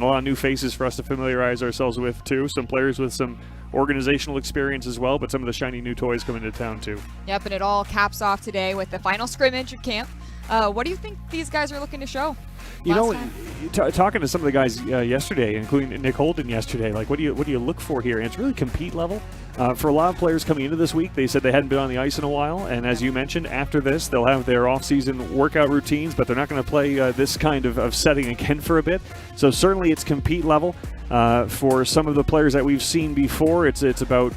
and a lot of new faces for us to familiarize ourselves with too. Some players with some organizational experience as well, but some of the shiny new toys coming to town too. Yep, and it all caps off today with the final scrimmage at camp. What do you think these guys are looking to show? You know, talking to some of the guys yesterday, including Nick Holden yesterday, like what do you look for here? And it's really compete level. For a lot of players coming into this week, they said they hadn't been on the ice in a while, and as you mentioned, after this, they'll have their off-season workout routines, but they're not going to play this kind of setting again for a bit. So certainly it's compete level. For some of the players that we've seen before, it's about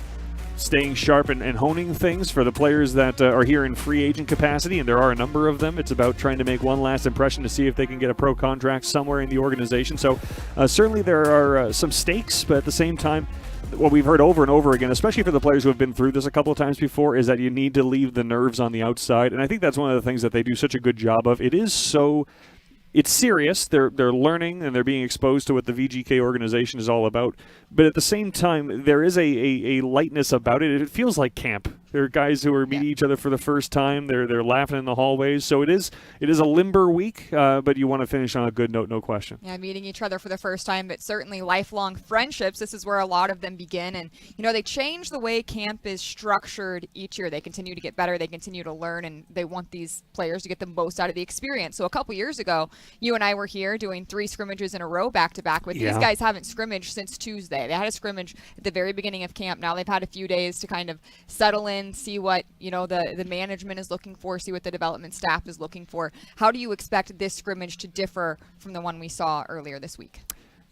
staying sharp and honing things. For the players that are here in free agent capacity, and there are a number of them, it's about trying to make one last impression to see if they can get a pro contract somewhere in the organization. So certainly there are some stakes, but at the same time, what we've heard over and over again, especially for the players who have been through this a couple of times before, is that you need to leave the nerves on the outside. And I think that's one of the things that they do such a good job of. It's serious. They're learning and they're being exposed to what the VGK organization is all about. But at the same time, there is a lightness about it. It feels like camp. There are guys who are meeting each other for the first time. They're laughing in the hallways. So it is a limber week, but you want to finish on a good note, no question. Yeah, meeting each other for the first time, but certainly lifelong friendships. This is where a lot of them begin. And, they change the way camp is structured each year. They continue to get better. They continue to learn, and they want these players to get the most out of the experience. So a couple years ago, you and I were here doing 3 scrimmages in a row back-to-back, but these guys haven't scrimmaged since Tuesday. They had a scrimmage at the very beginning of camp. Now they've had a few days to kind of settle in, see what the management is looking for, see what the development staff is looking for. How do you expect this scrimmage to differ from the one we saw earlier this week?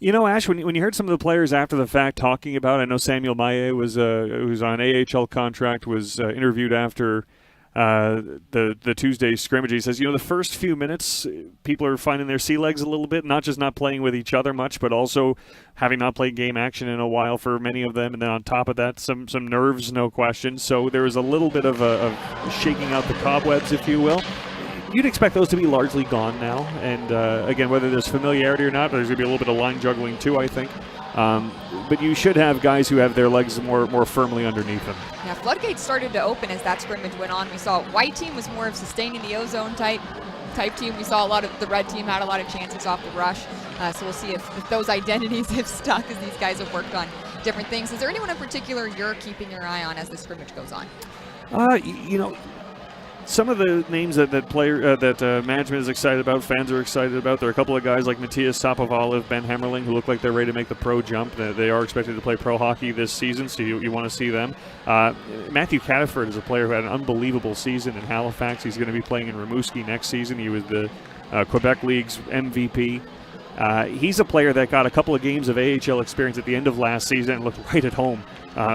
Ash, when you heard some of the players after the fact talking about, I know Samuel Maye was who's on AHL contract, was interviewed after the Tuesday scrimmage. He says, the first few minutes, people are finding their sea legs a little bit, not just not playing with each other much, but also having not played game action in a while for many of them. And then on top of that, some nerves, no question. So there was a little bit of shaking out the cobwebs, if you will. You'd expect those to be largely gone now. And again, whether there's familiarity or not, there's going to be a little bit of line juggling too, I think. But you should have guys who have their legs more firmly underneath them. Yeah, floodgates started to open as that scrimmage went on. We saw white team was more of sustaining the ozone type team. We saw a lot of the red team had a lot of chances off the rush. So we'll see if those identities have stuck as these guys have worked on different things. Is there anyone in particular you're keeping your eye on as the scrimmage goes on? Some of the names that management is excited about, fans are excited about. There are a couple of guys like Matthias Sapovalev, Ben Hemmerling, who look like they're ready to make the pro jump. They are expected to play pro hockey this season, so you want to see them. Matthew Cataford is a player who had an unbelievable season in Halifax. He's going to be playing in Rimouski next season. He was the Quebec League's MVP. He's a player that got a couple of games of AHL experience at the end of last season and looked right at home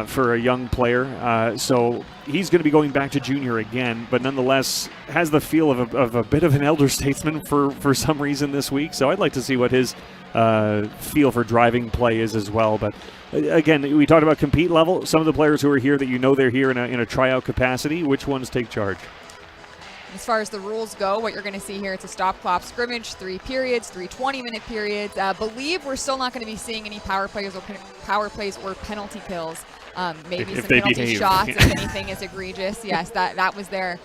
for a young player. So he's going to be going back to junior again, but nonetheless has the feel of a bit of an elder statesman for some reason this week. So I'd like to see what his feel for driving play is as well. But again, we talked about compete level. Some of the players who are here that they're here in a tryout capacity, which ones take charge? As far as the rules go, what you're going to see here, it's a stop-clock scrimmage, 3 periods, 3 20-minute periods. Believe we're still not going to be seeing any power plays or penalty kills. Maybe some penalty shots if anything is egregious. Yes, that was their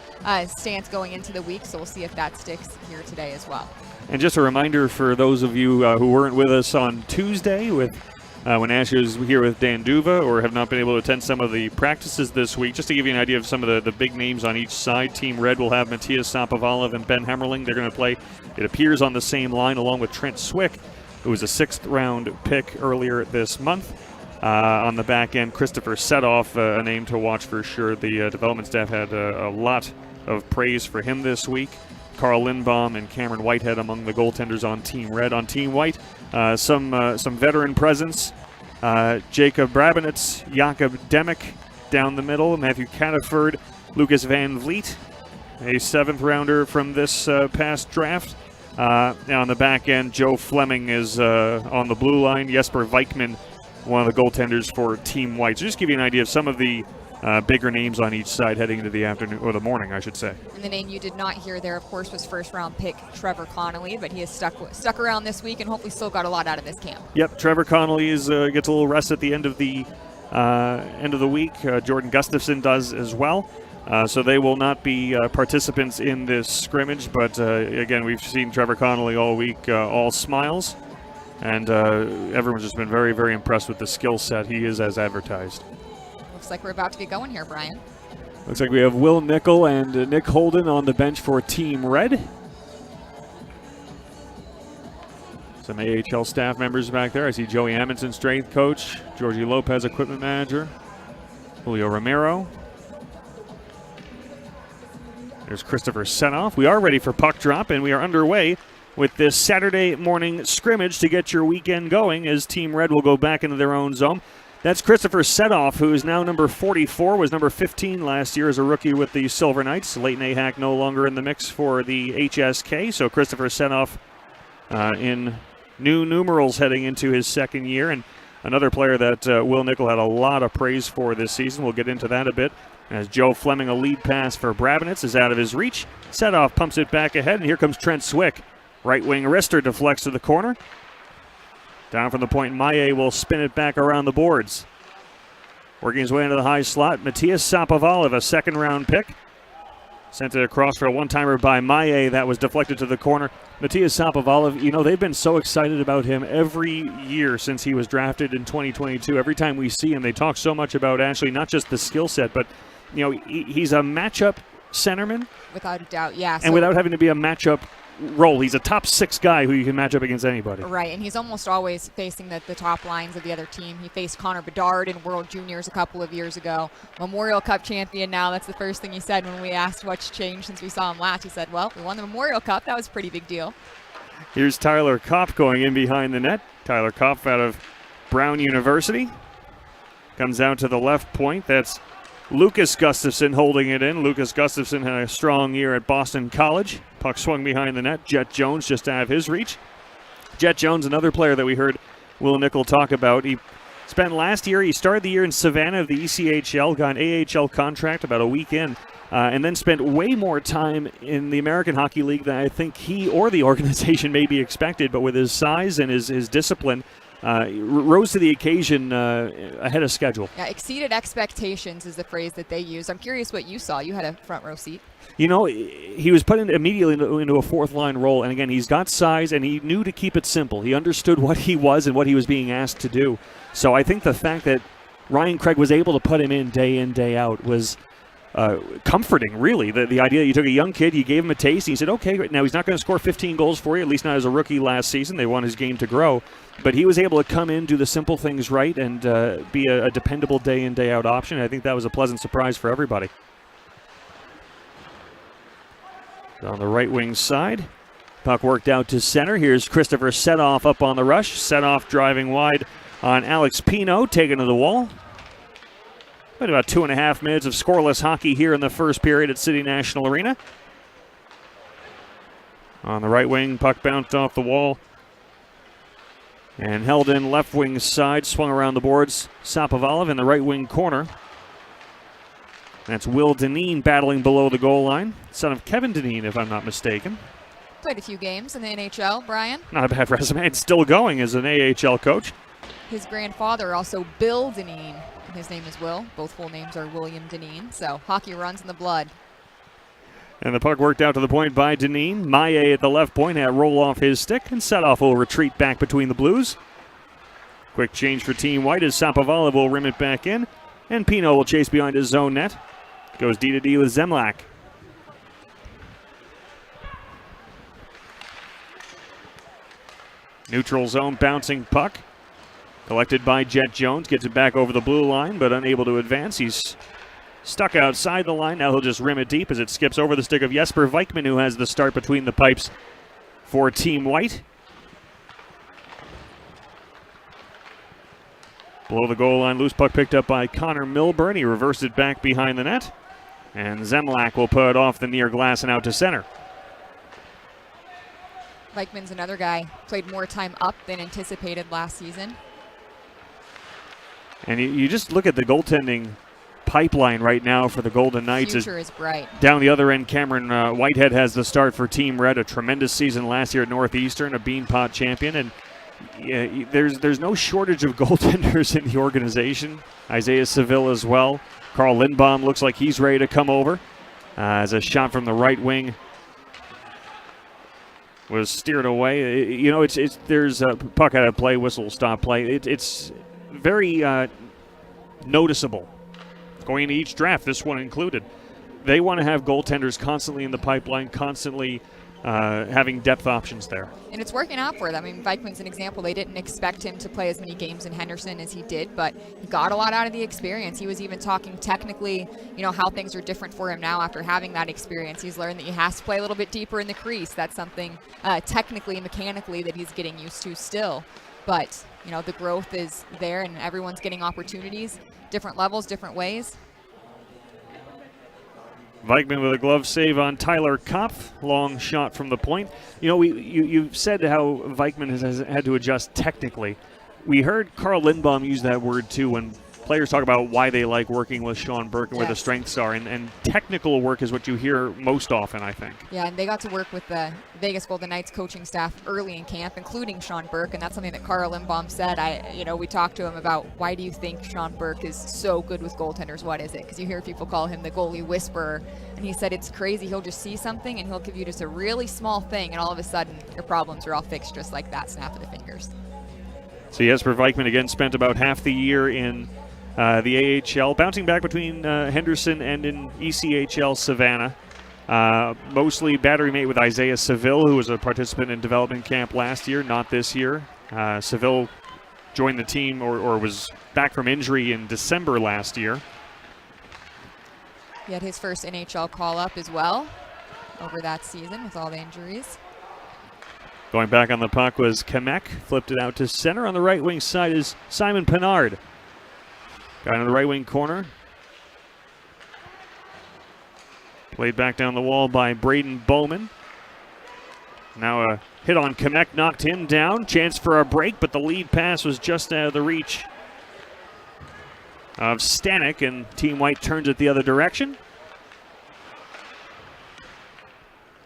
stance going into the week, so we'll see if that sticks here today as well. And just a reminder for those of you who weren't with us on Tuesday when Ash was here with Dan Duva or have not been able to attend some of the practices this week, just to give you an idea of some of the big names on each side. Team Red will have Matthias Sapovalev and Ben Hemmerling. They're going to play, it appears, on the same line along with Trent Swick, who was a 6th-round pick earlier this month. On the back end, Christopher Setoff, a name to watch for sure. The development staff had a lot of praise for him this week. Carl Lindbaum and Cameron Whitehead among the goaltenders on Team Red. On Team White, some veteran presence. Jacob Brabinitz, Jakob Demick down the middle, Matthew Cataford, Lucas Van Vliet, a 7th-rounder from this past draft. Now on the back end, Joe Fleming is on the blue line. Jesper Weichman, one of the goaltenders for Team White. So just give you an idea of some of the bigger names on each side heading into the afternoon, or the morning, I should say. And the name you did not hear there, of course, was 1st-round pick Trevor Connolly, but he has stuck around this week and hopefully still got a lot out of this camp. Yep, Trevor Connolly gets a little rest at the end of the week. Jordan Gustafson does as well. So they will not be participants in this scrimmage, but again, we've seen Trevor Connolly all week, all smiles. And everyone's just been very, very impressed with the skill set. He is as advertised. Looks like we're about to get going here, Brian. Looks like we have Will Nickel and Nick Holden on the bench for Team Red. Some AHL staff members back there. I see Joey Amundsen, strength coach. Georgie Lopez, equipment manager. Julio Romero. There's Christopher Senoff. We are ready for puck drop, and we are underway with this Saturday morning scrimmage to get your weekend going as Team Red will go back into their own zone. That's Christopher Senoff, who is now number 44, was number 15 last year as a rookie with the Silver Knights. Leighton Ahak no longer in the mix for the HSK, so Christopher Senoff in new numerals heading into his second year. And another player that Will Nickel had a lot of praise for this season. We'll get into that a bit. As Joe Fleming, a lead pass for Brabinitz, is out of his reach. Senoff pumps it back ahead, and here comes Trent Swick. Right wing wrister deflects to the corner. Down from the point, Maye will spin it back around the boards. Working his way into the high slot, Matthias Sapovalev, a second-round pick. Sent it across for a one-timer by Maye. That was deflected to the corner. Matthias Sapovalev, you know, they've been so excited about him every year since he was drafted in 2022. Every time we see him, they talk so much about actually not just the skill set, but, you know, he's a matchup centerman. Without a doubt, yeah. And without having to be a matchup role. He's a top 6 guy who you can match up against anybody. Right, and he's almost always facing the top lines of the other team. He faced Connor Bedard in World Juniors a couple of years ago. Memorial Cup champion now. That's the first thing he said when we asked what's changed since we saw him last. He said, well, we won the Memorial Cup. That was a pretty big deal. Here's Tyler Kopp going in behind the net. Tyler Kopp out of Brown University. Comes out to the left point. That's Lucas Gustafson holding it in. Lucas Gustafson had a strong year at Boston College. Puck swung behind the net. Jet Jones just out of his reach. Jet Jones, another player that we heard Will Nickel talk about. He spent last year, he started the year in Savannah of the ECHL, got an AHL contract about a week in, and then spent way more time in the American Hockey League than I think he or the organization maybe expected, but with his size and his discipline, rose to the occasion ahead of schedule. Yeah, exceeded expectations is the phrase that they use. I'm curious what you saw. You had a front row seat. You know, he was put immediately into a fourth-line role, and again, he's got size, and he knew to keep it simple. He understood what he was and what he was being asked to do. So I think the fact that Ryan Craig was able to put him in, day out, was comforting, really. The idea that you took a young kid, you gave him a taste, and you said, okay, now he's not going to score 15 goals for you, at least not as a rookie last season. They want his game to grow. But he was able to come in, do the simple things right, and be a dependable day-in, day-out option. I think that was a pleasant surprise for everybody. On the right wing side, puck worked out to center. Here's Christopher Senoff up on the rush. Senoff driving wide on Alex Pino, taken to the wall. Been about 2.5 minutes of scoreless hockey here in the first period at City National Arena. On the right wing, puck bounced off the wall and held in left wing side, swung around the boards. Sapovalev in the right wing corner. That's Will Dineen battling below the goal line. Son of Kevin Dineen, if I'm not mistaken. Played a few games in the NHL, Brian. Not a bad resume. It's still going as an AHL coach. His grandfather also Bill Dineen. His name is Will. Both full names are William Dineen. So hockey runs in the blood. And the puck worked out to the point by Dineen. Maye at the left point had roll off his stick, and Senoff will retreat back between the Blues. Quick change for Team White as Sapovalev will rim it back in, and Pino will chase behind his zone net. Goes D-to-D with Zemlak. Neutral zone bouncing puck. Collected by Jet Jones. Gets it back over the blue line, but unable to advance. He's stuck outside the line. Now he'll just rim it deep as it skips over the stick of Jesper Vikman, who has the start between the pipes for Team White. Below the goal line, loose puck picked up by Connor Milburn. He reversed it back behind the net. And Zemlak will put it off the near glass and out to center. Vikman's another guy. Played more time up than anticipated last season. And you just look at the goaltending pipeline right now for the Golden Knights. Future is bright. Down the other end, Cameron Whitehead has the start for Team Red. A tremendous season last year at Northeastern, a Beanpot champion. And there's no shortage of goaltenders in the organization. Isaiah Seville as well. Carl Lindbaum looks like he's ready to come over. As a shot from the right wing was steered away. There's a puck out of play, whistle, stop play. It's very noticeable going into each draft, this one included. They want to have goaltenders constantly in the pipeline, constantly having depth options there. And it's working out for them. I mean, Vikman's an example. They didn't expect him to play as many games in Henderson as he did, but he got a lot out of the experience. He was even talking technically, how things are different for him now after having that experience. He's learned that he has to play a little bit deeper in the crease. That's something technically, mechanically that he's getting used to still. But, the growth is there and everyone's getting opportunities, different levels, different ways. Vikman with a glove save on Tyler Kopf. Long shot from the point. You've said how Vikman has had to adjust technically. We heard Carl Lindbaum use that word too when players talk about why they like working with Sean Burke and where the strengths are. And technical work is what you hear most often, I think. Yeah, and they got to work with the Vegas Golden Knights coaching staff early in camp, including Sean Burke, and that's something that Carl Lindbaum said. We talked to him about, why do you think Sean Burke is so good with goaltenders? What is it? Because you hear people call him the goalie whisperer, and he said it's crazy. He'll just see something, and he'll give you just a really small thing, and all of a sudden your problems are all fixed just like that, snap of the fingers. So Jesper Vikman again spent about half the year in the AHL, bouncing back between Henderson and in ECHL Savannah. Mostly battery mate with Isaiah Seville, who was a participant in development camp last year, not this year. Seville joined the team or was back from injury in December last year. He had his first NHL call-up as well over that season with all the injuries. Going back on the puck was Kamek, flipped it out to center. On the right wing side is Simon Pinard. Got in the right wing corner. Played back down the wall by Braden Bowman. Now a hit on Kamek knocked him down. Chance for a break, but the lead pass was just out of the reach of Stanek, and Team White turns it the other direction.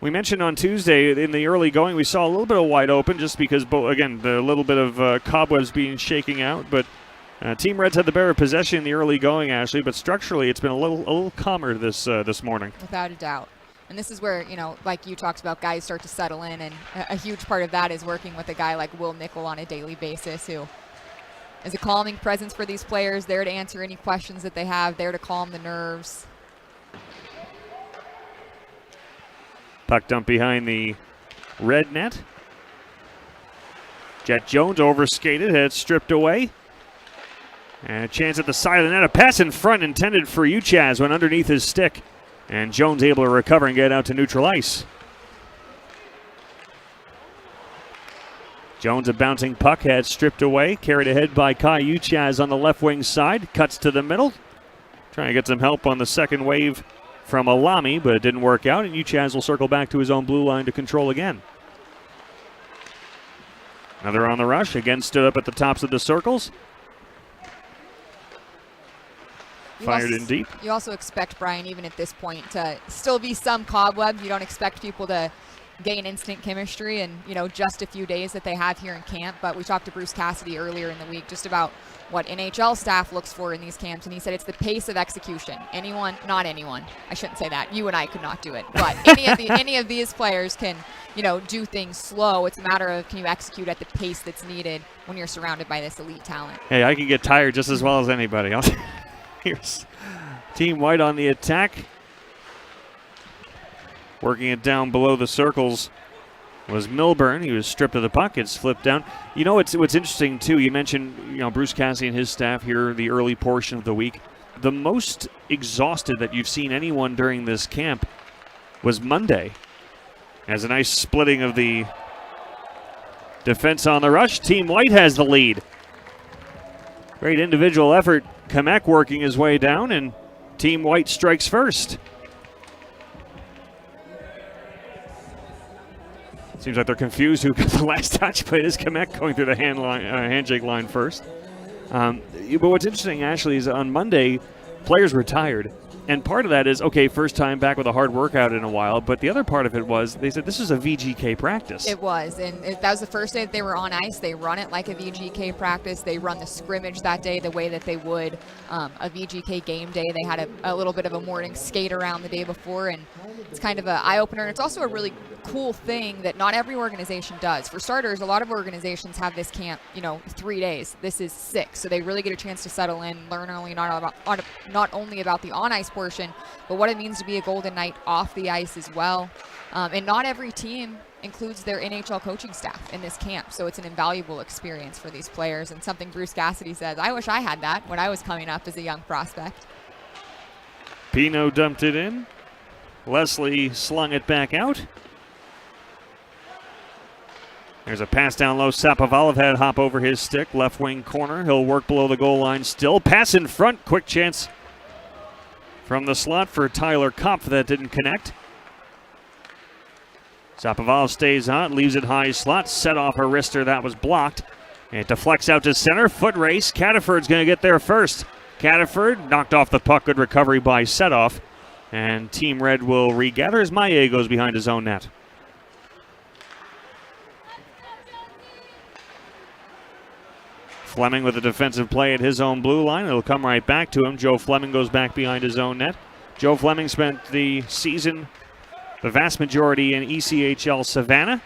We mentioned on Tuesday in the early going we saw a little bit of wide open just because, again, the little bit of cobwebs being shaking out, but Team Reds had the better possession in the early going, Ashley, but structurally it's been a little calmer this morning. Without a doubt. And this is where, like you talked about, guys start to settle in, and a huge part of that is working with a guy like Will Nickel on a daily basis, who is a calming presence for these players, there to answer any questions that they have, there to calm the nerves. Puck dump behind the red net. Jet Jones overskated, had it stripped away. And a chance at the side of the net. A pass in front intended for Uchaz went underneath his stick. And Jones able to recover and get out to neutral ice. Jones, a bouncing puck, had stripped away. Carried ahead by Kai Uchaz on the left wing side. Cuts to the middle. Trying to get some help on the second wave from Alami, but it didn't work out. And Uchaz will circle back to his own blue line to control again. Another on the rush. Again stood up at the tops of the circles. Fired in deep. You also expect, Brian, even at this point, to still be some cobweb. You don't expect people to gain instant chemistry in, just a few days that they have here in camp. But we talked to Bruce Cassidy earlier in the week just about what NHL staff looks for in these camps, and he said it's the pace of execution. Not anyone. I shouldn't say that. You and I could not do it. But any of these players can, do things slow. It's a matter of, can you execute at the pace that's needed when you're surrounded by this elite talent? Hey, I can get tired just as well as anybody else. Here's Team White on the attack. Working it down below the circles was Milburn. He was stripped of the puck. It's flipped down. What's interesting, too, you mentioned Bruce Cassidy and his staff here the early portion of the week. The most exhausted that you've seen anyone during this camp was Monday. As a nice splitting of the defense on the rush. Team White has the lead. Great individual effort. Kamek working his way down, and Team White strikes first. Seems like they're confused who got the last touch, but it is Kamek going through the handshake line first. But what's interesting, Ashley, is on Monday, players were tired. And part of that is, okay, first time back with a hard workout in a while, but the other part of it was they said this is a VGK practice. It was, and that was the first day that they were on ice. They run it like a VGK practice. They run the scrimmage that day the way that they would a VGK game day. They had a little bit of a morning skate around the day before, and it's kind of an eye-opener. And it's also a really cool thing that not every organization does. For starters, a lot of organizations have this camp, 3 days. This is 6, so they really get a chance to settle in, learn early, not only about the on-ice portion, but what it means to be a Golden Knight off the ice as well. And not every team includes their NHL coaching staff in this camp, so it's an invaluable experience for these players, and something Bruce Cassidy says, I wish I had that when I was coming up as a young prospect. Pino dumped it in. Leslie slung it back out. There's a pass down low. Sapovalov had hop over his stick. Left wing corner. He'll work below the goal line still. Pass in front. Quick chance from the slot for Tyler Kopf. That didn't connect. Sapovalov stays on. Leaves it high slot. Set off her wrister. That was blocked. And it deflects out to center. Foot race. Cataford's going to get there first. Cataford knocked off the puck. Good recovery by Setoff. And Team Red will regather as Maillet goes behind his own net. Fleming with a defensive play at his own blue line. It'll come right back to him. Joe Fleming goes back behind his own net. Joe Fleming spent the season, the vast majority, in ECHL Savannah.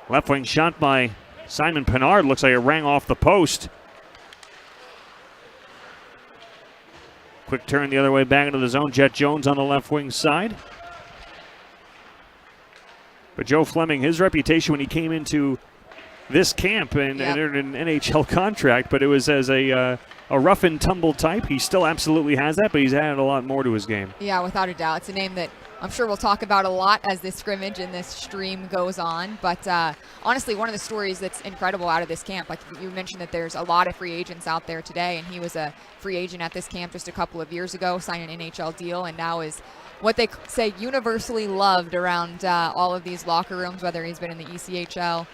Left wing shot by Simon Pinard. Looks like it rang off the post. Quick turn the other way back into the zone. Jet Jones on the left wing side. But Joe Fleming, his reputation when he came into this camp and entered an NHL contract, but it was as a rough and tumble type. He still absolutely has that, but he's added a lot more to his game. Yeah, without a doubt. It's a name that I'm sure we'll talk about a lot as this scrimmage and this stream goes on. But honestly, one of the stories that's incredible out of this camp, like you mentioned that there's a lot of free agents out there today, and he was a free agent at this camp just a couple of years ago, signed an NHL deal, and now is what they say universally loved around all of these locker rooms, whether he's been in the ECHL,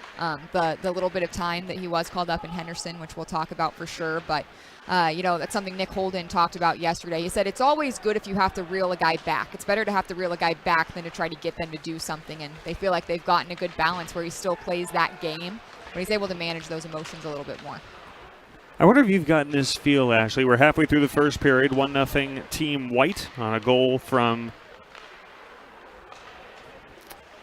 the little bit of time that he was called up in Henderson, which we'll talk about for sure. But that's something Nick Holden talked about yesterday. He said it's always good if you have to reel a guy back. It's better to have to reel a guy back than to try to get them to do something. And they feel like they've gotten a good balance where he still plays that game, but he's able to manage those emotions a little bit more. I wonder if you've gotten this feel, Ashley. We're halfway through the first period, 1-0 Team White on a goal from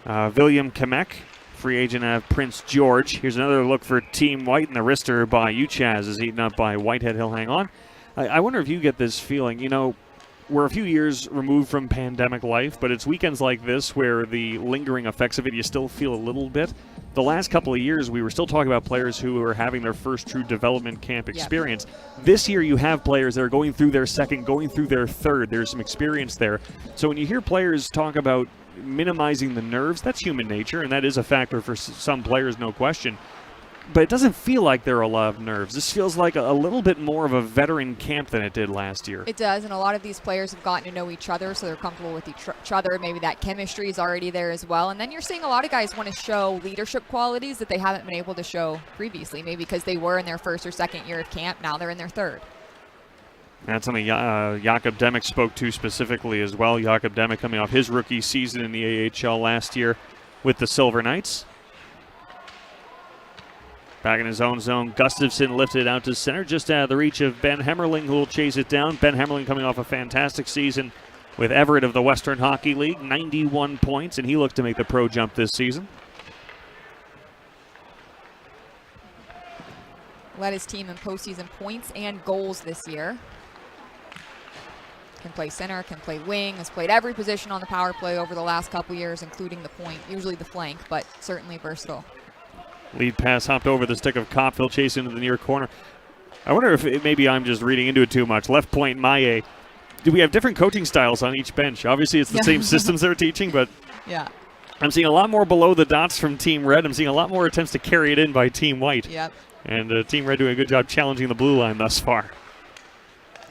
William Kamek, free agent of Prince George. Here's another look for Team White, and the wrister by Uchaz is eaten up by Whitehead. He'll hang on. I wonder if you get this feeling. We're a few years removed from pandemic life, but it's weekends like this where the lingering effects of it, you still feel a little bit. The last couple of years, we were still talking about players who are having their first true development camp experience. Yep. This year, you have players that are going through their second, going through their third. There's some experience there. So when you hear players talk about minimizing the nerves, that's human nature, and that is a factor for some players, no question. But it doesn't feel like there are a lot of nerves. This feels like a little bit more of a veteran camp than it did last year. It does, and a lot of these players have gotten to know each other, so they're comfortable with each other. Maybe that chemistry is already there as well. And then you're seeing a lot of guys want to show leadership qualities that they haven't been able to show previously, maybe because they were in their first or second year of camp. Now they're in their third. That's something Jakob Demek spoke to specifically as well. Jakob Demek coming off his rookie season in the AHL last year with the Silver Knights. Back in his own zone, Gustafsson lifted out to center, just out of the reach of Ben Hemmerling, who will chase it down. Ben Hemmerling coming off a fantastic season with Everett of the Western Hockey League, 91 points, and he looks to make the pro jump this season. Led his team in postseason points and goals this year. Can play center, can play wing, has played every position on the power play over the last couple years, including the point, usually the flank, but certainly versatile. Lead pass hopped over the stick of Kopfil, chase into the near corner. I wonder if maybe I'm just reading into it too much. Left point, Maillet. Do we have different coaching styles on each bench? Obviously, it's the same systems they're teaching, but I'm seeing a lot more below the dots from Team Red. I'm seeing a lot more attempts to carry it in by Team White. Yep. And Team Red doing a good job challenging the blue line thus far.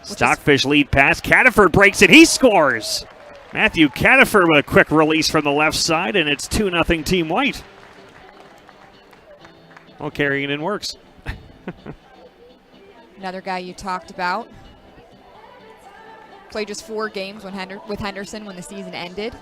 Stockfish lead pass. Cataford breaks it. He scores! Matthew Cataford with a quick release from the left side, and it's 2-0 Team White. Well, carrying it in works. Another guy you talked about. played just 4 games with Henderson when the season ended.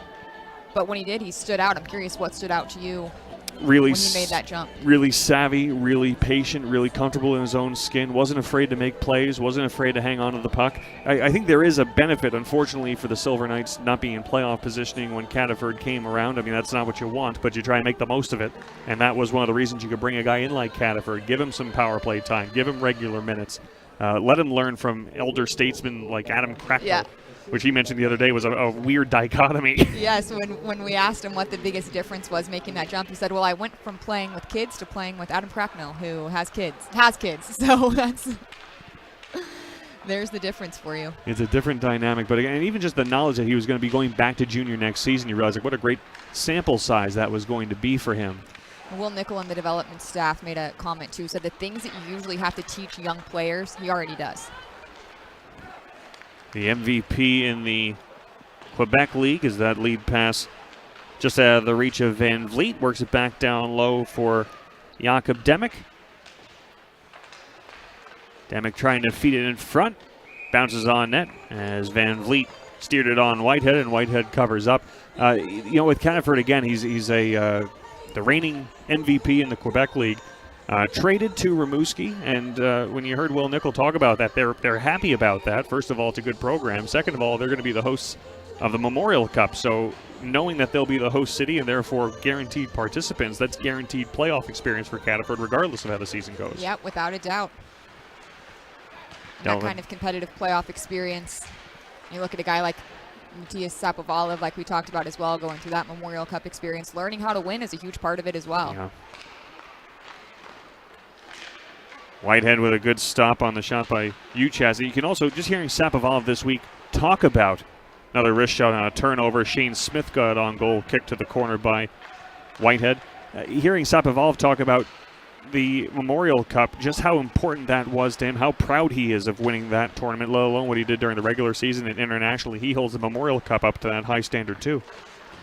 But when he did, he stood out. I'm curious what stood out to you really when he made that jump. Really savvy, really patient, really comfortable in his own skin, wasn't afraid to make plays, wasn't afraid to hang on to the puck. I think there is a benefit, unfortunately, for the Silver Knights not being in playoff positioning when Cataford came around. I mean, that's not what you want, but you try and make the most of it. And that was one of the reasons you could bring a guy in like Cataford, give him some power play time, give him regular minutes, let him learn from elder statesmen like Adam Cracknell. Yeah. Which he mentioned the other day was a weird dichotomy. Yes, when we asked him what the biggest difference was making that jump, he said, well, I went from playing with kids to playing with Adam Cracknell, who has kids. So that's there's the difference for you. It's a different dynamic, but again, even just the knowledge that he was going to be going back to junior next season, you realize like what a great sample size that was going to be for him. Will Nickel and the development staff made a comment too, said the things that you usually have to teach young players, he already does. The MVP in the Quebec League is that lead pass just out of the reach of Van Vliet. Works it back down low for Jakob Demek. Demek trying to feed it in front. Bounces on net as Van Vliet steered it on Whitehead, and Whitehead covers up. With Cataford, again, he's the reigning MVP in the Quebec League. Traded to Rimouski, and when you heard Will Nickel talk about that, they're happy about that. First of all, it's a good program. Second of all, they're going to be the hosts of the Memorial Cup, so knowing that they'll be the host city and therefore guaranteed participants, that's guaranteed playoff experience for Cataford regardless of how the season goes. Yeah, without a doubt. That kind of competitive playoff experience. You look at a guy like Matthias Sapovalov, like we talked about as well, going through that Memorial Cup experience. Learning how to win is a huge part of it as well. Yeah. Whitehead with a good stop on the shot by Uchaz. You can also, just hearing Sapovalov this week talk about another wrist shot on a turnover. Shane Smith got on goal, kicked to the corner by Whitehead. Hearing Sapovalov talk about the Memorial Cup, just how important that was to him, how proud he is of winning that tournament, let alone what he did during the regular season and internationally. He holds the Memorial Cup up to that high standard too.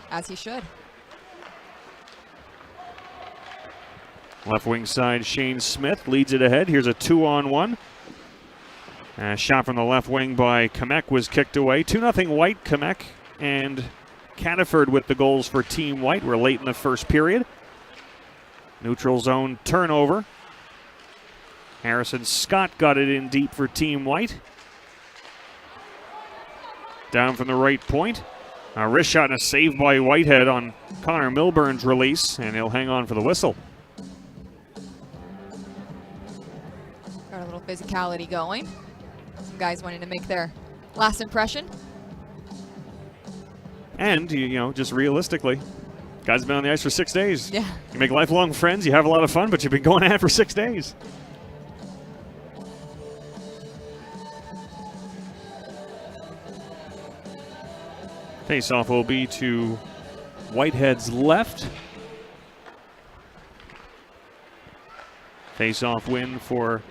As he should. Left wing side, Shane Smith leads it ahead. Here's a 2-on-1. A shot from the left wing by Kamek was kicked away. 2-0 White, Kamek and Cataford with the goals for Team White. We're late in the first period. Neutral zone turnover. Harrison Scott got it in deep for Team White. Down from the right point. A wrist shot and a save by Whitehead on Connor Milburn's release, and he'll hang on for the whistle. Got a little physicality going. Some guys wanting to make their last impression. And, just realistically, guys have been on the ice for 6 days. Yeah. You make lifelong friends, you have a lot of fun, but you've been going at it for 6 days. Face-off will be to Whitehead's left. Face-off win for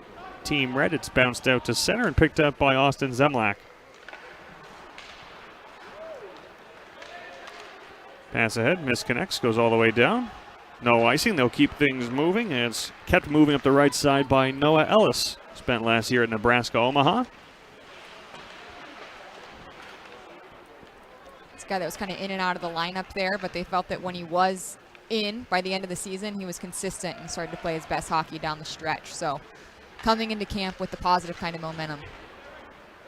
Team Red. It's bounced out to center and picked up by Austin Zemlak. Pass ahead, misconnects, goes all the way down. No icing, they'll keep things moving, and it's kept moving up the right side by Noah Ellis. Spent last year at Nebraska Omaha. This guy that was kind of in and out of the lineup there, but they felt that when he was in by the end of the season, he was consistent and started to play his best hockey down the stretch. So coming into camp with the positive kind of momentum.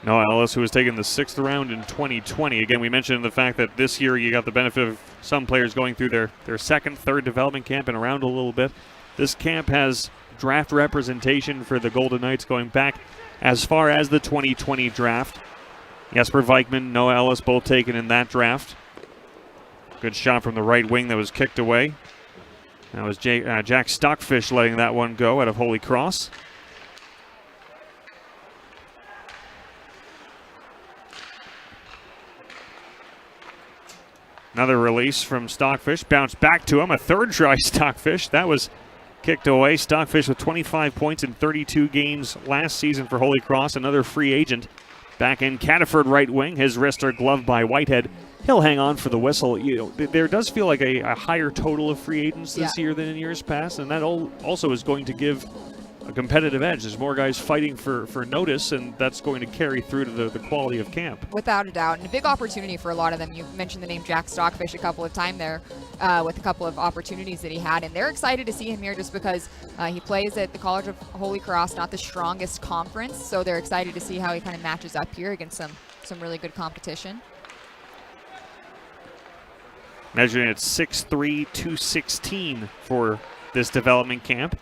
Noah Ellis, who was taken the 6th round in 2020. Again, we mentioned the fact that this year you got the benefit of some players going through their second, third development camp and around a little bit. This camp has draft representation for the Golden Knights going back as far as the 2020 draft. Jesper Vikman, Noah Ellis, both taken in that draft. Good shot from the right wing that was kicked away. That was Jack Stockfish letting that one go out of Holy Cross. Another release from Stockfish. Bounced back to him. A third try, Stockfish. That was kicked away. Stockfish with 25 points in 32 games last season for Holy Cross. Another free agent. Back in Cataford right wing. His wrists are gloved by Whitehead. He'll hang on for the whistle. There does feel like a higher total of free agents this year than in years past, and that also is going to give a competitive edge. There's more guys fighting for notice, and that's going to carry through to the quality of camp. Without a doubt, and a big opportunity for a lot of them. You mentioned the name Jack Stockfish a couple of times there with a couple of opportunities that he had, and they're excited to see him here just because he plays at the College of Holy Cross, not the strongest conference, so they're excited to see how he kind of matches up here against some really good competition. Measuring at 6'3", 216 for this development camp.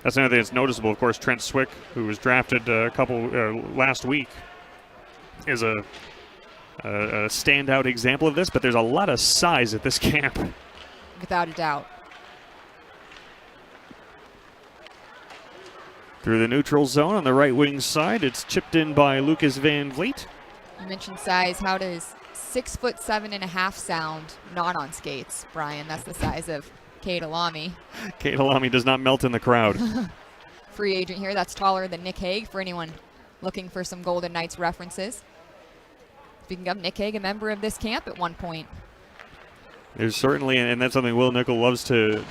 That's another thing that's noticeable. Of course, Trent Swick, who was drafted last week, is a standout example of this, but there's a lot of size at this camp. Without a doubt. Through the neutral zone on the right wing side, it's chipped in by Lucas Van Vliet. You mentioned size. How does 6'7.5" sound not on skates, Brian? That's the size of Cade Alami. Cade Alami does not melt in the crowd. Free agent here. That's taller than Nick Hague for anyone looking for some Golden Knights references. Speaking of Nick Hague, a member of this camp at one point. There's certainly, and that's something Will Nickel loves to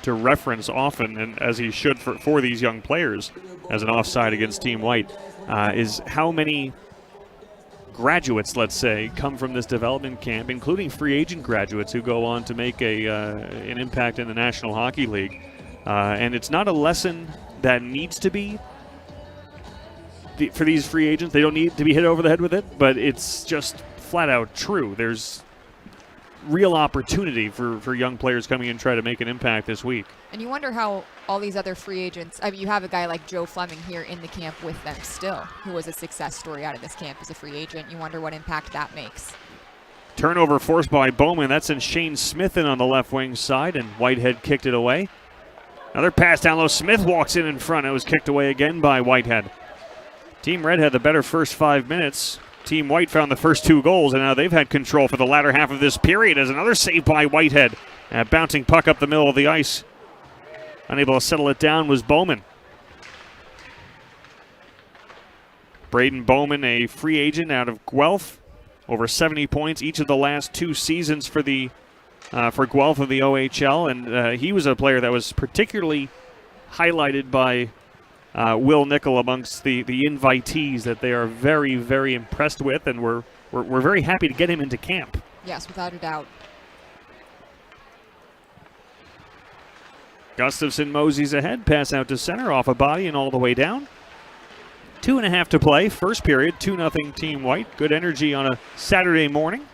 reference often, and as he should for these young players as an offside against Team White, is how many graduates, let's say, come from this development camp, including free agent graduates who go on to make an impact in the National Hockey League. And it's not a lesson that needs to be for these free agents. They don't need to be hit over the head with it, but it's just flat out true. There's real opportunity for young players coming in and try to make an impact this week. And you wonder how all these other free agents, I mean, you have a guy like Joe Fleming here in the camp with them still, who was a success story out of this camp as a free agent. You wonder what impact that makes. Turnover forced by Bowman. That sends Shane Smith in on the left wing side, and Whitehead kicked it away. Another pass down low. Smith walks in front. It was kicked away again by Whitehead. Team Red had the better first 5 minutes. Team White found the first 2 goals, and now they've had control for the latter half of this period as another save by Whitehead. A bouncing puck up the middle of the ice. Unable to settle it down was Bowman. Braden Bowman, a free agent out of Guelph. Over 70 points each of the last 2 seasons for Guelph of the OHL, and he was a player that was particularly highlighted by Will Nickel amongst the invitees that they are very, very impressed with, and we're very happy to get him into camp. Yes, without a doubt. Gustafson moseys ahead, pass out to center, off a body and all the way down. 2.5 to play, first period, 2-0 Team White. Good energy on a Saturday morning.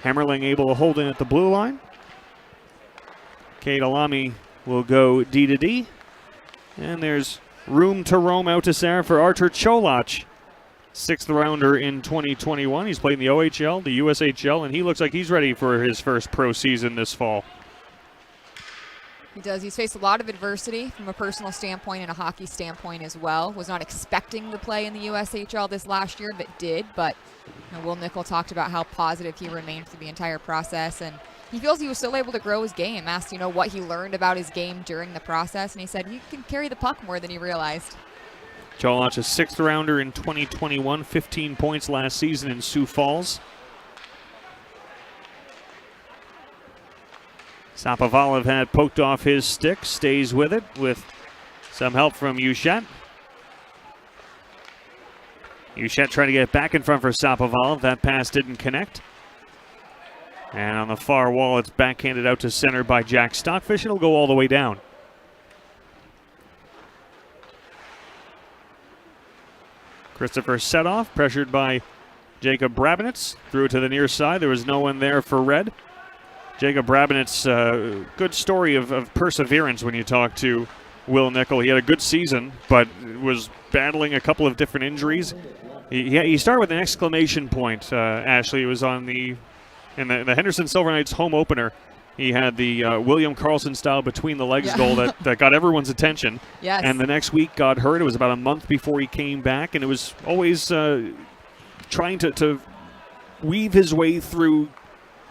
Hammerling able to hold in at the blue line. Cade Alami will go D to D. And there's room to roam out to center for Artur Cholach. 6th rounder in 2021. He's played in the OHL, the USHL, and he looks like he's ready for his first pro season this fall. He does. He's faced a lot of adversity from a personal standpoint and a hockey standpoint as well. Was not expecting to play in the USHL this last year, but did. But Will Nickel talked about how positive he remained through the entire process, and he feels he was still able to grow his game. Asked, what he learned about his game during the process, and he said he can carry the puck more than he realized. Cholach, a 6th rounder in 2021, 15 points last season in Sioux Falls. Sapovalov had poked off his stick, stays with it with some help from Ushett. Ushett trying to get it back in front for Sapovalov. That pass didn't connect. And on the far wall, it's backhanded out to center by Jack Stockfish. It'll go all the way down. Christopher Setoff, pressured by Jacob Brabinitz. Threw it to the near side. There was no one there for Red. Jacob Brabinitz, good story of perseverance when you talk to Will Nickel. He had a good season, but was battling a couple of different injuries. He started with an exclamation point, Ashley. It was in the Henderson Silver Knights home opener. He had the William Karlsson style between the legs goal that got everyone's attention. Yes. And the next week got hurt. It was about a month before he came back, and it was always trying to weave his way through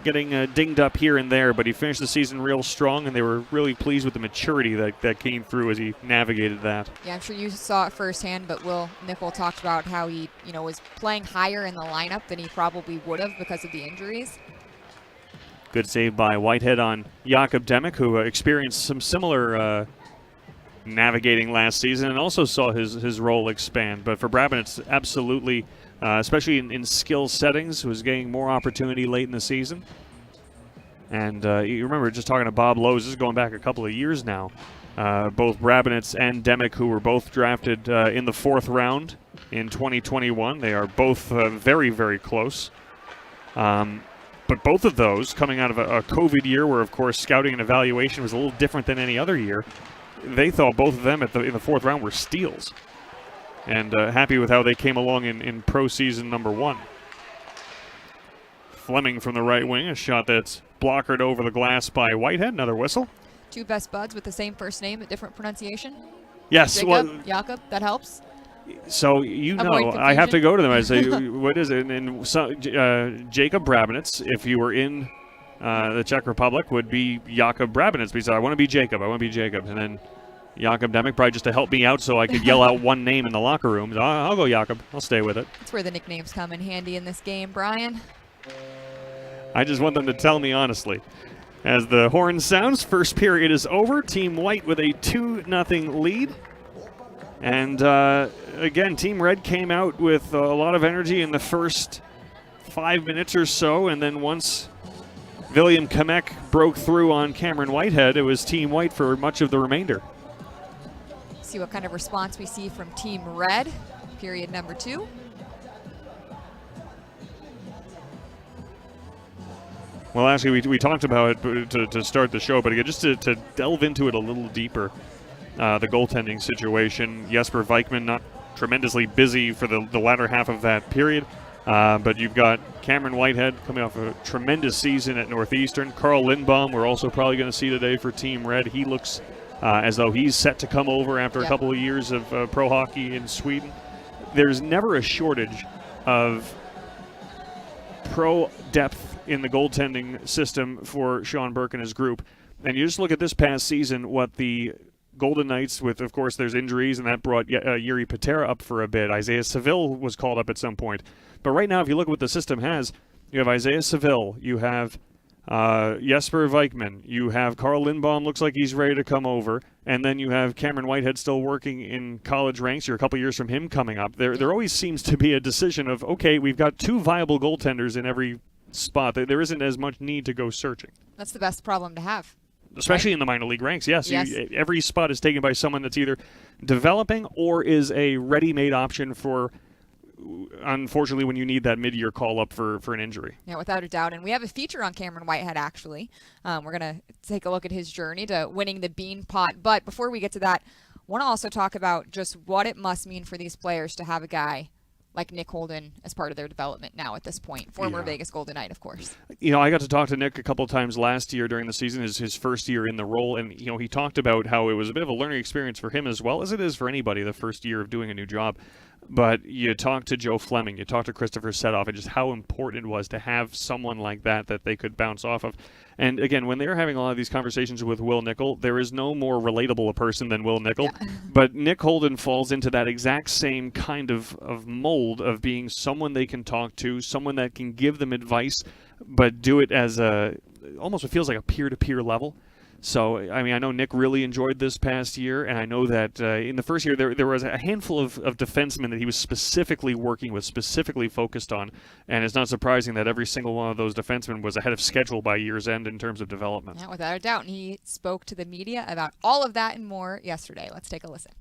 getting dinged up here and there, but he finished the season real strong, and they were really pleased with the maturity that came through as he navigated that. Yeah, I'm sure you saw it firsthand, but Will Nickel talked about how he, was playing higher in the lineup than he probably would have because of the injuries. Good save by Whitehead on Jakob Demick, who experienced some similar navigating last season and also saw his role expand. But for Brabant, it's absolutely, especially in skill settings, was getting more opportunity late in the season. And you remember just talking to Bob Lowe's, this is going back a couple of years now. Both Brabants and Demick, who were both drafted in the 4th round in 2021. They are both very, very close. But both of those coming out of a COVID year where, of course, scouting and evaluation was a little different than any other year. They thought both of them in the 4th round were steals. And happy with how they came along in pro season number 1. Fleming from the right wing, a shot that's blockered over the glass by Whitehead. Another whistle. 2 best buds with the same first name, but different pronunciation. Yes. Jakob, that helps. So, I have to go to them. I say, what is it? And so, Jacob Brabenitz, if you were in the Czech Republic, would be Jakob Brabenitz. Because I want to be Jacob. And then Jakob Demick, probably just to help me out so I could yell out one name in the locker room. So I'll go Jakob. I'll stay with it. That's where the nicknames come in handy in this game, Brian. I just want them to tell me honestly. As the horn sounds, first period is over. Team White with a 2-0 lead. And again, Team Red came out with a lot of energy in the first 5 minutes or so, and then once William Kamek broke through on Cameron Whitehead, it was Team White for much of the remainder. See what kind of response we see from Team Red, period number 2. Well, actually, we talked about it to start the show, but again, just to delve into it a little deeper, the goaltending situation. Jesper Vikman not tremendously busy for the latter half of that period, but you've got Cameron Whitehead coming off a tremendous season at Northeastern. Carl Lindbaum, we're also probably going to see today for Team Red. He looks as though he's set to come over after a couple of years of pro hockey in Sweden. There's never a shortage of pro depth in the goaltending system for Sean Burke and his group. And you just look at this past season, what the Golden Knights, with, of course, there's injuries, and that brought Yuri Patera up for a bit. Isaiah Seville was called up at some point. But right now, if you look at what the system has, you have Isaiah Seville, you have Jesper Vikman, you have Carl Lindbaum, looks like he's ready to come over, and then you have Cameron Whitehead still working in college ranks. You're a couple years from him coming up. There always seems to be a decision of, okay, we've got 2 viable goaltenders in every spot. There isn't as much need to go searching. That's the best problem to have. Especially in the minor league ranks, yes. Every spot is taken by someone that's either developing or is a ready-made option for, unfortunately, when you need that mid-year call-up for an injury. Yeah, without a doubt. And we have a feature on Cameron Whitehead, actually. We're going to take a look at his journey to winning the Bean Pot. But before we get to that, I want to also talk about just what it must mean for these players to have a guy like Nick Holden as part of their development now at this point. Former Vegas Golden Knight, of course. I got to talk to Nick a couple of times last year during the season, his first year in the role, and he talked about how it was a bit of a learning experience for him as well as it is for anybody the first year of doing a new job. But you talk to Joe Fleming, you talk to Christopher Setoff, and just how important it was to have someone like that they could bounce off of. And again, when they're having a lot of these conversations with Will Nickel, there is no more relatable a person than Will Nickel. Yeah. But Nick Holden falls into that exact same kind of mold of being someone they can talk to, someone that can give them advice, but do it as almost it feels like a peer-to-peer level. So, I mean, I know Nick really enjoyed this past year, and I know that in the first year there was a handful of defensemen that he was specifically working with, specifically focused on, and it's not surprising that every single one of those defensemen was ahead of schedule by year's end in terms of development. Yeah, without a doubt, and he spoke to the media about all of that and more yesterday. Let's take a listen.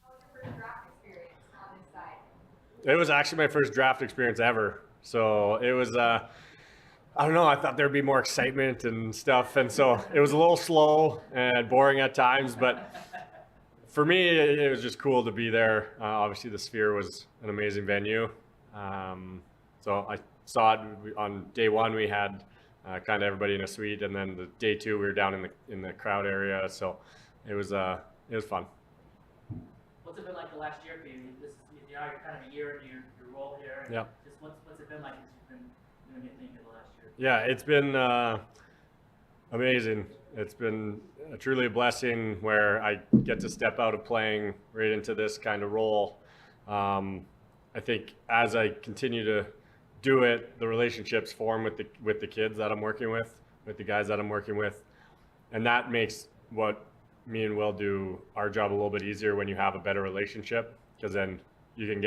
How was your first draft experience on this side? It was actually my first draft experience ever, so it was I don't know, I thought there'd be more excitement and stuff, and so it was a little slow and boring at times, but for me, it was just cool to be there. Obviously, the Sphere was an amazing venue. So I saw it on day one, we had kind of everybody in a suite, and then the day 2, we were down in the crowd area, so it was fun. What's it been like the last year for you? You're kind of a year into your role here. Yeah. Just what's it been like as you've been doing your thing for the last year? Yeah, it's been amazing. It's been truly a blessing where I get to step out of playing right into this kind of role. I think as I continue to do it, the relationships form with the kids that I'm working with. with the guys that I'm working with. And that makes what me and Will do our job a little bit easier when you have a better relationship, because then you can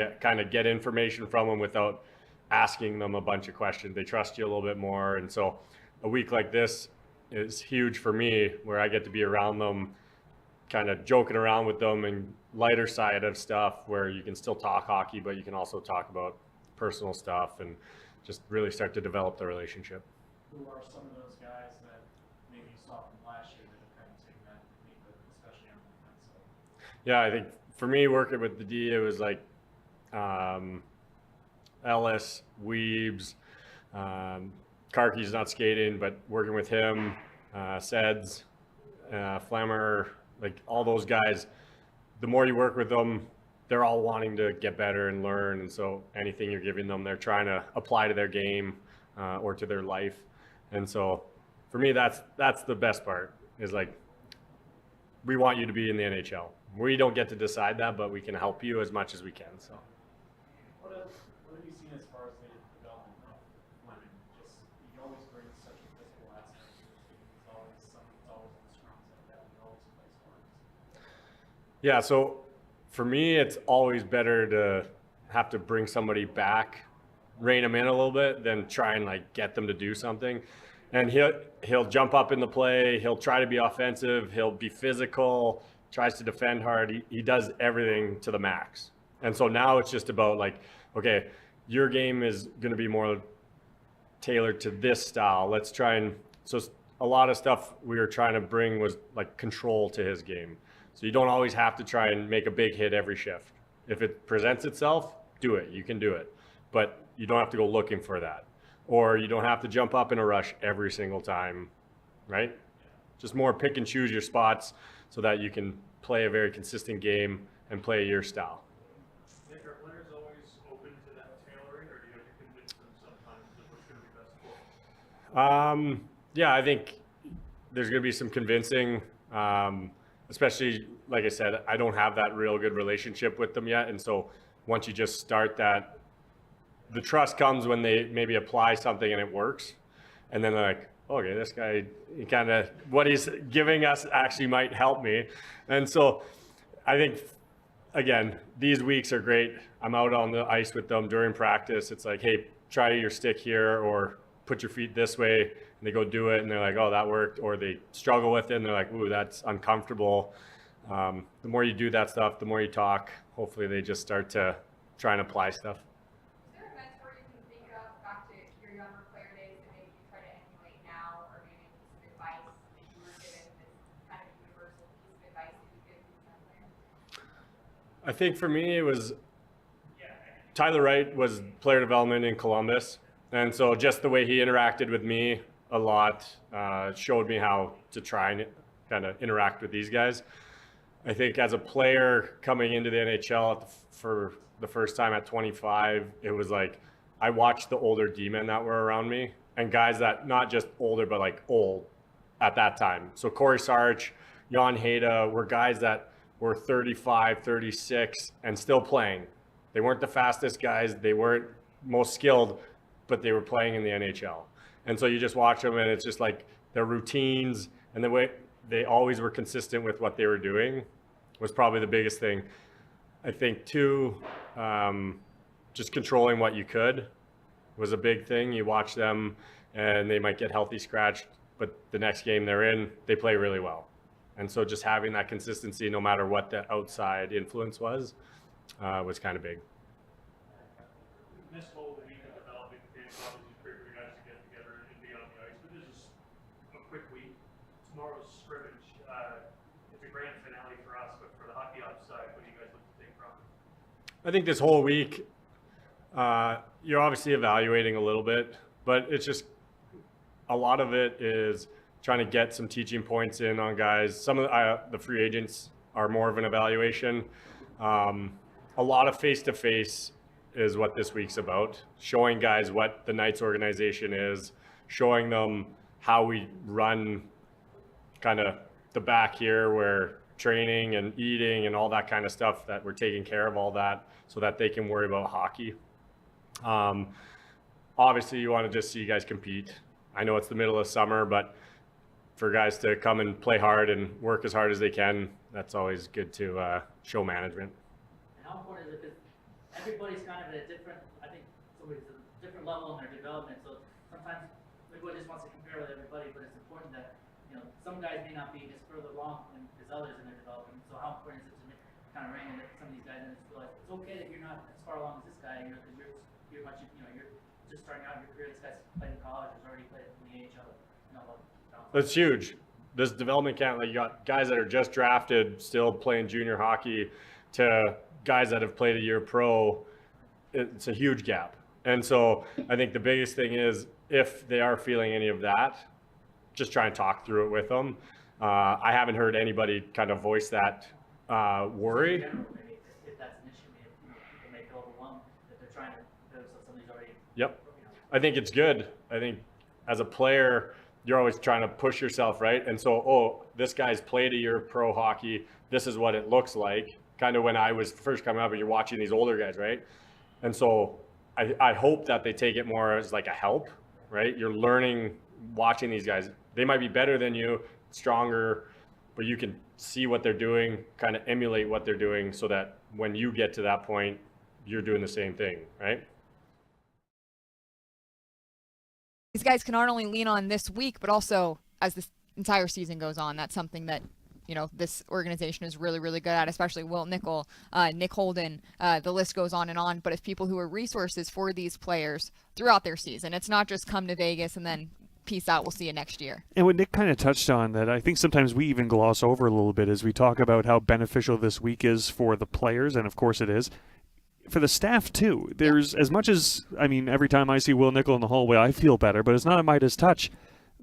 get information from them without asking them a bunch of questions. They trust you a little bit more. And so a week like this is huge for me, where I get to be around them, kind of joking around with them, and lighter side of stuff where you can still talk hockey, but you can also talk about personal stuff and just really start to develop the relationship. Who are some of those guys that maybe you saw from last year that have kind of taken that leap, especially on the defense side? Yeah, I think for me, working with the D, it was like Ellis, Weebs, Karki's not skating, but working with him, Seds, Flammer, like all those guys, the more you work with them, they're all wanting to get better and learn. And so anything you're giving them, they're trying to apply to their game or to their life. And so for me, that's the best part, is like, we want you to be in the NHL. We don't get to decide that, but we can help you as much as we can. So. What have you seen as far as the development of Fleming? Just, he always brings such a physical aspect to his game. He's always in the scrums like that. He always plays hard. Yeah, so for me, it's always better to have to bring somebody back, rein them in a little bit, than try and like get them to do something. And he'll jump up in the play. He'll try to be offensive. He'll be physical, tries to defend hard. He does everything to the max. And so now it's just about like, okay, your game is going to be more tailored to this style. Let's try and, so a lot of stuff we were trying to bring was like control to his game. So you don't always have to try and make a big hit every shift. If it presents itself, do it. You can do it. But you don't have to go looking for that. Or you don't have to jump up in a rush every single time, right? Just more pick and choose your spots so that you can play a very consistent game and play your style. Nick, are players always open to that tailoring, or do you have to convince them sometimes that what's going to be best for them? Yeah, I think there's going to be some convincing, especially, like I said, I don't have that real good relationship with them yet. And so once you just start that, the trust comes when they maybe apply something and it works. And then they're like, okay, this guy, kind of, what he's giving us actually might help me. And so I think, again, these weeks are great. I'm out on the ice with them during practice. It's like, hey, try your stick here, or put your feet this way. And they go do it and they're like, oh, that worked. Or they struggle with it and they're like, ooh, that's uncomfortable. The more you do that stuff, the more you talk, hopefully they just start to try and apply stuff. Is there a mentor you can think of back to your younger player days that maybe you try to emulate now, or maybe a piece of advice that you were given that's kind of a universal piece of advice that you give to young players? I think for me, it was Tyler Wright was player development in Columbus. And so just the way he interacted with me a lot showed me how to try and kind of interact with these guys. I think as a player coming into the NHL for the first time at 25, it was like I watched the older D-men that were around me, and guys that not just older, but like old at that time. So Corey Sarch, Jan Heda were guys that were 35, 36 and still playing. They weren't the fastest guys. They weren't most skilled, but they were playing in the NHL. And so you just watch them, and it's just like their routines and the way they always were consistent with what they were doing was probably the biggest thing. I think too, just controlling what you could was a big thing. You watch them and they might get healthy scratched, but the next game they're in, they play really well. And so just having that consistency, no matter what the outside influence was kind of big. This whole week of developing camp, obviously great for you guys to get together and be on the ice, but this is a quick week. Tomorrow's scrimmage. It's a grand finale for us, but for the hockey ops side, what do you guys look to take from it? I think this whole week, you're obviously evaluating a little bit, but it's just a lot of it is trying to get some teaching points in on guys. Some of the free agents are more of an evaluation. A lot of face-to-face is what this week's about. Showing guys what the Knights organization is, showing them how we run kind of the back here, where training and eating and all that kind of stuff, that we're taking care of all that so that they can worry about hockey. Obviously you want to just see you guys compete. I know it's the middle of summer, but for guys to come and play hard and work as hard as they can, that's always good to show management. And how important is it? Because everybody's kind of at a different, I think somebody's at a different level in their development. So sometimes everybody just wants to compare with everybody, but it's important that, you know, some guys may not be as further along as others in their development. So how important is it to kind of rein in some of these guys and just realize it's okay that you're not as far along as this guy, you know, because you're much, you know, you're just starting out in your career. This guy's played in college, has already played in the AHL. You know, That's huge. This development camp, like you got guys that are just drafted, still playing junior hockey, to guys that have played a year pro. It's a huge gap. And so I think the biggest thing is, if they are feeling any of that, just try and talk through it with them. I haven't heard anybody kind of voice that worry. in general, maybe if that's an issue, maybe, you know, people may feel overwhelmed that they're trying to, so somebody's already. Yep. You know, I think it's good. I think as a player, you're always trying to push yourself, right? And so, oh, this guy's played a year pro hockey. This is what it looks like. Kind of when I was first coming up and you're watching these older guys, right? And so I hope that they take it more as like a help, right? You're learning, watching these guys. They might be better than you, stronger, but you can see what they're doing, kind of emulate what they're doing, so that when you get to that point, you're doing the same thing, right? These guys can not only lean on this week, but also as this entire season goes on. That's something that, you know, this organization is really, really good at, especially Will Nickel, Nick Holden, the list goes on and on. But if people who are resources for these players throughout their season, it's not just come to Vegas and then peace out, we'll see you next year. And what Nick kind of touched on, that I think sometimes we even gloss over a little bit, as we talk about how beneficial this week is for the players, and of course it is, for the staff too. There's, as much as, I mean, every time I see Will Nickel in the hallway, I feel better, but it's not a Midas touch.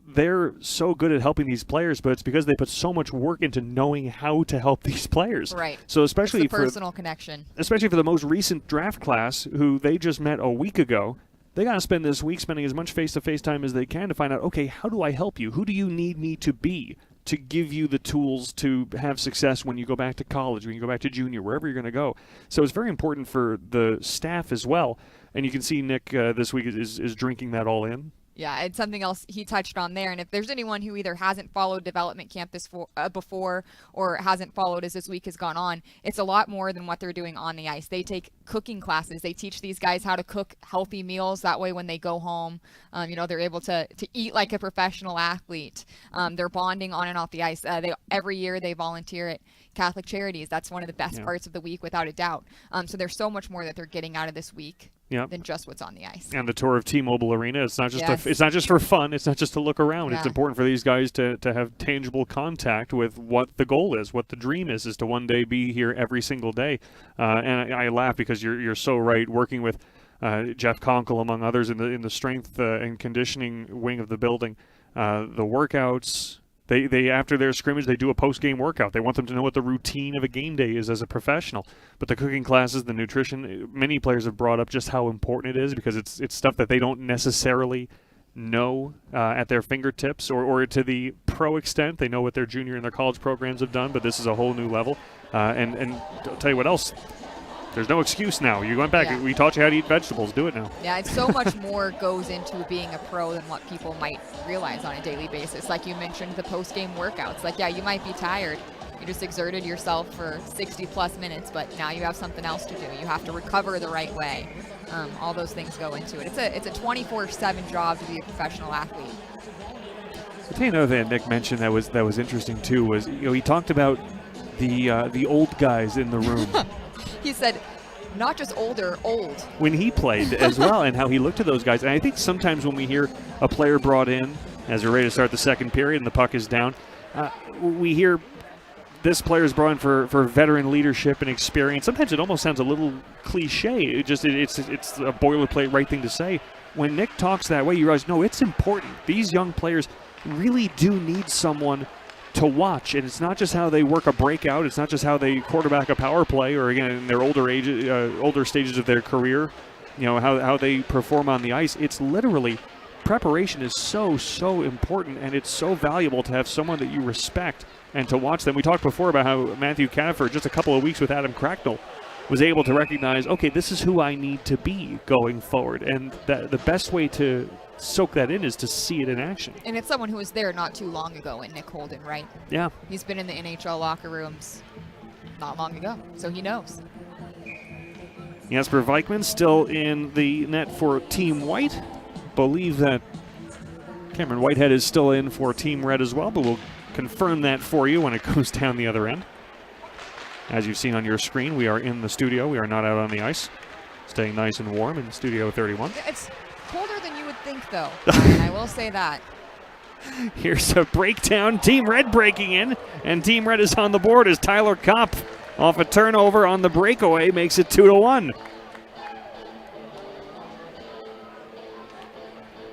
They're so good at helping these players, but it's because they put so much work into knowing how to help these players. Right. So especially it's the personal connection. Especially for the most recent draft class, who they just met a week ago, they got to spend this week spending as much face-to-face time as they can to find out, okay, how do I help you? Who do you need me to be to give you the tools to have success when you go back to college, when you go back to junior, wherever you're going to go? So it's very important for the staff as well. And you can see Nick this week is drinking that all in. Yeah, it's something else he touched on there. And if there's anyone who either hasn't followed development camp before or hasn't followed as this week has gone on, it's a lot more than what they're doing on the ice. They take cooking classes. They teach these guys how to cook healthy meals. That way when they go home, you know, they're able to eat like a professional athlete. They're bonding on and off the ice. Every year they volunteer at Catholic Charities. That's one of the best parts of the week, without a doubt. So there's so much more that they're getting out of this week. Yep. Than just what's on the ice. And the tour of T-Mobile Arena, it's not just it's not just for fun. It's not just to look around. Yeah. It's important for these guys to have tangible contact with what the goal is, what the dream is to one day be here every single day. And I laugh because you're so right. Working with Jeff Conkle, among others, in the strength and conditioning wing of the building, the workouts. They after their scrimmage, they do a post-game workout. They want them to know what the routine of a game day is as a professional. But the cooking classes, the nutrition, many players have brought up just how important it is, because it's stuff that they don't necessarily know at their fingertips, or to the pro extent. They know what their junior and their college programs have done, but this is a whole new level. And I'll tell you what else. There's no excuse now. You went back. Yeah. We taught you how to eat vegetables. Do it now. Yeah, it's so much more goes into being a pro than what people might realize on a daily basis. Like you mentioned, the post-game workouts. Like, yeah, you might be tired. You just exerted yourself for 60-plus minutes, but now you have something else to do. You have to recover the right way. All those things go into it. It's a 24/7 job to be a professional athlete. I'll tell you another thing that Nick mentioned that was interesting too was, you know, he talked about the old guys in the room. He said, not just older, old. When he played as well, and how he looked at those guys. And I think sometimes when we hear a player brought in as we're ready to start the second period and the puck is down, we hear this player is brought in for veteran leadership and experience. Sometimes it almost sounds a little cliche. It's a boilerplate right thing to say. When Nick talks that way, you realize, no, it's important. These young players really do need someone to watch, and it's not just how they work a breakout. It's not just how they quarterback a power play, or again in their older stages of their career, you know, how they perform on the ice. It's literally preparation is so important, and it's so valuable to have someone that you respect and to watch them. We talked before about how Matthew Cannifer, just a couple of weeks with Adam Cracknell, was able to recognize, okay, this is who I need to be going forward. And the best way to soak that in is to see it in action. And it's someone who was there not too long ago in Nick Holden, right? Yeah. He's been in the NHL locker rooms not long ago, so he knows. Jesper Vikman still in the net for Team White. Believe that Cameron Whitehead is still in for Team Red as well, but we'll confirm that for you when it goes down the other end. As you've seen on your screen, we are in the studio. We are not out on the ice. Staying nice and warm in Studio 31. It's colder than you would think, though. Ryan, I will say that. Here's a breakdown. Team Red breaking in, and Team Red is on the board as Tyler Kopp, off a turnover on the breakaway, makes it 2-1.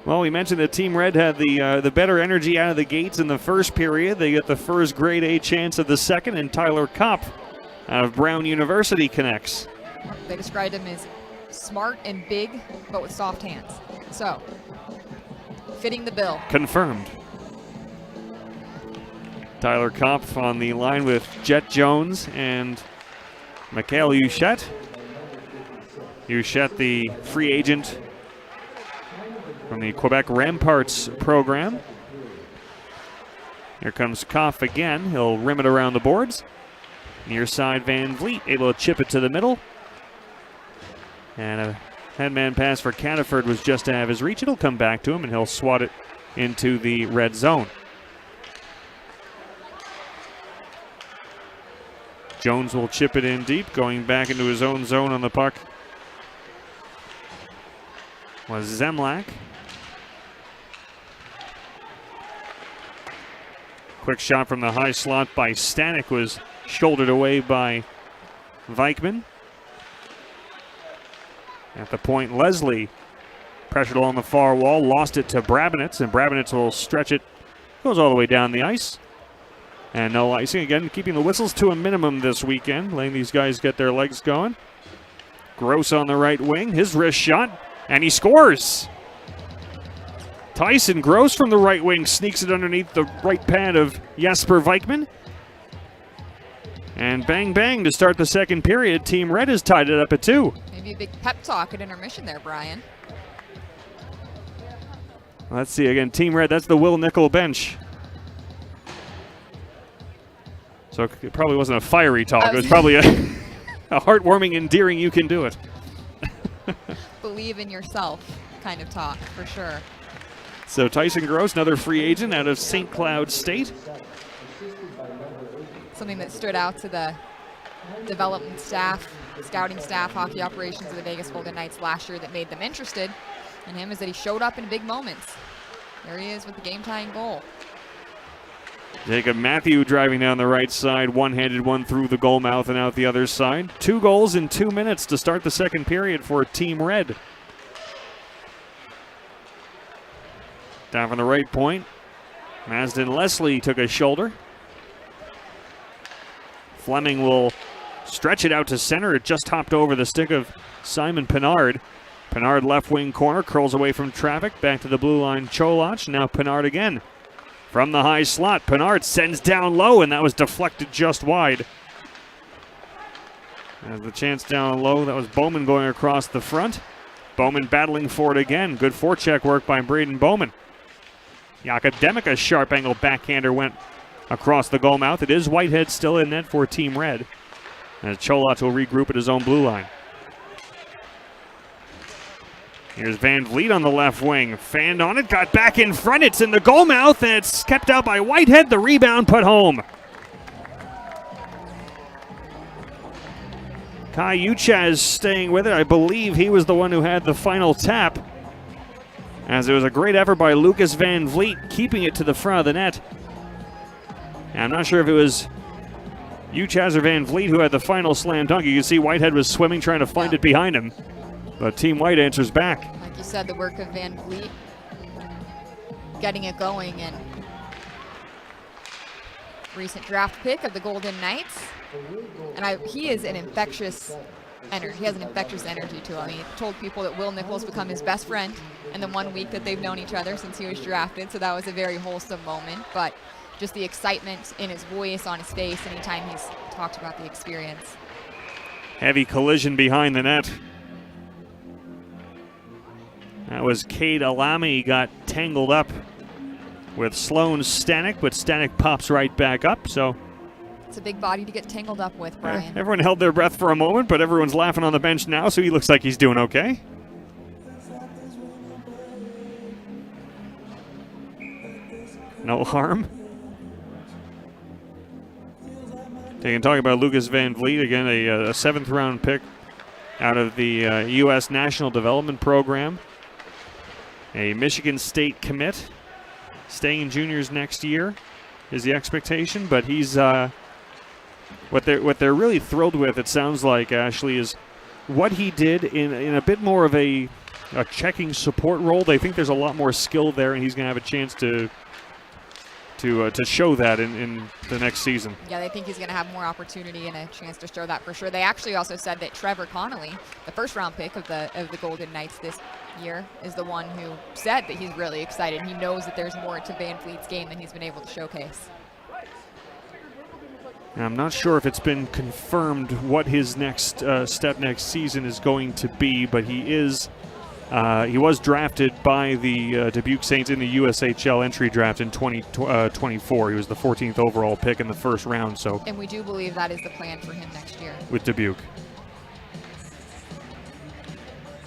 Well, we mentioned that Team Red had the better energy out of the gates in the first period. They get the first grade A chance of the second, and Tyler Kopp out of Brown University connects. They described him as smart and big, but with soft hands. So, fitting the bill. Confirmed. Tyler Kopp on the line with Jet Jones and Mikhail Huchette. Huchette, the free agent from the Quebec Ramparts program. Here comes Koff again. He'll rim it around the boards. Near side Van Vliet able to chip it to the middle. And a headman pass for Cataford was just out of his reach. It'll come back to him, and he'll swat it into the red zone. Jones will chip it in deep, going back into his own zone on the puck was Zemlak. Quick shot from the high slot by Stanek was shouldered away by Vikman. At the point, Leslie pressured along the far wall, lost it to Brabinets, and Brabinets will stretch it, goes all the way down the ice. And no icing again, keeping the whistles to a minimum this weekend, letting these guys get their legs going. Gross on the right wing, his wrist shot, and he scores. Tyson Gross from the right wing sneaks it underneath the right pad of Jesper Vikman. And bang, bang to start the second period. Team Red has tied it up at 2. Maybe a big pep talk at intermission there, Brian. Let's see again. Team Red, that's the Will Nickel bench. So it probably wasn't a fiery talk. It was probably a heartwarming, endearing, you can do it. Believe in yourself kind of talk, for sure. So Tyson Gross, another free agent out of St. Cloud State. Something that stood out to the development staff, scouting staff, hockey operations of the Vegas Golden Knights last year that made them interested in him is that he showed up in big moments. There he is with the game-tying goal. Jacob Matthew driving down the right side, one-handed one through the goal mouth and out the other side. 2 goals in 2 minutes to start the second period for Team Red. Down from the right point, Masden Leslie took a shoulder. Fleming will stretch it out to center. It just hopped over the stick of Simon Pinard. Pinard left wing corner, curls away from traffic, back to the blue line Cholach. Now Pinard again. From the high slot, Pinard sends down low, and that was deflected just wide. As the chance down low, that was Bowman going across the front. Bowman battling for it again. Good forecheck work by Braden Bowman. Yakademic, a sharp angle backhander went across the goal mouth. It is Whitehead still in net for Team Red. As Cholach will regroup at his own blue line. Here's Van Vliet on the left wing. Fanned on it, got back in front. It's in the goal mouth, and it's kept out by Whitehead. The rebound put home. Kai Uchaz staying with it. I believe he was the one who had the final tap. As it was a great effort by Lucas Van Vliet, keeping it to the front of the net. And I'm not sure if it was Uchaz or Van Vliet who had the final slam dunk. You can see Whitehead was swimming, trying to find it behind him. But Team White answers back. Like you said, the work of Van Vliet getting it going, and recent draft pick of the Golden Knights. And he is an infectious energy. He has an infectious energy to him. He told people that Will Nichols become his best friend in the 1 week that they've known each other since he was drafted. So that was a very wholesome moment. But just the excitement in his voice, on his face, anytime he's talked about the experience. Heavy collision behind the net. That was Cade Alami, got tangled up with Sloan Stanek, but Stanek pops right back up, so... It's a big body to get tangled up with, Brian. Everyone held their breath for a moment, but everyone's laughing on the bench now, so he looks like he's doing okay. No harm. Talking about Lucas Van Vliet, again, a 7th-round pick out of the U.S. National Development Program. A Michigan State commit. Staying juniors next year is the expectation, but he's what they're really thrilled with, it sounds like, Ashley, is what he did in a bit more of a checking support role. They think there's a lot more skill there, and he's going to have a chance to show that in the next season. Yeah, they think he's going to have more opportunity and a chance to show that for sure. They actually also said that Trevor Connolly, the 1st-round pick of the Golden Knights this year, is the one who said that he's really excited. He knows that there's more to Van Vliet's game than he's been able to showcase. And I'm not sure if it's been confirmed what his next step next season is going to be, but he was drafted by the Dubuque Saints in the USHL entry draft in 2024. He was the 14th overall pick in the 1st round. So, and we do believe that is the plan for him next year with Dubuque.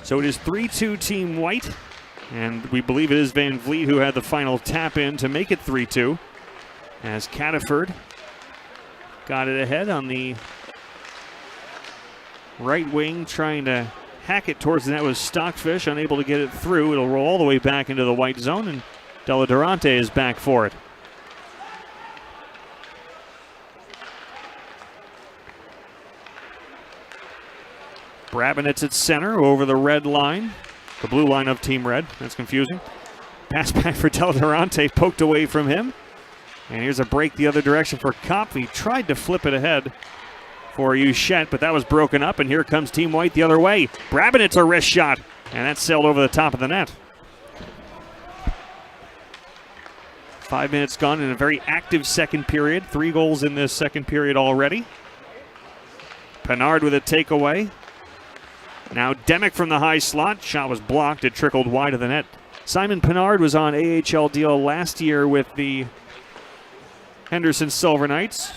So it is 3-2 Team White, and we believe it is Van Vliet who had the final tap in to make it 3-2, as Cataford got it ahead on the right wing, trying to hack it towards the net with Stockfish, unable to get it through. It'll roll all the way back into the white zone, and Della Durante is back for it. Brabinet's at center over the red line. The blue line of Team Red. That's confusing. Pass back for Della Durante, poked away from him. And here's a break the other direction for Kopp. He tried to flip it ahead for Ushett, but that was broken up, and here comes Team White the other way. Brabinet's a wrist shot, and that sailed over the top of the net. 5 minutes gone in a very active second period. 3 goals in this second period already. Pennard with a takeaway. Now Demick from the high slot. Shot was blocked. It trickled wide of the net. Simon Pennard was on AHL deal last year with the Henderson Silver Knights.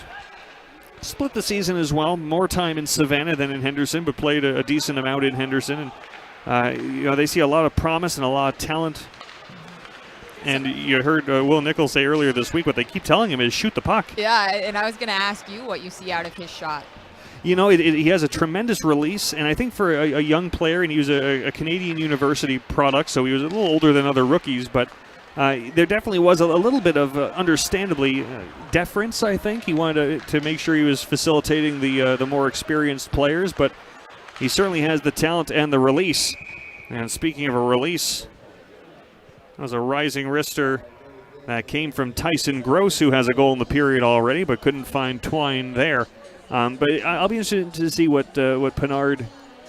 Split the season as well. More time in Savannah than in Henderson, but played a decent amount in Henderson. And they see a lot of promise and a lot of talent. And you heard Will Nichols say earlier this week, what they keep telling him is shoot the puck. Yeah, and I was going to ask you what you see out of his shot. He has a tremendous release, and I think for a young player, and he was a Canadian university product, so he was a little older than other rookies, but there definitely was a little bit of, understandably, deference, I think. He wanted to make sure he was facilitating the more experienced players, but he certainly has the talent and the release. And speaking of a release, that was a rising wrister that came from Tyson Gross, who has a goal in the period already, but couldn't find Twine there. But I'll be interested to see what Pennard,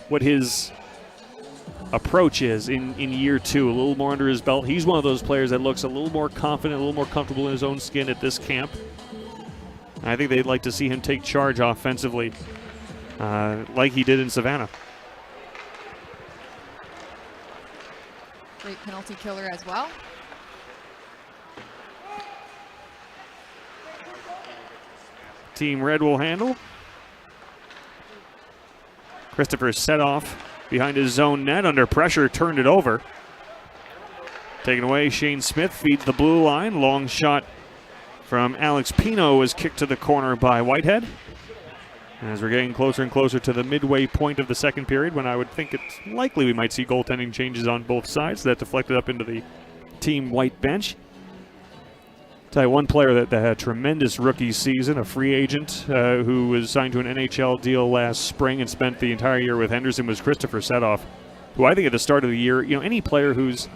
what his approach is in year 2, a little more under his belt. He's one of those players that looks a little more confident, a little more comfortable in his own skin at this camp. I think they'd like to see him take charge offensively like he did in Savannah. Great penalty killer as well. Team Red will handle. Christopher set off behind his zone net, under pressure, turned it over. Taken away, Shane Smith feeds the blue line. Long shot from Alex Pino was kicked to the corner by Whitehead. As we're getting closer and closer to the midway point of the second period, when I would think it's likely we might see goaltending changes on both sides. That deflected up into the Team White bench. Tell you one player that had a tremendous rookie season, a free agent who was signed to an NHL deal last spring and spent the entire year with Henderson, was Christopher Setoff, who I think at the start of the year, any player who's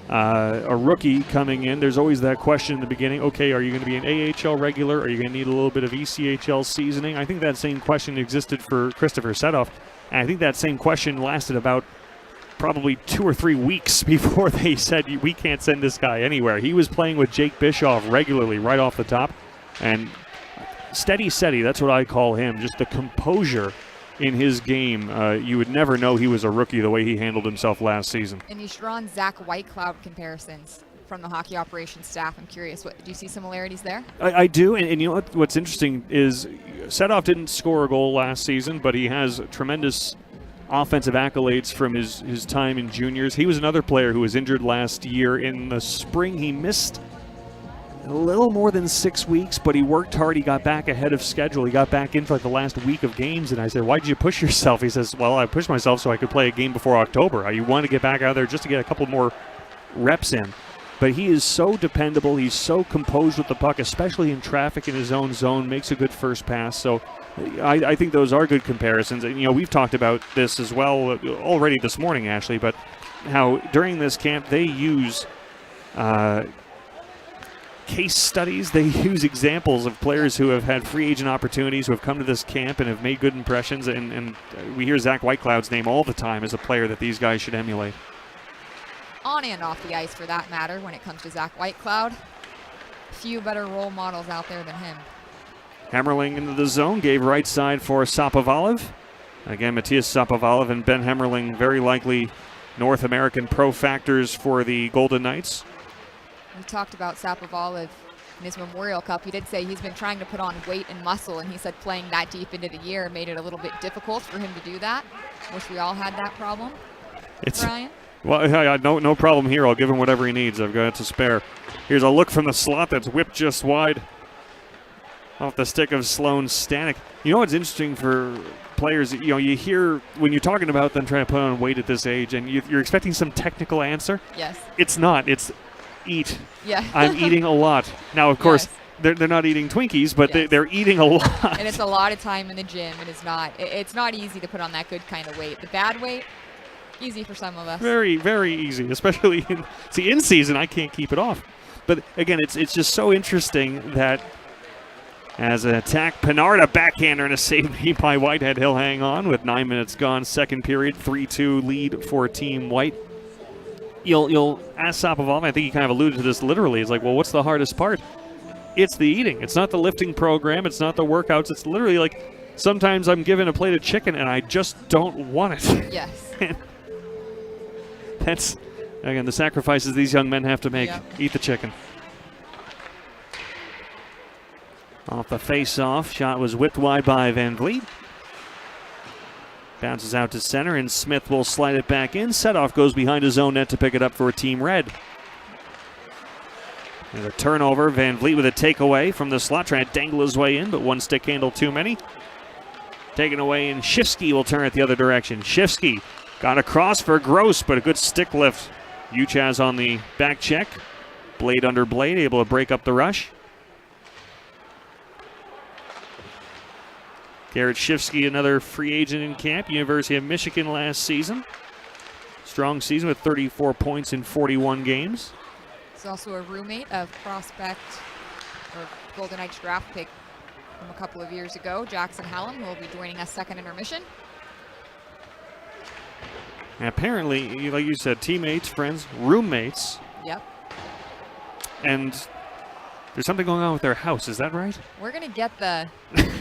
a rookie coming in, there's always that question in the beginning, okay, are you going to be an AHL regular? Are you going to need a little bit of ECHL seasoning? I think that same question existed for Christopher Setoff, and I think that same question lasted about probably 2 or 3 weeks before they said, we can't send this guy anywhere. He was playing with Jake Bischoff regularly right off the top, and steady, that's what I call him, just the composure in his game, you would never know he was a rookie the way he handled himself last season. And you've drawn Zach Whitecloud comparisons from the hockey operations staff. I'm curious, do you see similarities there? I do, and you know what's interesting is Setoff didn't score a goal last season, but he has tremendous offensive accolades from his time in juniors. He was another player who was injured last year. In the spring, he missed a little more than 6 weeks, but he worked hard. He got back ahead of schedule. He got back in for like the last week of games, and I said, why did you push yourself? He says, well, I pushed myself so I could play a game before October. You want to get back out there just to get a couple more reps in. But he is so dependable. He's so composed with the puck, especially in traffic in his own zone, makes a good first pass. So I think those are good comparisons. And, you know, we've talked about this as well already this morning, actually, but how during this camp they use case studies. They use examples of players who have had free agent opportunities, who have come to this camp and have made good impressions. And we hear Zach Whitecloud's name all the time as a player that these guys should emulate. On and off the ice, for that matter, when it comes to Zach Whitecloud. Few better role models out there than him. Hemmerling into the zone, gave right side for Sapovalev. Again, Matthias Sapovalev and Ben Hemmerling, very likely North American pro factors for the Golden Knights. We talked about Sapovalev in his Memorial Cup. He did say he's been trying to put on weight and muscle, and he said playing that deep into the year made it a little bit difficult for him to do that. Wish we all had that problem, Brian. Well, no problem here. I'll give him whatever he needs. I've got it to spare. Here's a look from the slot that's whipped just wide off the stick of Sloan Stanek. You know what's interesting for players, you know, you hear when you're talking about them trying to put on weight at this age, and you're expecting some technical answer. Yes. It's not. It's eat. Yeah. I'm eating a lot. Now, of course, yes. they're not eating Twinkies, but they're eating a lot. And it's a lot of time in the gym. It's not easy to put on that good kind of weight. The bad weight, easy for some of us. Very, very easy, especially in season. I can't keep it off. But again, it's just so interesting that as an attack, Pinard, a backhander and a save made by Whitehead. He'll hang on with 9 minutes gone. Second period, 3-2 lead for Team White. You'll ask Sapovalev, I think he kind of alluded to this literally. It's like, well, what's the hardest part? It's the eating. It's not the lifting program. It's not the workouts. It's literally like sometimes I'm given a plate of chicken and I just don't want it. Yes. That's, again, the sacrifices these young men have to make. Yep. Eat the chicken. Off the face-off, shot was whipped wide by Van Vliet. Bounces out to center, and Smith will slide it back in. Setoff goes behind his own net to pick it up for Team Red. There's a turnover. Van Vliet with a takeaway from the slot, trying to dangle his way in, but one stick handle too many. Taken away, and Shifsky will turn it the other direction. Shifsky got across for Gross, but a good stick lift. Uchaz on the back check. Blade under blade, able to break up the rush. Garrett Shifsky, another free agent in camp, University of Michigan last season. Strong season with 34 points in 41 games. He's also a roommate of prospect or Golden Knights draft pick from a couple of years ago, Jackson Hallum, who will be joining us second intermission. And apparently, like you said, teammates, friends, roommates. Yep. And there's something going on with their house, is that right? We're going to get the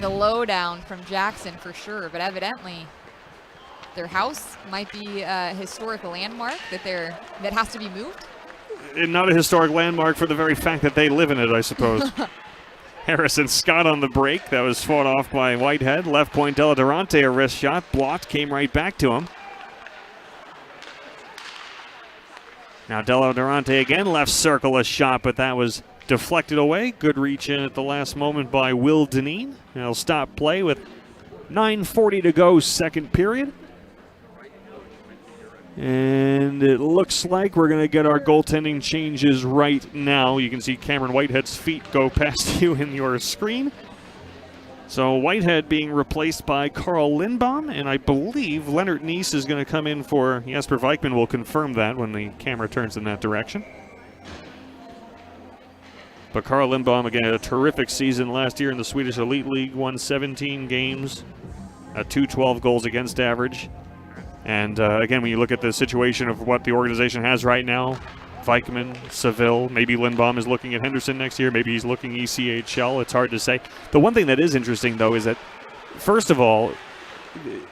lowdown from Jackson for sure, but evidently their house might be a historic landmark that has to be moved. And not a historic landmark for the very fact that they live in it, I suppose. Harrison Scott on the break. That was fought off by Whitehead. Left point, Della Durante, a wrist shot. Blocked, came right back to him. Now Della Durante again, left circle a shot, but that was deflected away. Good reach in at the last moment by Will Dineen. He'll stop play with 9:40 to go, second period. And it looks like we're going to get our goaltending changes right now. You can see Cameron Whitehead's feet go past you in your screen. So Whitehead being replaced by Carl Lindbaum, and I believe Leonard Neese is going to come in for Jesper Vikman. Will confirm that when the camera turns in that direction. But Carl Lindbaum, again, had a terrific season last year in the Swedish Elite League, won 17 games, a .212 goals against average. And again, when you look at the situation of what the organization has right now, Vikman, Seville, maybe Lindbaum is looking at Henderson next year, maybe he's looking ECHL, it's hard to say. The one thing that is interesting, though, is that, first of all,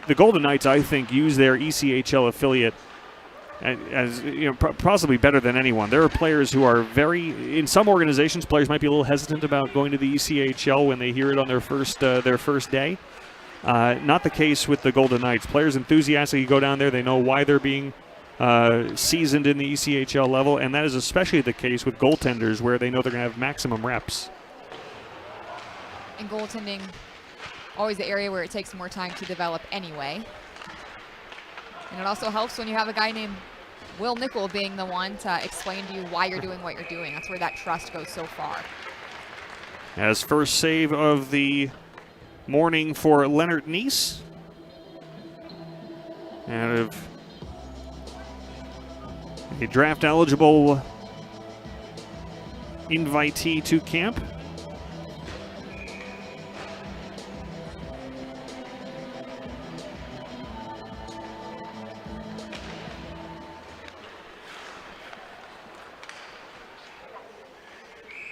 the Golden Knights, I think, use their ECHL affiliate as possibly better than anyone. There are players who are in some organizations, players might be a little hesitant about going to the ECHL when they hear it on their first day. Not the case with the Golden Knights. Players enthusiastically go down there. They know why they're being seasoned in the ECHL level, and that is especially the case with goaltenders, where they know they're going to have maximum reps. And goaltending, always the area where it takes more time to develop anyway. And it also helps when you have a guy named Will Nickel being the one to explain to you why you're doing what you're doing. That's where that trust goes so far. As first save of the morning for Leonard Neese. Out of a draft-eligible invitee to camp.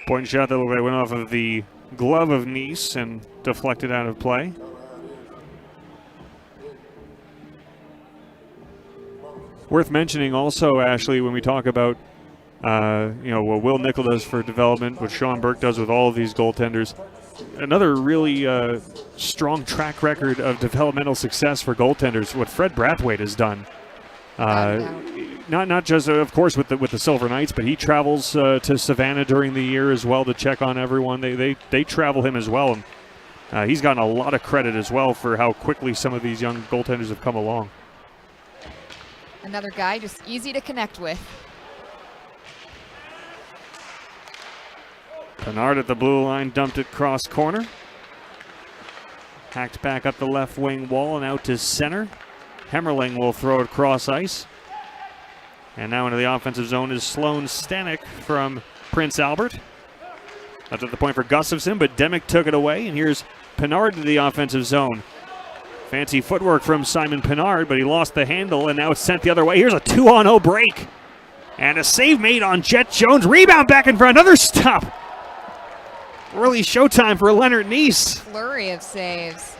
Point shot that went off of the glove of Neese and deflected out of play. Worth mentioning also, Ashley, when we talk about what Will Nickel does for development, what Sean Burke does with all of these goaltenders, another really strong track record of developmental success for goaltenders, what Fred Brathwaite has done. Not just, of course, with the Silver Knights, but he travels to Savannah during the year as well to check on everyone. They travel him as well. And he's gotten a lot of credit as well for how quickly some of these young goaltenders have come along. Another guy just easy to connect with. Bernard at the blue line, dumped it cross corner. Hacked back up the left wing wall and out to center. Hemmerling will throw it cross ice. And now into the offensive zone is Sloan Stanek from Prince Albert. Left at the point for Gustafsson, but Demick took it away. And here's Pinard to the offensive zone. Fancy footwork from Simon Pinard, but he lost the handle, and now it's sent the other way. Here's a 2-on-0 break. And a save made on Jet Jones. Rebound back in front. Another stop. Early showtime for Leonard Neese. Flurry of saves.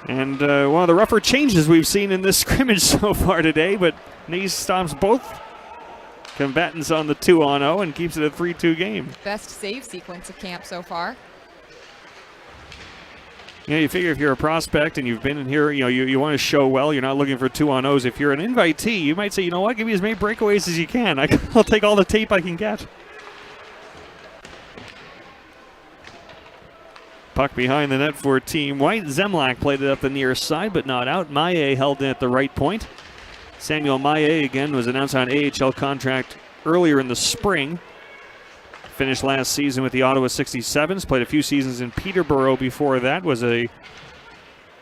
And one of the rougher changes we've seen in this scrimmage so far today, but Neese stops both combatants on the 2-on-0 and keeps it a 3-2 game. Best save sequence of camp so far. You figure if you're a prospect and you've been in here, you want to show well, you're not looking for 2-on-0s. If you're an invitee, you might say, you know what, give me as many breakaways as you can. I'll take all the tape I can get. Puck behind the net for Team White. Zemlak played it up the near side, but not out. Maillet held in at the right point. Samuel Maillet, again, was announced on an AHL contract earlier in the spring. Finished last season with the Ottawa 67s. Played a few seasons in Peterborough before that. Was an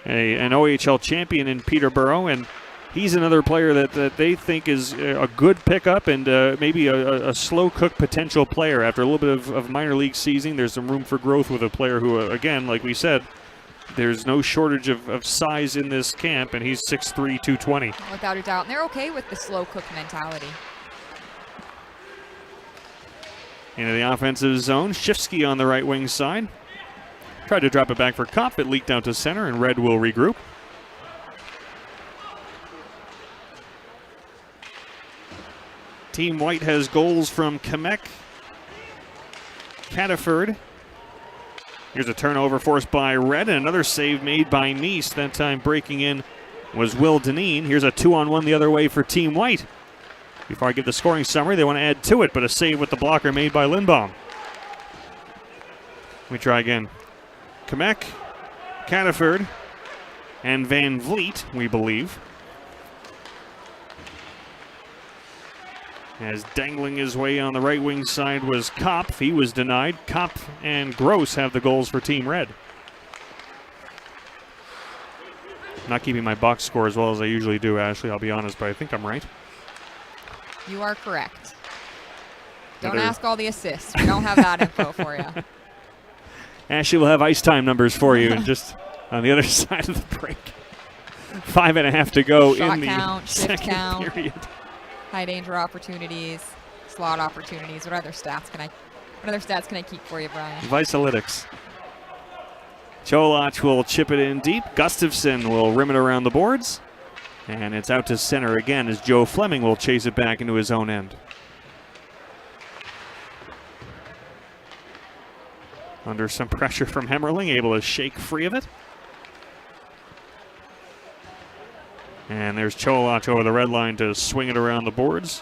OHL champion in Peterborough, and he's another player that they think is a good pickup and maybe a slow cook potential player. After a little bit of minor league seasoning, there's some room for growth with a player who, again, like we said, there's no shortage of size in this camp, and he's 6'3", 220. Without a doubt. And they're okay with the slow cook mentality. Into the offensive zone, Shifsky on the right wing side. Tried to drop it back for Kopp. It leaked out to center, and Red will regroup. Team White has goals from Kamek, Cataford. Here's a turnover forced by Red, and another save made by Neese. That time breaking in was Will Dineen. Here's a 2-on-1 the other way for Team White. Before I give the scoring summary, they want to add to it, but a save with the blocker made by Lindbaum. We try again. Kamek, Cataford, and Van Vliet, we believe. As dangling his way on the right wing side was Kopp. He was denied. Kopp and Gross have the goals for Team Red. Not keeping my box score as well as I usually do, Ashley, I'll be honest, but I think I'm right. You are correct. Don't ask all the assists. We don't have that info for you. Ashley will have ice time numbers for you just on the other side of the break. 5.5 to go in the second period. High danger opportunities, slot opportunities. What other stats can I keep for you, Brian? Visalytics. Cholach will chip it in deep. Gustafson will rim it around the boards. And it's out to center again as Joe Fleming will chase it back into his own end. Under some pressure from Hemmerling, able to shake free of it. And there's Cholach over the red line to swing it around the boards.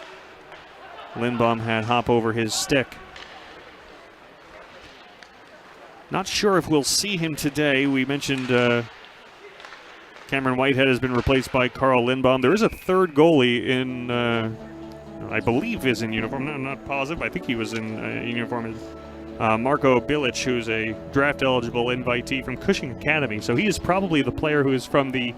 Lindbaum had hop over his stick. Not sure if we'll see him today. We mentioned Cameron Whitehead has been replaced by Carl Lindbaum. There is a third goalie in, I believe is in uniform. I'm not positive. I think he was in uniform. Marco Bilic, who's a draft-eligible invitee from Cushing Academy. So he is probably the player who is from the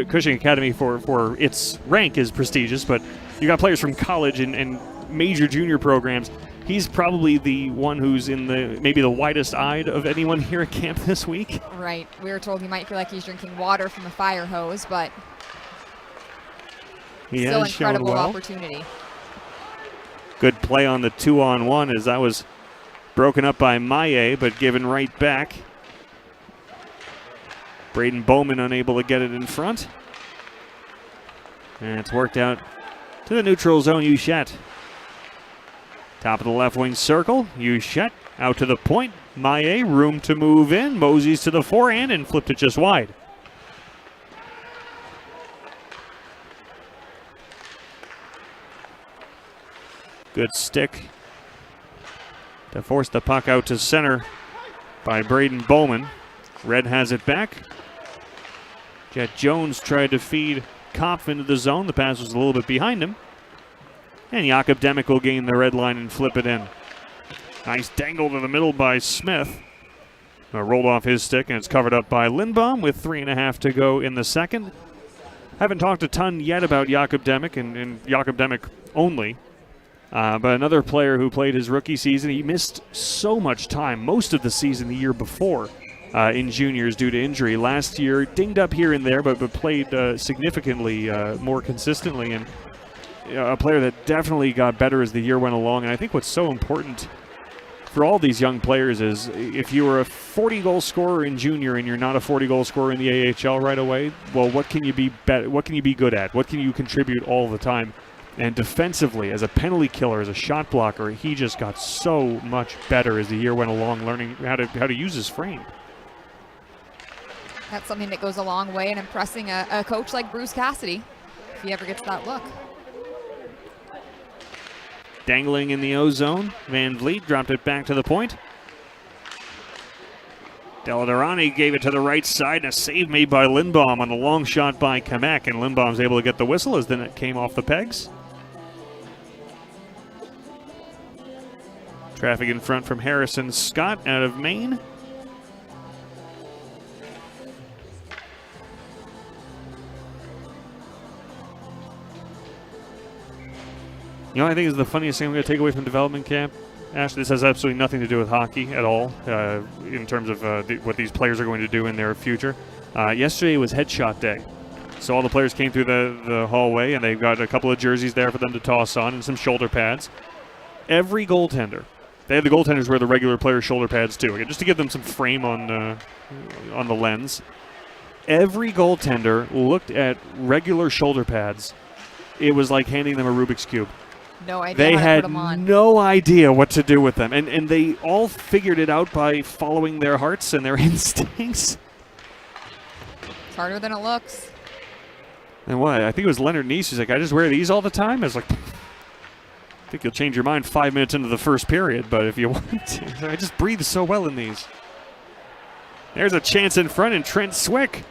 Cushing Academy for its rank is prestigious, but you got players from college and major junior programs. He's probably the one who's in maybe the widest eyed of anyone here at camp this week. Right. We were told he might feel like he's drinking water from a fire hose, but still incredible opportunity. Good play on the 2-on-1 as that was broken up by Maye, but given right back. Braden Bowman unable to get it in front. And it's worked out to the neutral zone, Huchette. Top of the left wing circle, Huchette out to the point. Maye, room to move in. Mosey's to the forehand and flipped it just wide. Good stick to force the puck out to center by Braden Bowman. Red has it back. Jet Jones tried to feed Kopf into the zone. The pass was a little bit behind him. And Jakob Demick will gain the red line and flip it in. Nice dangle to the middle by Smith. Rolled off his stick, and it's covered up by Lindbaum with 3.5 to go in the second. Haven't talked a ton yet about Jakob Demick and Jakob Demick only. But another player who played his rookie season, he missed so much time, most of the season the year before in juniors due to injury. Last year, dinged up here and there, but played significantly more consistently. And a player that definitely got better as the year went along. And I think what's so important for all these young players is if you were a 40-goal scorer in junior and you're not a 40-goal scorer in the AHL right away, well, what can you be what can you be good at? What can you contribute all the time? And defensively, as a penalty killer, as a shot blocker, he just got so much better as the year went along, learning how to use his frame. That's something that goes a long way in impressing a coach like Bruce Cassidy, if he ever gets that look. Dangling in the O-zone. Van Vliet dropped it back to the point. Deladerani gave it to the right side, and a save made by Lindbaum on the long shot by Kamek, and Lindbaum's able to get the whistle as the net came off the pegs. Traffic in front from Harrison Scott out of Maine. You know, I think is the funniest thing I'm going to take away from development camp. Ash, this has absolutely nothing to do with hockey at all in terms of what these players are going to do in their future. Yesterday was headshot day. So all the players came through the hallway, and they've got a couple of jerseys there for them to toss on and some shoulder pads. Every goaltender, they had the goaltenders wear the regular players' shoulder pads too, just to give them some frame on the lens. Every goaltender looked at regular shoulder pads. It was like handing them a Rubik's Cube. No idea they how to had put them on. No idea what to do with them. And they all figured it out by following their hearts and their instincts. It's harder than it looks. And what? I think it was Leonard Neese who's like, I just wear these all the time. I was like, I think you'll change your mind 5 minutes into the first period, but if you want to. I just breathe so well in these. There's a chance in front, and Trent Swick,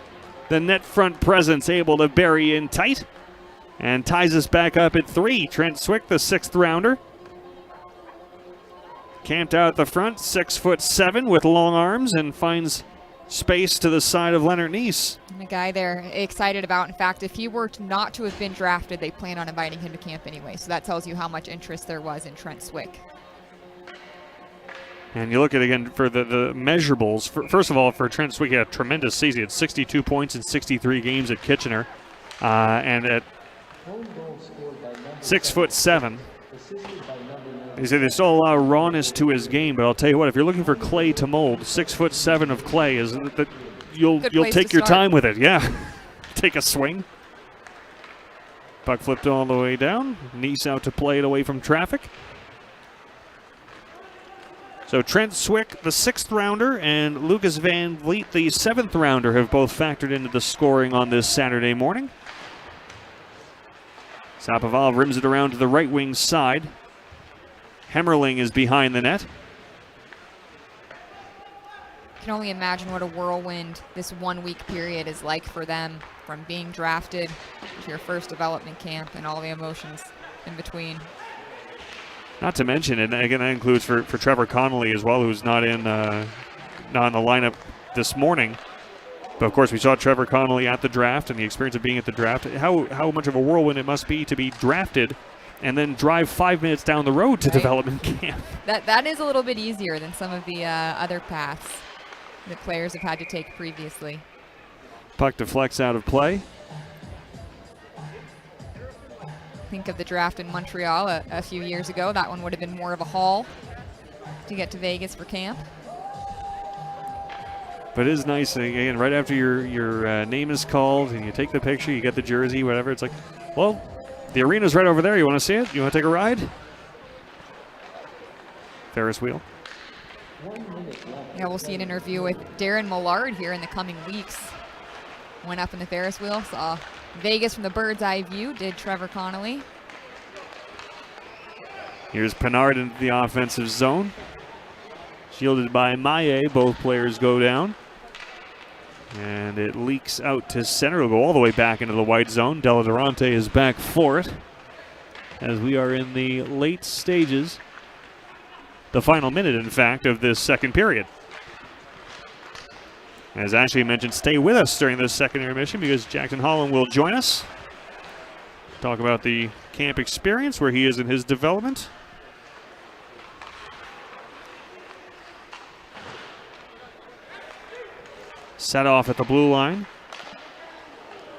the net front presence, able to bury in tight. And ties us back up at 3. Trent Swick, the 6th rounder. Camped out at the front, 6'7" with long arms, and finds space to the side of Leonard Neese. And a guy they're excited about. In fact, if he were not to have been drafted, they plan on inviting him to camp anyway. So that tells you how much interest there was in Trent Swick. And you look at, again, for the measurables. First of all, for Trent Swick, he had a tremendous season. He had 62 points in 63 games at Kitchener. And at 6'7", They say they still allow rawness to his game, but I'll tell you what, if you're looking for clay to mold, 6'7" of clay is that you'll take your time with it. Yeah, take a swing. Puck flipped all the way down. Nice out to play it away from traffic. So Trent Swick, the 6th rounder, and Lucas Van Vliet, the 7th rounder, have both factored into the scoring on this Saturday morning. Sapoval rims it around to the right wing side. Hemmerling is behind the net. I can only imagine what a whirlwind this 1 week period is like for them, from being drafted to your first development camp and all the emotions in between. Not to mention, and again that includes for Trevor Connolly as well, who's not in the lineup this morning. But of course, we saw Trevor Connolly at the draft and the experience of being at the draft. How much of a whirlwind it must be to be drafted and then drive 5 minutes down the road to development camp. That is a little bit easier than some of the other paths that players have had to take previously. Puck deflects out of play. Think of the draft in Montreal a few years ago. That one would have been more of a haul to get to Vegas for camp. But it is nice, again, right after your name is called and you take the picture, you get the jersey, whatever. It's like, well, the arena's right over there. You want to see it? You want to take a ride? Ferris wheel. Yeah, we'll see an interview with Darren Millard here in the coming weeks. Went up in the Ferris wheel, saw Vegas from the bird's eye view, did Trevor Connolly. Here's Pinard into the offensive zone. Shielded by Maye, both players go down. And it leaks out to center. It'll go all the way back into the white zone. Della Durante is back for it as we are in the late stages. The final minute, in fact, of this second period. As Ashley mentioned, stay with us during this second intermission because Jackson Hallum will join us. Talk about the camp experience, where he is in his development. Set off at the blue line.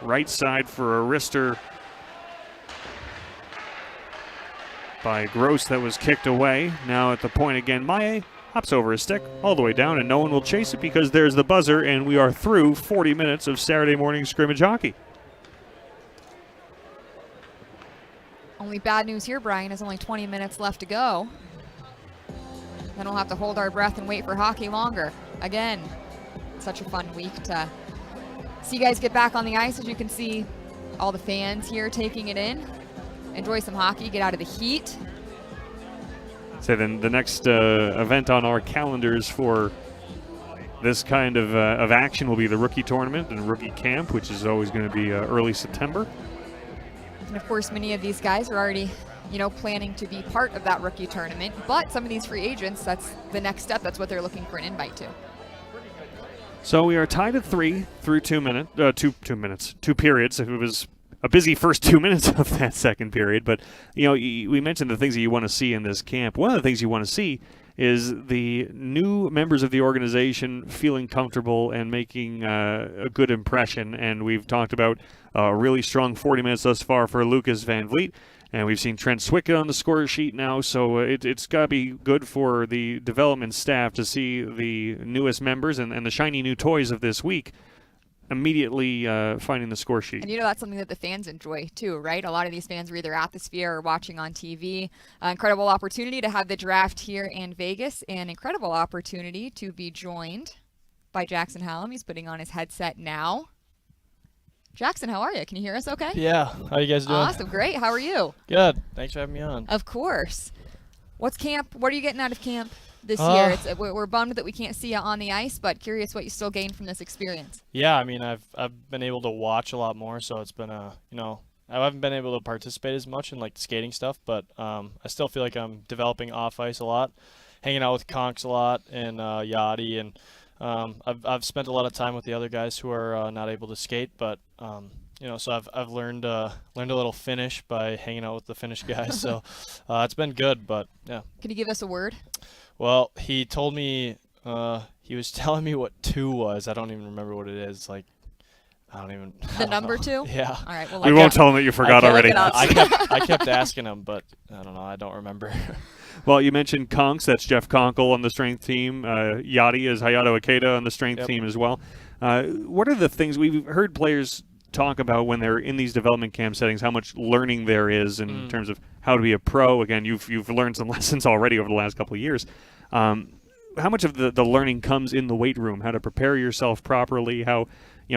Right side for a wrister by Gross that was kicked away. Now at the point again, Maye hops over his stick all the way down, and no one will chase it because there's the buzzer, and we are through 40 minutes of Saturday morning scrimmage hockey. Only bad news here, Brian, is only 20 minutes left to go. Then we'll have to hold our breath and wait for hockey longer. Again, such a fun week to see you guys get back on the ice. As you can see, all the fans here taking it in. Enjoy some hockey, get out of the heat. So then the next event on our calendars for this kind of action will be the rookie tournament and rookie camp, which is always going to be early September. And of course, many of these guys are already, planning to be part of that rookie tournament. But some of these free agents, that's the next step. That's what they're looking for an invite to. So we are tied at 3 through 2 periods. It was a busy first 2 minutes of that second period, but we mentioned the things that you want to see in this camp. One of the things you want to see is the new members of the organization feeling comfortable and making a good impression. And we've talked about a really strong 40 minutes thus far for Lucas Van Vliet, and we've seen Trent Swick on the score sheet now. So it's got to be good for the development staff to see the newest members and the shiny new toys of this week immediately finding the score sheet. And that's something that the fans enjoy too, right? A lot of these fans are either at the Sphere or watching on TV. Incredible opportunity to have the draft here in Vegas, and incredible opportunity to be joined by Jackson Hallum. He's putting on his headset now. Jackson, how are you? Can you hear us okay? Yeah. How you guys doing? Awesome. Great. How are you? Good. Thanks for having me on. Of course. What's camp? What are you getting out of camp this year? We're bummed that we can't see you on the ice, but curious what you still gained from this experience. Yeah, I mean, I've been able to watch a lot more, so it's been I haven't been able to participate as much in like skating stuff, but I still feel like I'm developing off ice a lot, hanging out with Conks a lot and Yachty, and I've spent a lot of time with the other guys who are not able to skate, but so I've learned a little Finnish by hanging out with the Finnish guys, so it's been good. But yeah. Can you give us a word? Well, he told me he was telling me what 2 was. I don't even remember what it is. Like, I don't number know. 2? Yeah. All right. Well, we won't tell him that you forgot already. I kept asking him, but I don't know. I don't remember. Well, you mentioned Conks. That's Jeff Conkle on the strength team. Yachty is Hayato Ikeda on the strength team as well. What are the things we've heard players talk about when they're in these development camp settings, how much learning there is in terms of how to be a pro? Again, you've learned some lessons already over the last couple of years. How much of the learning comes in the weight room, how to prepare yourself properly, how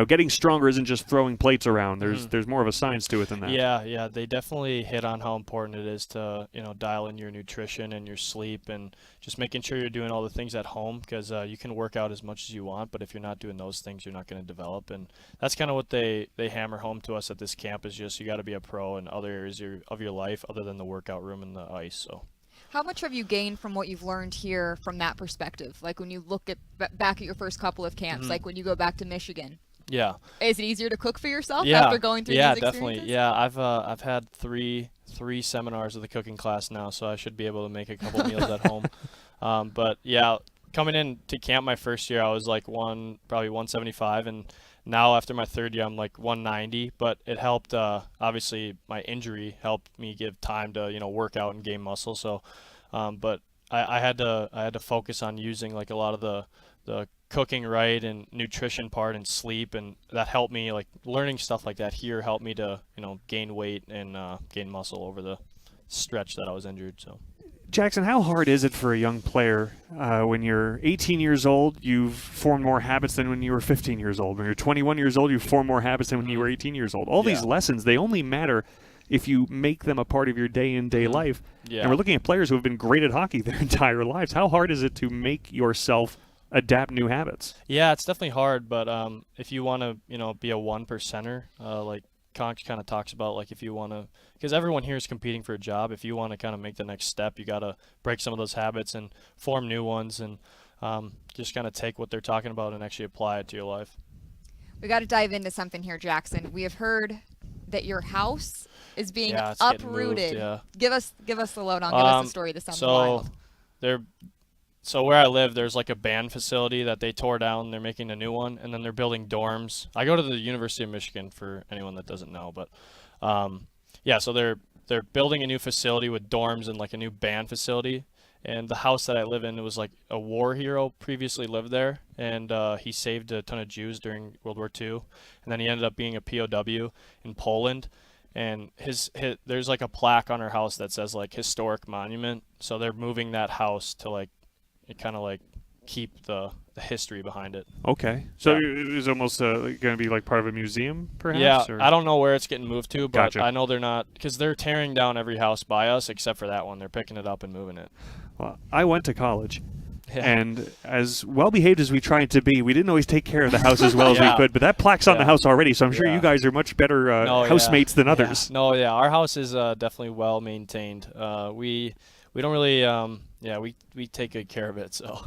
getting stronger isn't just throwing plates around. There's more of a science to it than that. Yeah, they definitely hit on how important it is to dial in your nutrition and your sleep and just making sure you're doing all the things at home, because you can work out as much as you want, but if you're not doing those things, you're not going to develop. And that's kind of what they hammer home to us at this camp, is just you got to be a pro in other areas of your life other than the workout room and the ice. So. How much have you gained from what you've learned here from that perspective? Like when you look back at your first couple of camps, like when you go back to Michigan. Yeah. Is it easier to cook for yourself after going through these experiences? Definitely. Yeah, I've had three seminars of the cooking class now, so I should be able to make a couple meals at home. But yeah, coming into camp my first year, I was like probably 175, and now after my third year, I'm like 190. But it helped. Obviously, my injury helped me give time to work out and gain muscle. So, but I had to focus on using like a lot of the cooking right and nutrition part and sleep, and that helped me. Like learning stuff like that here helped me to gain weight and gain muscle over the stretch that I was injured. So. Jackson, how hard is it for a young player when you're 18 years old, you've formed more habits than when you were 15 years old? When you're 21 years old, you've formed more habits than when you were 18 years old. All these lessons, they only matter if you make them a part of your day-in-day life. Yeah. And we're looking at players who have been great at hockey their entire lives. How hard is it to make yourself adapt new habits? Yeah, it's definitely hard, but if you want to, be a 1%er, like Conch kind of talks about, like if you want to, because everyone here is competing for a job, if you want to kind of make the next step, you got to break some of those habits and form new ones, and just kind of take what they're talking about and actually apply it to your life. We got to dive into something here, Jackson. We have heard that your house is being uprooted. Give us the lowdown. Give us the story. This sounds wild. So where I live, there's like a band facility that they tore down. They're making a new one, and then they're building dorms. I go to the University of Michigan, for anyone that doesn't know, but so they're building a new facility with dorms and like a new band facility. And the house that I live in, it was like a war hero previously lived there, and he saved a ton of Jews during World War II, and then he ended up being a POW in Poland. And there's like a plaque on our house that says like historic monument. So they're moving that house to like kind of like keep the history behind it. Okay. So it's almost going to be like part of a museum, perhaps? Yeah, or? I don't know where it's getting moved to, but Gotcha. I know they're not, because they're tearing down every house by us except for that one. They're picking it up and moving it. Well, I went to college, and as well-behaved as we tried to be, we didn't always take care of the house as well as we could, but that plaque's on the house already, so I'm sure you guys are much better housemates than others. No, our house is definitely well-maintained. We don't really, we take good care of it, so...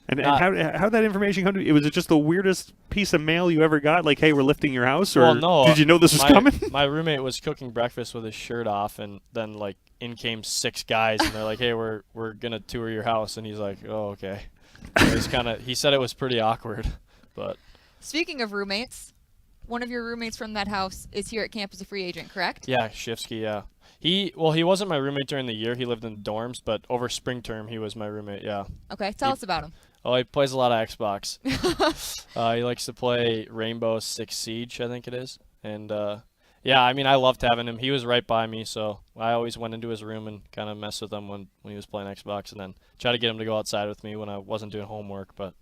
And how did that information come to you? Was it just the weirdest piece of mail you ever got? Like, hey, we're lifting your house? Or well, no, did you know this was coming? My roommate was cooking breakfast with his shirt off, and then, like, in came 6 guys, and they're like, hey, we're going to tour your house. And he's like, oh, okay. It was he said it was pretty awkward. But speaking of roommates, one of your roommates from that house is here at camp as a free agent, correct? Yeah, Shifsky, yeah. He wasn't my roommate during the year. He lived in dorms, but over spring term, he was my roommate, yeah. Okay, tell us about him. Oh, he plays a lot of Xbox. He likes to play Rainbow Six Siege, I think it is. And, I loved having him. He was right by me, so I always went into his room and kind of messed with him when he was playing Xbox, and then try to get him to go outside with me when I wasn't doing homework, but...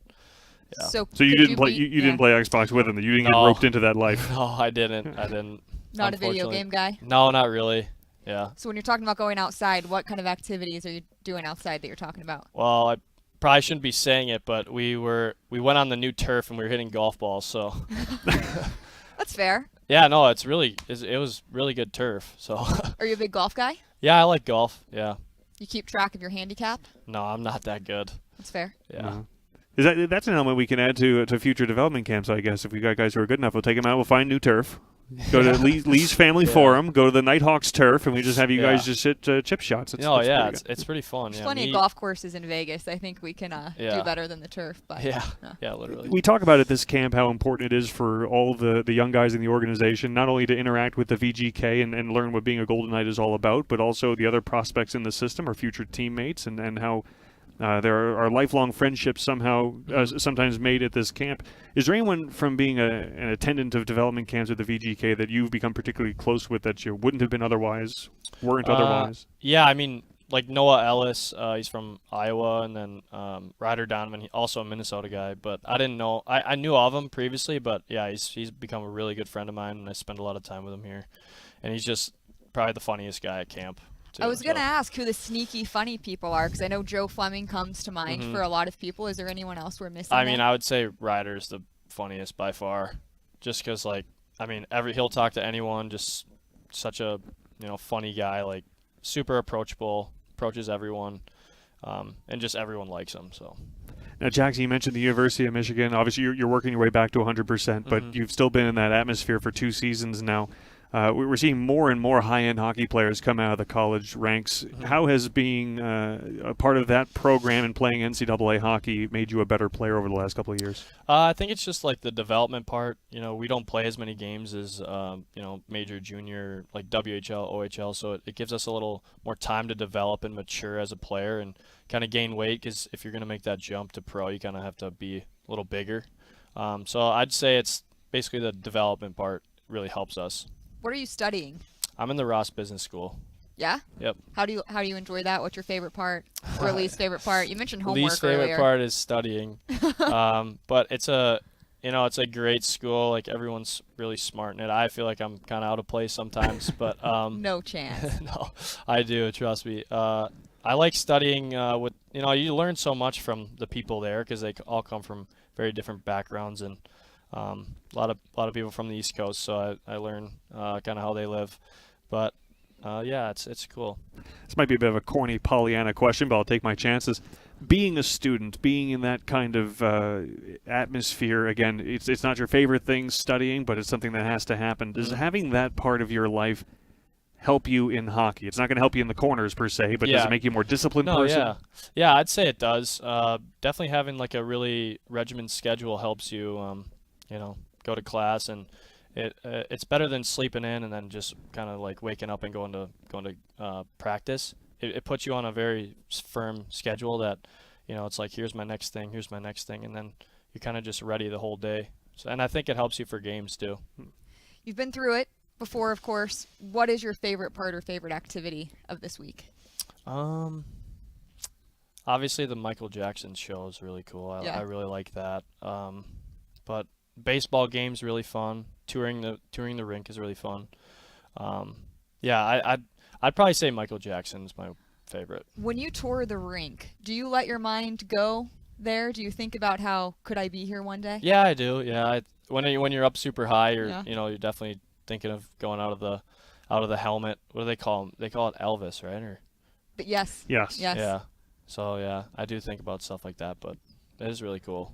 Yeah. So you didn't play. You didn't play Xbox with him. You didn't get roped into that life. No, I didn't. Not a video game guy? No, not really. Yeah. So when you're talking about going outside, what kind of activities are you doing outside that you're talking about? Well, I probably shouldn't be saying it, but we went on the new turf and we were hitting golf balls. So. That's fair. Yeah, no, it was really good turf. So. Are you a big golf guy? Yeah, I like golf. Yeah. You keep track of your handicap? No, I'm not that good. That's fair. Yeah. That's an element we can add to future development camps, I guess. If we got guys who are good enough, we'll take them out. We'll find new turf. Go to Lee's Family Forum, go to the Nighthawks turf, and we just have you guys just hit chip shots. It's pretty fun. There's plenty of golf courses in Vegas. I think we can do better than the turf. But literally. We talk about at this camp how important it is for all of the young guys in the organization, not only to interact with the VGK and learn what being a Golden Knight is all about, but also the other prospects in the system, our future teammates, and how there are lifelong friendships somehow sometimes made at this camp. Is there anyone from being an attendant of development camps at the VGK that you've become particularly close with that you wouldn't have been otherwise, weren't otherwise? Yeah, I mean, like Noah Ellis, he's from Iowa, and then Ryder Donovan, also a Minnesota guy, but I didn't know. I knew of him previously, but yeah, he's become a really good friend of mine, and I spend a lot of time with him here. And he's just probably the funniest guy at camp. I was going to ask who the sneaky, funny people are, because I know Joe Fleming comes to mind for a lot of people. Is there anyone else we're missing? I mean, I would say Ryder's the funniest by far, just because, like, I mean, he'll talk to anyone, just such a, funny guy, like, super approachable, approaches everyone, and just everyone likes him, so. Now, Jackson, you mentioned the University of Michigan. Obviously, you're working your way back to 100%, but you've still been in that atmosphere for 2 seasons now. We're seeing more and more high-end hockey players come out of the college ranks. How has being a part of that program and playing NCAA hockey made you a better player over the last couple of years? I think it's just like the development part. We don't play as many games as major, junior, like WHL, OHL, so it gives us a little more time to develop and mature as a player and kind of gain weight, because if you're going to make that jump to pro, you kind of have to be a little bigger. So I'd say it's basically the development part really helps us. What are you studying? I'm in the Ross Business School. Yeah? Yep. How do you enjoy that? What's your favorite part or least favorite part? You mentioned homework least favorite earlier. part is studying. But it's a great school. Like, everyone's really smart in it. I feel like I'm kind of out of place sometimes, but no chance. No, I do, trust me. I like studying with you learn so much from the people there, because they all come from very different backgrounds, and a lot of people from the East Coast, so I learn kind of how they live. But it's cool. This might be a bit of a corny Pollyanna question, but I'll take my chances. Being a student, being in that kind of atmosphere, again, it's not your favorite thing, studying, but it's something that has to happen. Does having that part of your life help you in hockey? It's not going to help you in the corners per se, but does it make you a more disciplined person? Yeah, I'd say it does. Definitely having like a really regimented schedule helps you. Go to class, and it's better than sleeping in and then just kind of like waking up and going to practice. It puts you on a very firm schedule that, it's like, here's my next thing, and then you're kind of just ready the whole day. So, and I think it helps you for games too. You've been through it before, of course. What is your favorite part or favorite activity of this week? Obviously the Michael Jackson show is really cool. I really like that. But baseball game's really fun. Touring the rink is really fun. I'd probably say Michael Jackson's my favorite. When you tour the rink, do you let your mind go there? Do you think about how could I be here one day? Yeah, I do. Yeah, when you're up super high, you're definitely thinking of going out of the helmet. What do they call them? They call it Elvis, right? But yes. Yeah. So yeah, I do think about stuff like that, but it is really cool.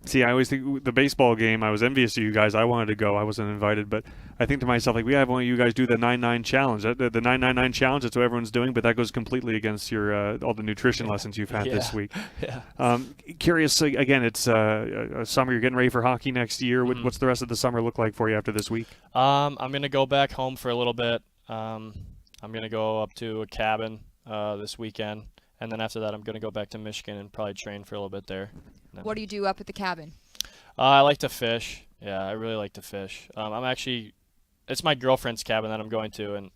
See, I always think the baseball game, I was envious of you guys. I wanted to go. I wasn't invited, but I think to myself, like, we have one of you guys do the 9-9 challenge. The 9-9-9 challenge, that's what everyone's doing, but that goes completely against your all the nutrition lessons you've had this week. Yeah. Curious, again, it's a summer. You're getting ready for hockey next year. What's the rest of the summer look like for you after this week? I'm going to go back home for a little bit. I'm going to go up to a cabin this weekend. And then after that, I'm going to go back to Michigan and probably train for a little bit there. What do you do up at the cabin? I like to fish. Yeah, I really like to fish. It's my girlfriend's cabin that I'm going to, and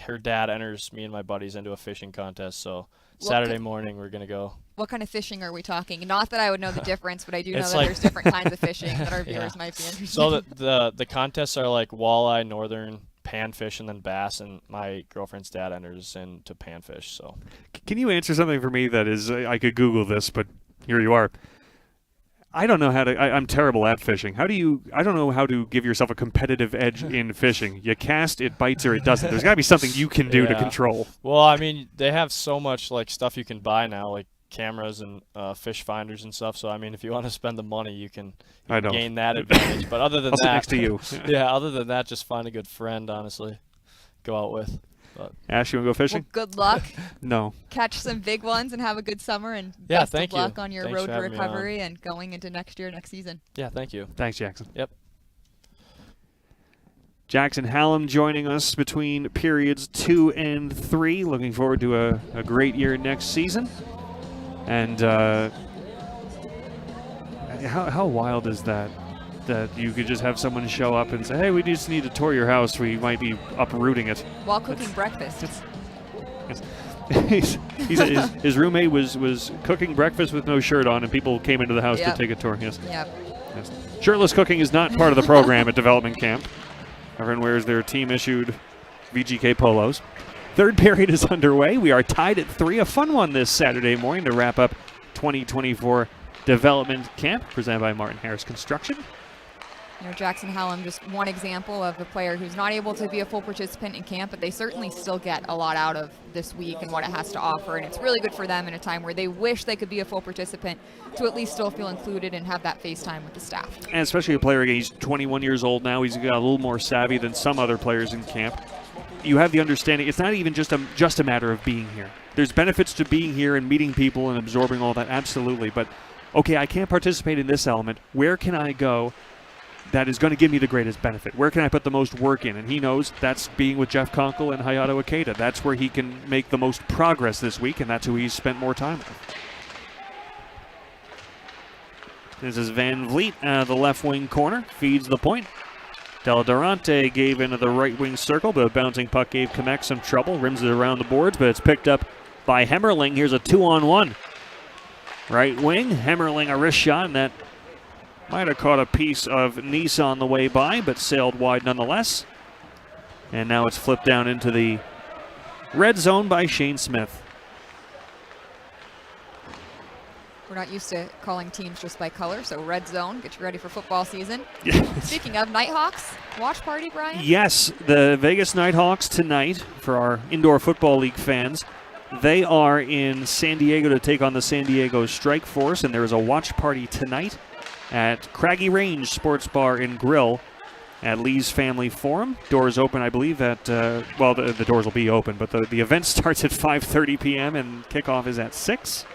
her dad enters me and my buddies into a fishing contest. So Saturday morning, we're going to go. What kind of fishing are we talking? Not that I would know the difference, but I do know that there's different kinds of fishing that our viewers might be interested in. So the contests are like walleye, northern, panfish, and then bass, and my girlfriend's dad enters into panfish. So can you answer something for me that is, I could Google this, but here you are. I don't know how to. I'm terrible at fishing. I don't know how to give yourself a competitive edge in fishing. You cast, it bites, or it doesn't. There's got to be something you can do to control. Well, I mean, they have so much like stuff you can buy now. Like cameras and fish finders and stuff. So I mean, if you want to spend the money, you can I don't. gain that advantage. But other than I'll sit that, next to you. yeah, other than that, just find a good friend, honestly, go out with. But Ash, you want to go fishing? Well, good luck. No. Catch some big ones and have a good summer. And Yeah, best thank of luck you. on your Thanks road for to having me on. recovery and going into next season. Yeah, thank you. Thanks, Jackson. Yep. Jackson Hallum joining us between periods 2 and 3. Looking forward to a great year next season. And how wild is that? That you could just have someone show up and say, hey, we just need to tour your house. We might be uprooting it. While cooking breakfast. His roommate was cooking breakfast with no shirt on, and people came into the house Yep. to take a tour. Yes. Yep. Yes. Shirtless cooking is not part of the program at Development Camp. Everyone wears their team-issued VGK polos. Third period is underway. We are tied at 3. A fun one this Saturday morning to wrap up 2024 Development Camp, presented by Martin Harris Construction. You know, Jackson Hallum, just one example of a player who's not able to be a full participant in camp, but they certainly still get a lot out of this week and what it has to offer. And it's really good for them in a time where they wish they could be a full participant to at least still feel included and have that face time with the staff. And especially a player, he's 21 years old now. He's got a little more savvy than some other players in camp. You have the understanding it's not even just a matter of being here. There's benefits to being here and meeting people and absorbing all that, absolutely. But, okay, I can't participate in this element. Where can I go that is going to give me the greatest benefit? Where can I put the most work in? And he knows that's being with Jeff Conkle and Hayato Ikeda. That's where he can make the most progress this week, and that's who he's spent more time with. This is Van Vliet, the left wing corner, feeds the point. Del Durante gave into the right wing circle, but a bouncing puck gave Kamek some trouble. Rims it around the boards, but it's picked up by Hemmerling. Here's a 2-on-1. Right wing, Hemmerling a wrist shot, and that might have caught a piece of Nice on the way by, but sailed wide nonetheless. And now it's flipped down into the red zone by Shane Smith. We're not used to calling teams just by color, so red zone, get you ready for football season. Speaking of Nighthawks, watch party, Brian? Yes, the Vegas Nighthawks tonight, for our Indoor Football League fans, they are in San Diego to take on the San Diego Strike Force, and there is a watch party tonight at Craggy Range Sports Bar and Grill at Lee's Family Forum. Doors open, I believe, at, the doors will be open, but the event starts at 5:30 p.m. and kickoff is at 6.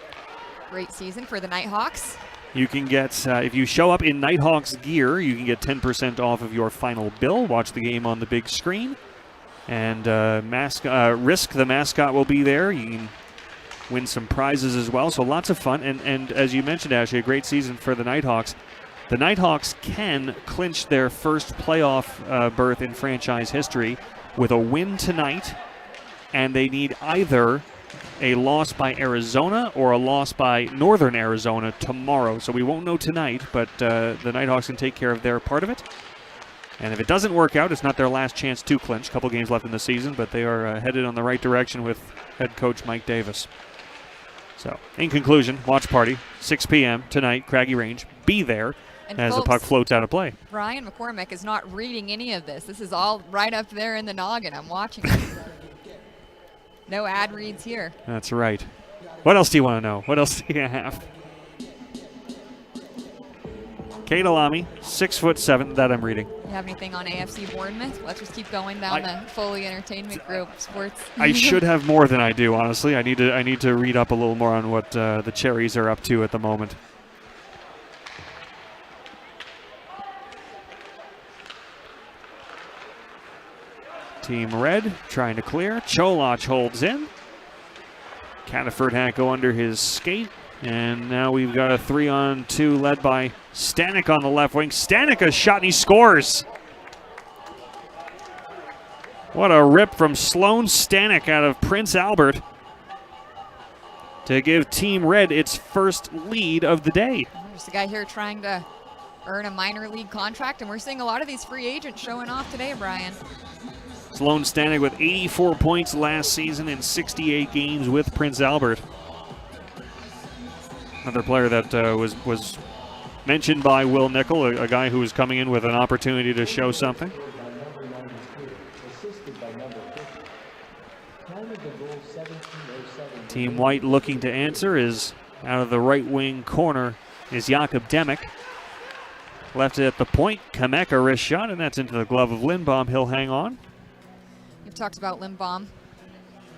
Great season for the Nighthawks. You can get, if you show up in Nighthawks gear, you can get 10% off of your final bill. Watch the game on the big screen. And Risk, the mascot, will be there. You can win some prizes as well. So lots of fun. And as you mentioned, Ashley, a great season for the Nighthawks. The Nighthawks can clinch their first playoff berth in franchise history with a win tonight. And they need either a loss by Arizona or a loss by Northern Arizona tomorrow. So we won't know tonight, but the Nighthawks can take care of their part of it. And if it doesn't work out, it's not their last chance to clinch. A couple games left in the season, but they are headed on the right direction with head coach Mike Davis. So, in conclusion, watch party, 6 p.m. tonight, Craggy Range. Be there And as the folks, puck floats out of play. Ryan McCormick is not reading any of this. This is all right up there in the noggin. I'm watching it. No ad reads here. That's right. What else do you want to know? What else do you have? Kate Alami, 6'7", that I'm reading. You have anything on AFC Bournemouth? Let's just keep going down the Foley Entertainment Group sports. I should have more than I do, honestly. I need to read up a little more on what the Cherries are up to at the moment. Team Red trying to clear. Cholach holds in. Cataford had go under his skate. And now we've got a 3-on-2 led by Stanek on the left wing. Stanek a shot and he scores. What a rip from Sloan Stanek out of Prince Albert to give Team Red its first lead of the day. There's a guy here trying to earn a minor league contract, and we're seeing a lot of these free agents showing off today, Brian. Sloan Stanek with 84 points last season in 68 games with Prince Albert. Another player that was mentioned by Will Nickel, a guy who was coming in with an opportunity to show something. Team White looking to answer is Out of the right wing corner is Jakob Demek. Left it at the point. Kamek, a wrist shot, and that's into the glove of Lindbaum. He'll hang on. You've talked about Lindbaum.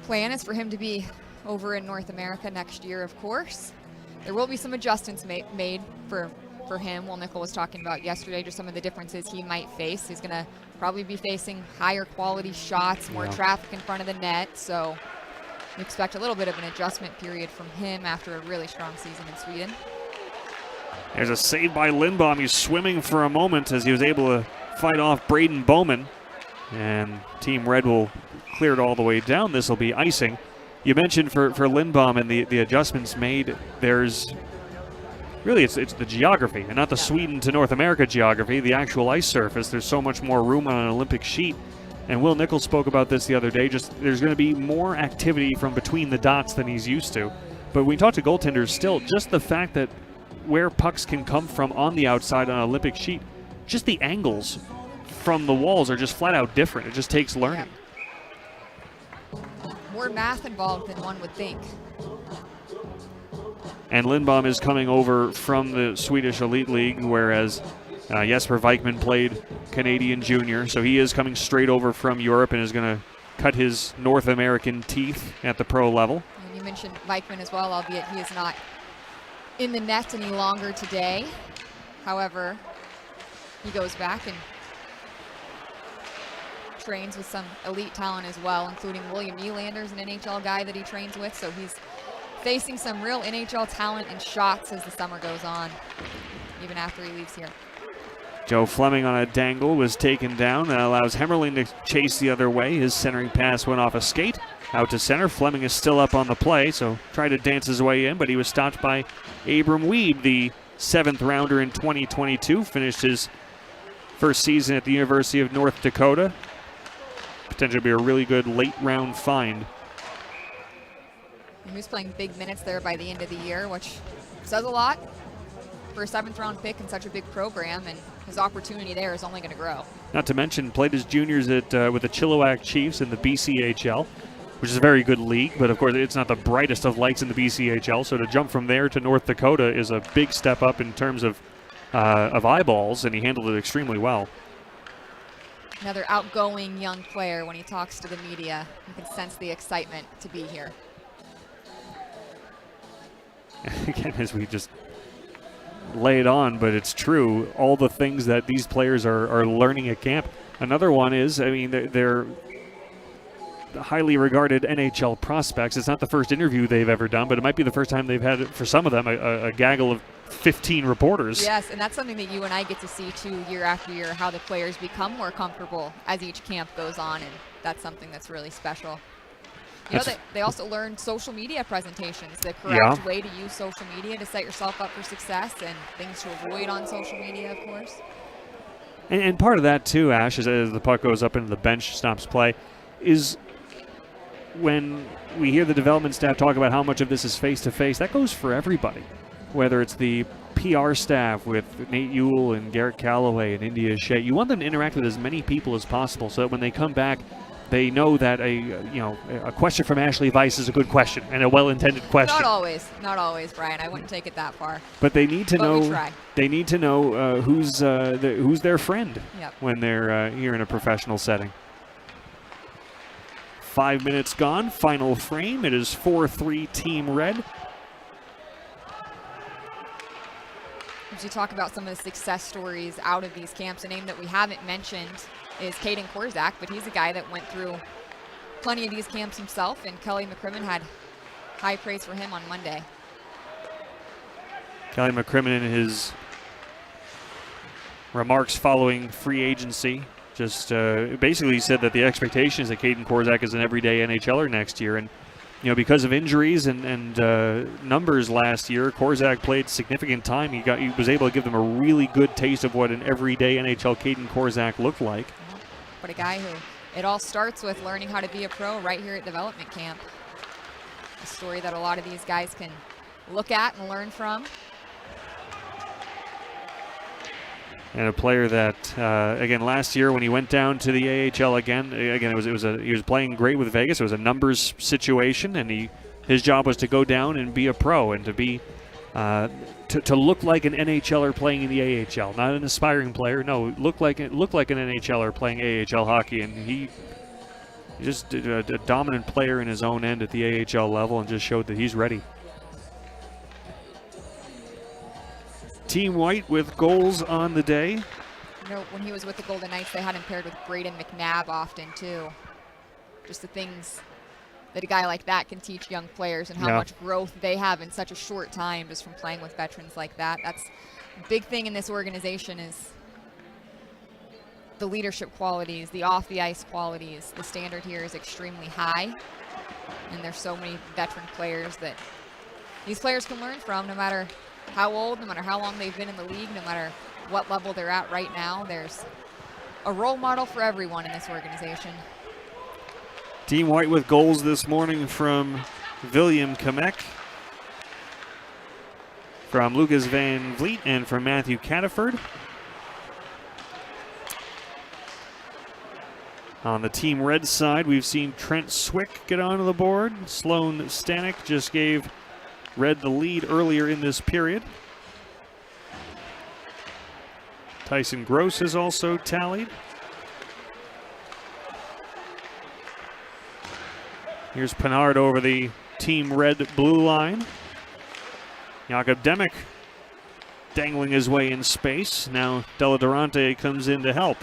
Plan is for him to be over in North America next year, of course. There will be some adjustments made for him. Well, Nickel was talking about yesterday just some of the differences he might face. He's going to probably be facing higher quality shots, more traffic in front of the net. So we expect a little bit of an adjustment period from him after a really strong season in Sweden. There's a save by Lindbaum. He's swimming for a moment as he was able to fight off Braden Bowman. And Team Red will clear it all the way down. This will be icing. You mentioned for Lindbaum and the adjustments made, there's really it's the geography and not the Sweden to North America geography, the actual ice surface. There's so much more room on an Olympic sheet. And Will Nichols spoke about this the other day. Just there's going to be more activity from between the dots than he's used to. But when we talk to goaltenders, still just the fact that where pucks can come from on the outside on an Olympic sheet, just the angles from the walls are just flat out different. It just takes learning. More math involved than one would think. And Lindbaum is coming over from the Swedish Elite League, whereas Jesper Vikman played Canadian Junior. So he is coming straight over from Europe and is going to cut his North American teeth at the pro level. And you mentioned Vikman as well, albeit he is not in the net any longer today. However, he goes back and trains with some elite talent as well, including William Nylander's an NHL guy that he trains with. So he's facing some real NHL talent and shots as the summer goes on, even after he leaves here. Joe Fleming on a dangle was taken down. That allows Hemmerling to chase the other way. His centering pass went off a skate. Out to center. Fleming is still up on the play, so tried to dance his way in, but he was stopped by Abram Weed, the 7th rounder in 2022. Finished his first season at the University of North Dakota. Potentially be a really good late round find. He was playing big minutes there by the end of the year, which says a lot for a 7th round pick in such a big program, and his opportunity there is only going to grow. Not to mention, played his juniors with the Chilliwack Chiefs in the BCHL, which is a very good league, but of course it's not the brightest of lights in the BCHL, so to jump from there to North Dakota is a big step up in terms of eyeballs, and he handled it extremely well. Another outgoing young player. When he talks to the media, you can sense the excitement to be here. Again, as we just lay it on, but it's true, all the things that these players are learning at camp. Another one is, I mean, they're highly regarded NHL prospects. It's not the first interview they've ever done, but it might be the first time they've had, for some of them, a gaggle of 15 reporters. Yes, and that's something that you and I get to see too year after year, how the players become more comfortable as each camp goes on, and that's something that's really special. You know, they also learn social media presentations, the correct way to use social media to set yourself up for success, and things to avoid on social media, of course. And part of that too, Ash, as the puck goes up into the bench, stops play, is when we hear the development staff talk about how much of this is face-to-face, that goes for everybody. Whether it's the PR staff with Nate Ewell and Garrett Calloway and India Shea, you want them to interact with as many people as possible so that when they come back, they know that a question from Ashley Weiss is a good question and a well-intended question. Not always, Brian. I wouldn't take it that far. But they need to know. We try. They need to know who's their friend when they're here in a professional setting. 5 minutes gone. Final frame. It is 4-3 Team Red. As you talk about some of the success stories out of these camps, a name that we haven't mentioned is Caden Korzak, but he's a guy that went through plenty of these camps himself, and Kelly McCrimmon had high praise for him on Monday. Kelly McCrimmon in his remarks following free agency just basically said that the expectation is that Caden Korzak is an everyday NHLer next year, and because of injuries and numbers last year, Korzak played significant time. He was able to give them a really good taste of what an everyday NHL Caden Korzak looked like. But a guy who it all starts with learning how to be a pro right here at development camp. A story that a lot of these guys can look at and learn from. And a player that, again, last year when he went down to the AHL again, he was playing great with Vegas. It was a numbers situation, and his job was to go down and be a pro and to be to look like an NHLer playing in the AHL, not an aspiring player. No, look like an NHLer playing AHL hockey, and he just did a dominant player in his own end at the AHL level and just showed that he's ready. Team White with goals on the day. You know, when he was with the Golden Knights, they had him paired with Braden McNabb often too. Just the things that a guy like that can teach young players and how much growth they have in such a short time just from playing with veterans like that. That's a big thing in this organization is the leadership qualities, the off-the-ice qualities. The standard here is extremely high, and there's so many veteran players that these players can learn from no matter how old, no matter how long they've been in the league, no matter what level they're at right now. There's a role model for everyone in this organization. Team White with goals this morning from William Kamek, from Lucas Van Vliet, and from Matthew Cataford. On the Team Red side, we've seen Trent Swick get onto the board. Sloan Stanek just gave Red the lead earlier in this period. Tyson Gross has also tallied. Here's Pinard over the Team Red blue line. Jakob Demek dangling his way in space. Now Della Durante comes in to help.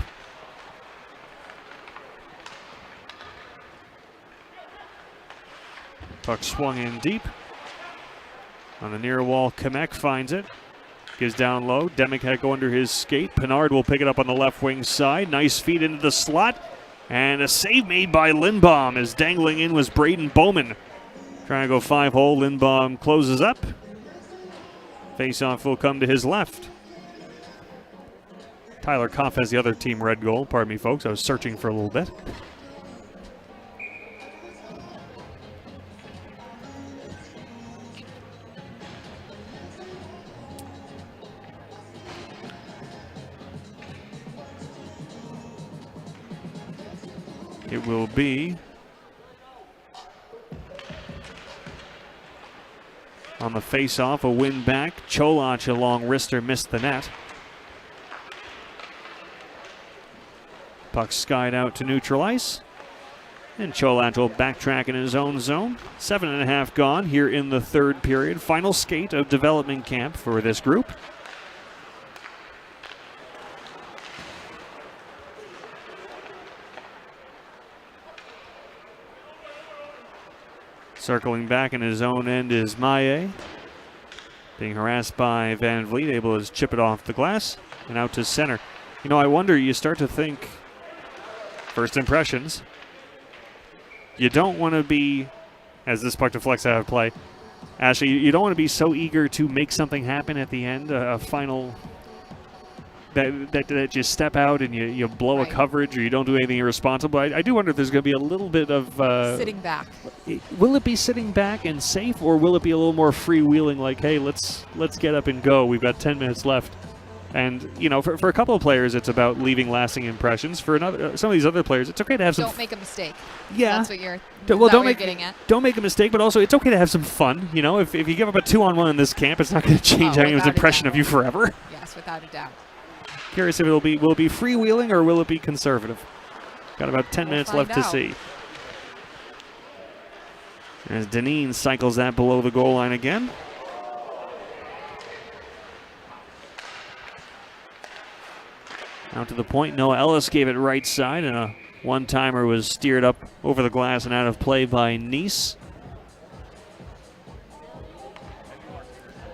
Puck swung in deep. On the near wall, Kamek finds it. Gives down low. Demek had to go under his skate. Pinard will pick it up on the left wing side. Nice feed into the slot. And a save made by Lindbaum as dangling in was Braden Bowman. Trying to go 5-hole. Lindbaum closes up. Face-off will come to his left. Tyler Koff has the other Team Red goal. Pardon me, folks. I was searching for a little bit. It will be on the face-off, a win back. Cholach, a long wrister, missed the net. Puck skied out to neutral ice. And Cholach will backtrack in his own zone. 7.5 gone here in the third period. Final skate of development camp for this group. Circling back in his own end is Maye. Being harassed by Van Vliet, able to chip it off the glass and out to center. You know, I wonder, you start to think, first impressions, you don't want to be, as this puck deflects out of play, Ashley, you don't want to be so eager to make something happen at the end, a final, that you step out and you blow a coverage or you don't do anything irresponsible. I do wonder if there's going to be a little bit of sitting back. Will it be sitting back and safe, or will it be a little more freewheeling, like, hey, let's get up and go. We've got 10 minutes left. And, you know, for a couple of players, it's about leaving lasting impressions. For some of these other players, it's okay to have some... Don't make a mistake. Yeah. That's what you're, getting at. Don't make a mistake, but also it's okay to have some fun. You know, if you give up a 2-on-1 in this camp, it's not going to change anyone's impression of you forever. Yes, without a doubt. Curious if will it be freewheeling or will it be conservative? Got about 10 minutes left to see. As Deneen cycles that below the goal line again. Out to the point, Noah Ellis gave it right side, and a one-timer was steered up over the glass and out of play by Nice.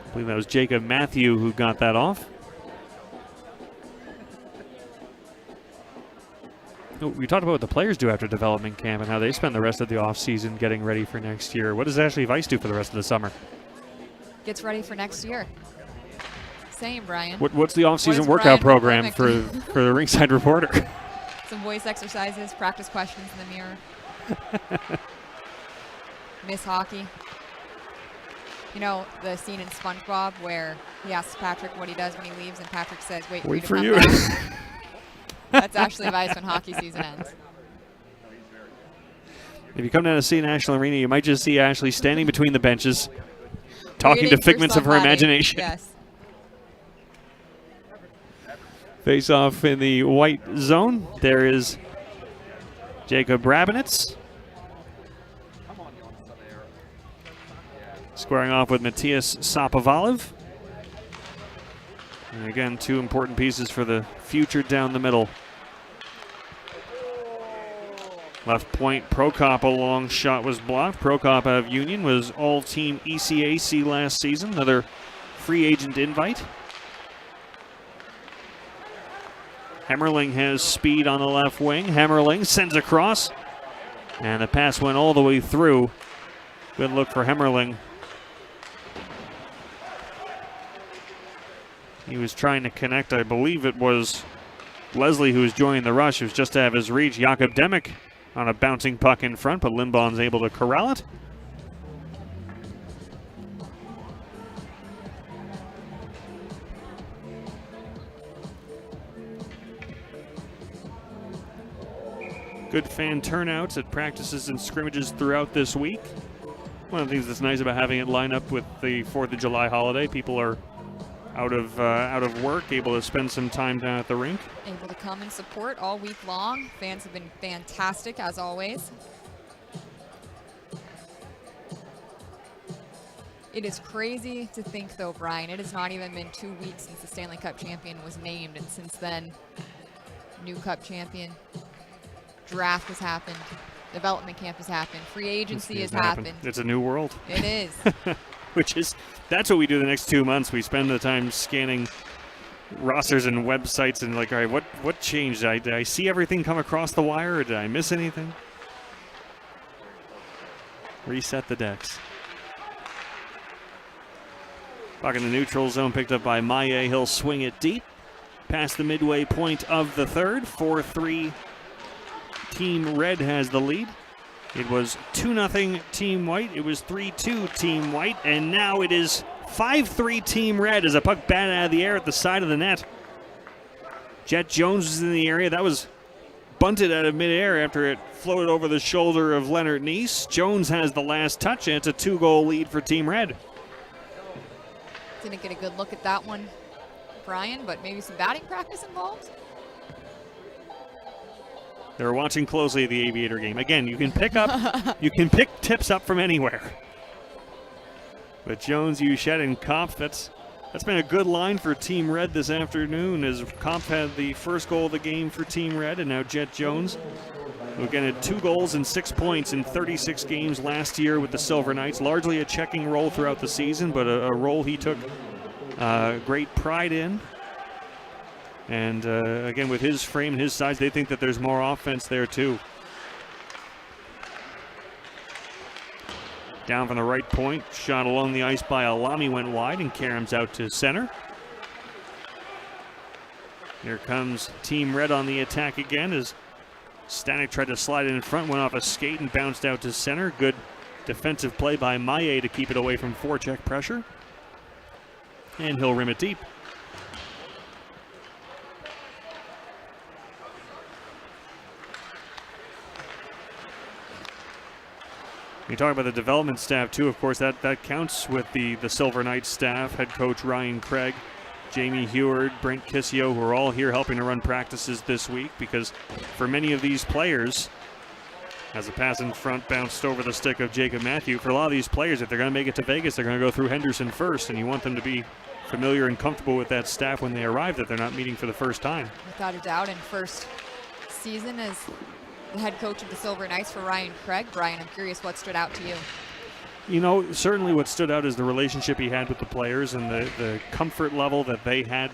I believe that was Jacob Matthew who got that off. We talked about what the players do after development camp and how they spend the rest of the offseason getting ready for next year. What does Ashley Weiss do for the rest of the summer? Gets ready for next year. Same, Brian. What's the offseason workout program for the Ringside Reporter? Some voice exercises, practice questions in the mirror. Miss hockey. You know, the scene in SpongeBob where he asks Patrick what he does when he leaves, and Patrick says, wait for you. That's Ashley Weiss when hockey season ends. If you come down to see National Arena, you might just see Ashley standing between the benches, talking to Waiting for figments of her somebody. imagination. Yes. Face off in the white zone. There is Jacob Rabinitz. Squaring off with Matthias Sapovalev. And again, two important pieces for the future down the middle. Left point, Prokop, a long shot was blocked. Prokop out of Union was all-team ECAC last season. Another free agent invite. Hemmerling has speed on the left wing. Hemmerling sends across. And the pass went all the way through. Good look for Hemmerling. He was trying to connect. I believe it was Leslie who was joining the rush. It was just to have his reach. Jakob Demick on a bouncing puck in front, but Limbaughn's able to corral it. Good fan turnouts at practices and scrimmages throughout this week. One of the things that's nice about having it line up with the 4th of July holiday, people are out of work, able to spend some time down at the rink. Able to come and support all week long. Fans have been fantastic as always. It is crazy to think though, Brian, it has not even been 2 weeks since the Stanley Cup champion was named, and since then, new Cup champion, draft has happened, development camp has happened, free agency has happened. It's a new world. It is. That's what we do the next 2 months. We spend the time scanning rosters and websites and like, all right, what changed? Did I see everything come across the wire, or did I miss anything? Reset the decks. Puck in the neutral zone, picked up by Maye. He'll swing it deep past the midway point of the third. 4-3. Team Red has the lead. It was 2-0 Team White. It was 3-2 Team White. And now it is 5-3 Team Red as a puck batted out of the air at the side of the net. Jet Jones was in the area. That was bunted out of midair after it floated over the shoulder of Leonard Neese. Jones has the last touch, and it's a 2-goal lead for Team Red. Didn't get a good look at that one, Brian, but maybe some batting practice involved. They're watching closely the Aviator game. Again, you can pick tips up from anywhere. But Jones, Ushett, and Kopf, that's been a good line for Team Red this afternoon, as Kopf had the first goal of the game for Team Red, and now Jet Jones, who again had 2 goals and 6 points in 36 games last year with the Silver Knights. Largely a checking role throughout the season, but a role he took great pride in. And again, with his frame and his size, they think that there's more offense there too. Down from the right point, shot along the ice by Alami went wide, and Karam's out to center. Here comes Team Red on the attack again as Stanek tried to slide it in front, went off a skate and bounced out to center. Good defensive play by Maye to keep it away from forecheck pressure. And he'll rim it deep. You talk about the development staff too, of course, that counts with the Silver Knights staff. Head coach Ryan Craig, Jamie Heward, Brent Kissio, who are all here helping to run practices this week, because for many of these players, as the pass in front bounced over the stick of Jacob Matthew, for a lot of these players, if they're going to make it to Vegas, they're going to go through Henderson first, and you want them to be familiar and comfortable with that staff when they arrive, that they're not meeting for the first time. Without a doubt, in first season as the head coach of the Silver Knights for Ryan Craig. Brian, I'm curious what stood out to you. You know, certainly what stood out is the relationship he had with the players and the comfort level that they had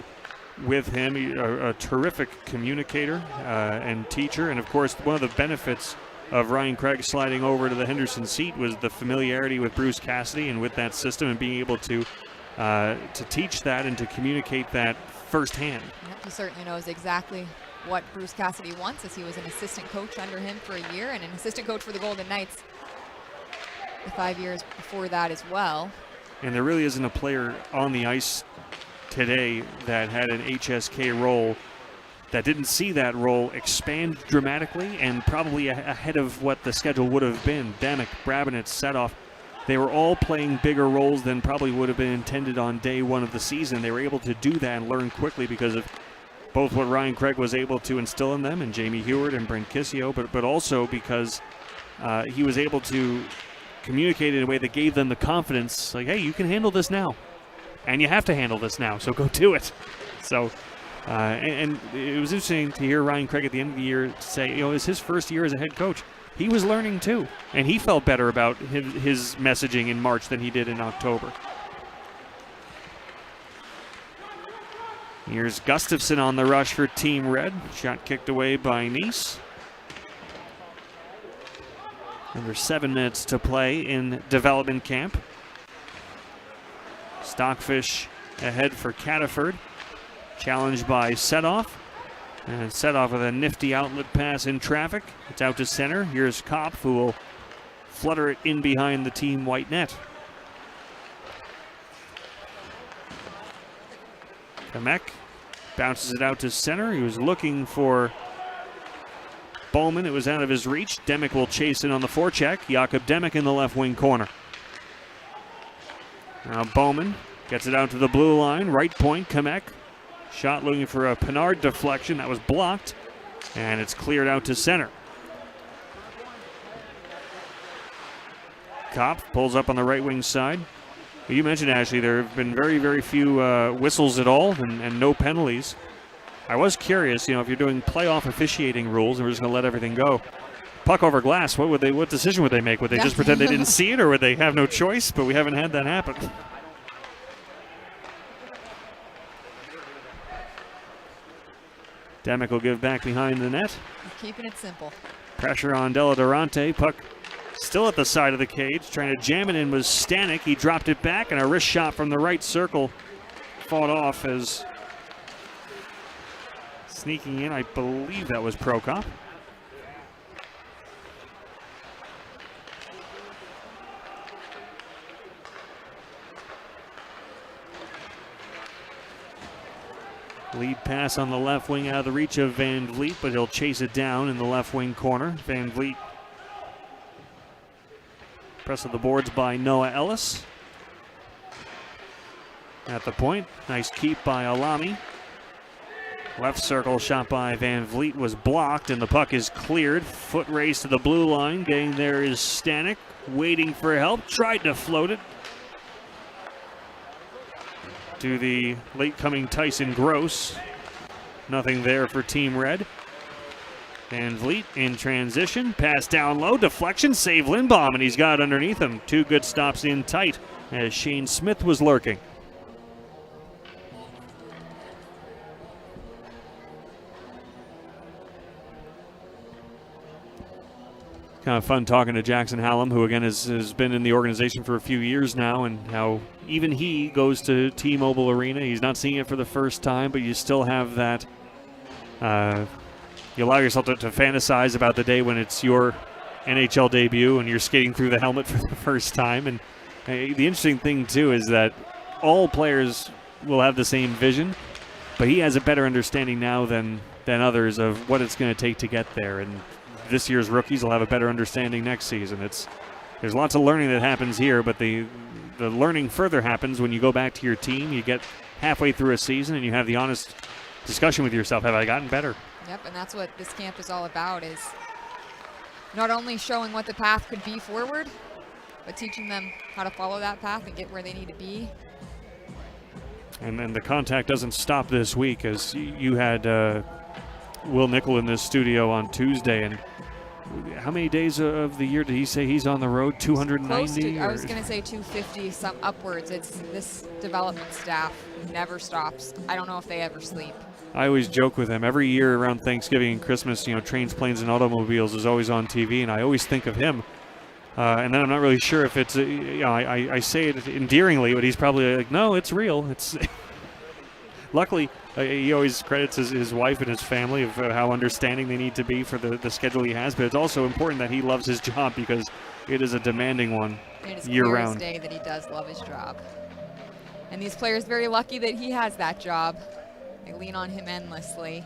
with him. A terrific communicator and teacher. And, of course, one of the benefits of Ryan Craig sliding over to the Henderson seat was the familiarity with Bruce Cassidy and with that system, and being able to teach that and to communicate that firsthand. Yep, he certainly knows exactly what Bruce Cassidy wants, as he was an assistant coach under him for a year and an assistant coach for the Golden Knights the 5 years before that as well. And there really isn't a player on the ice today that had an HSK role that didn't see that role expand dramatically and probably ahead of what the schedule would have been. Damick, Brabinitz, Setoff, they were all playing bigger roles than probably would have been intended on day one of the season. They were able to do that and learn quickly because of both what Ryan Craig was able to instill in them and Jamie Heward and Brent Kissio, but also because he was able to communicate in a way that gave them the confidence, like, hey, you can handle this now. And you have to handle this now, so go do it. So, and it was interesting to hear Ryan Craig at the end of the year say, it was his first year as a head coach. He was learning too, and he felt better about his messaging in March than he did in October. Here's Gustafsson on the rush for Team Red. Shot kicked away by Nice. Under 7 minutes to play in development camp. Stockfish ahead for Cataford. Challenged by Setoff. And Setoff with a nifty outlet pass in traffic. It's out to center. Here's Kopp, who will flutter it in behind the team white net. Kamek bounces it out to center. He was looking for Bowman. It was out of his reach. Demick will chase in on the forecheck. Jakob Demick in the left wing corner. Now Bowman gets it out to the blue line. Right point, Kamek. Shot looking for a Pinard deflection. That was blocked. And it's cleared out to center. Kopp pulls up on the right wing side. You mentioned, Ashley, there have been very, very few whistles at all and no penalties. I was curious, if you're doing playoff officiating rules and we're just going to let everything go. Puck over glass, what decision would they make? Would they just pretend they didn't see it, or would they have no choice? But we haven't had that happen. Demick will give back behind the net. Keeping it simple. Pressure on Della Durante. Puck still at the side of the cage. Trying to jam it in was Stanek. He dropped it back, and a wrist shot from the right circle fought off as sneaking in. I believe that was Prokop. Lead pass on the left wing out of the reach of Van Vliet, but he'll chase it down in the left wing corner. Van Vliet pressed to the boards by Noah Ellis. At the point, nice keep by Alami. Left circle shot by Van Vliet was blocked, and the puck is cleared. Foot race to the blue line. Getting there is Stanek, waiting for help. Tried to float it to the late-coming Tyson Gross. Nothing there for Team Red. Van Vliet in transition. Pass down low. Deflection. Save Lindbaum, and he's got it underneath him. Two good stops in tight as Shane Smith was lurking. Kind of fun talking to Jackson Hallum, who again has been in the organization for a few years now, and how even he goes to T-Mobile Arena. He's not seeing it for the first time, but you still have that. You allow yourself to fantasize about the day when it's your NHL debut and you're skating through the helmet for the first time. And the interesting thing too is that all players will have the same vision, but he has a better understanding now than others of what it's going to take to get there. And this year's rookies will have a better understanding next season. There's lots of learning that happens here, but the learning further happens when you go back to your team. You get halfway through a season and you have the honest discussion with yourself. Have I gotten better? Yep, and that's what this camp is all about, is not only showing what the path could be forward, but teaching them how to follow that path and get where they need to be. And then the contact doesn't stop this week, as you had Will Nickel in this studio on Tuesday, and how many days of the year did he say he's on the road? 290? I was going to say 250, some upwards. It's this development staff never stops. I don't know if they ever sleep. I always joke with him. Every year around Thanksgiving and Christmas, Trains, Planes, and Automobiles is always on TV, and I always think of him. And then I'm not really sure if it's, I say it endearingly, but he's probably like, no, it's real. It's luckily, he always credits his wife and his family of how understanding they need to be for the schedule he has, but it's also important that he loves his job because it is a demanding one year-round. It is clear as day that he does love his job. And these players very lucky that he has that job. They lean on him endlessly.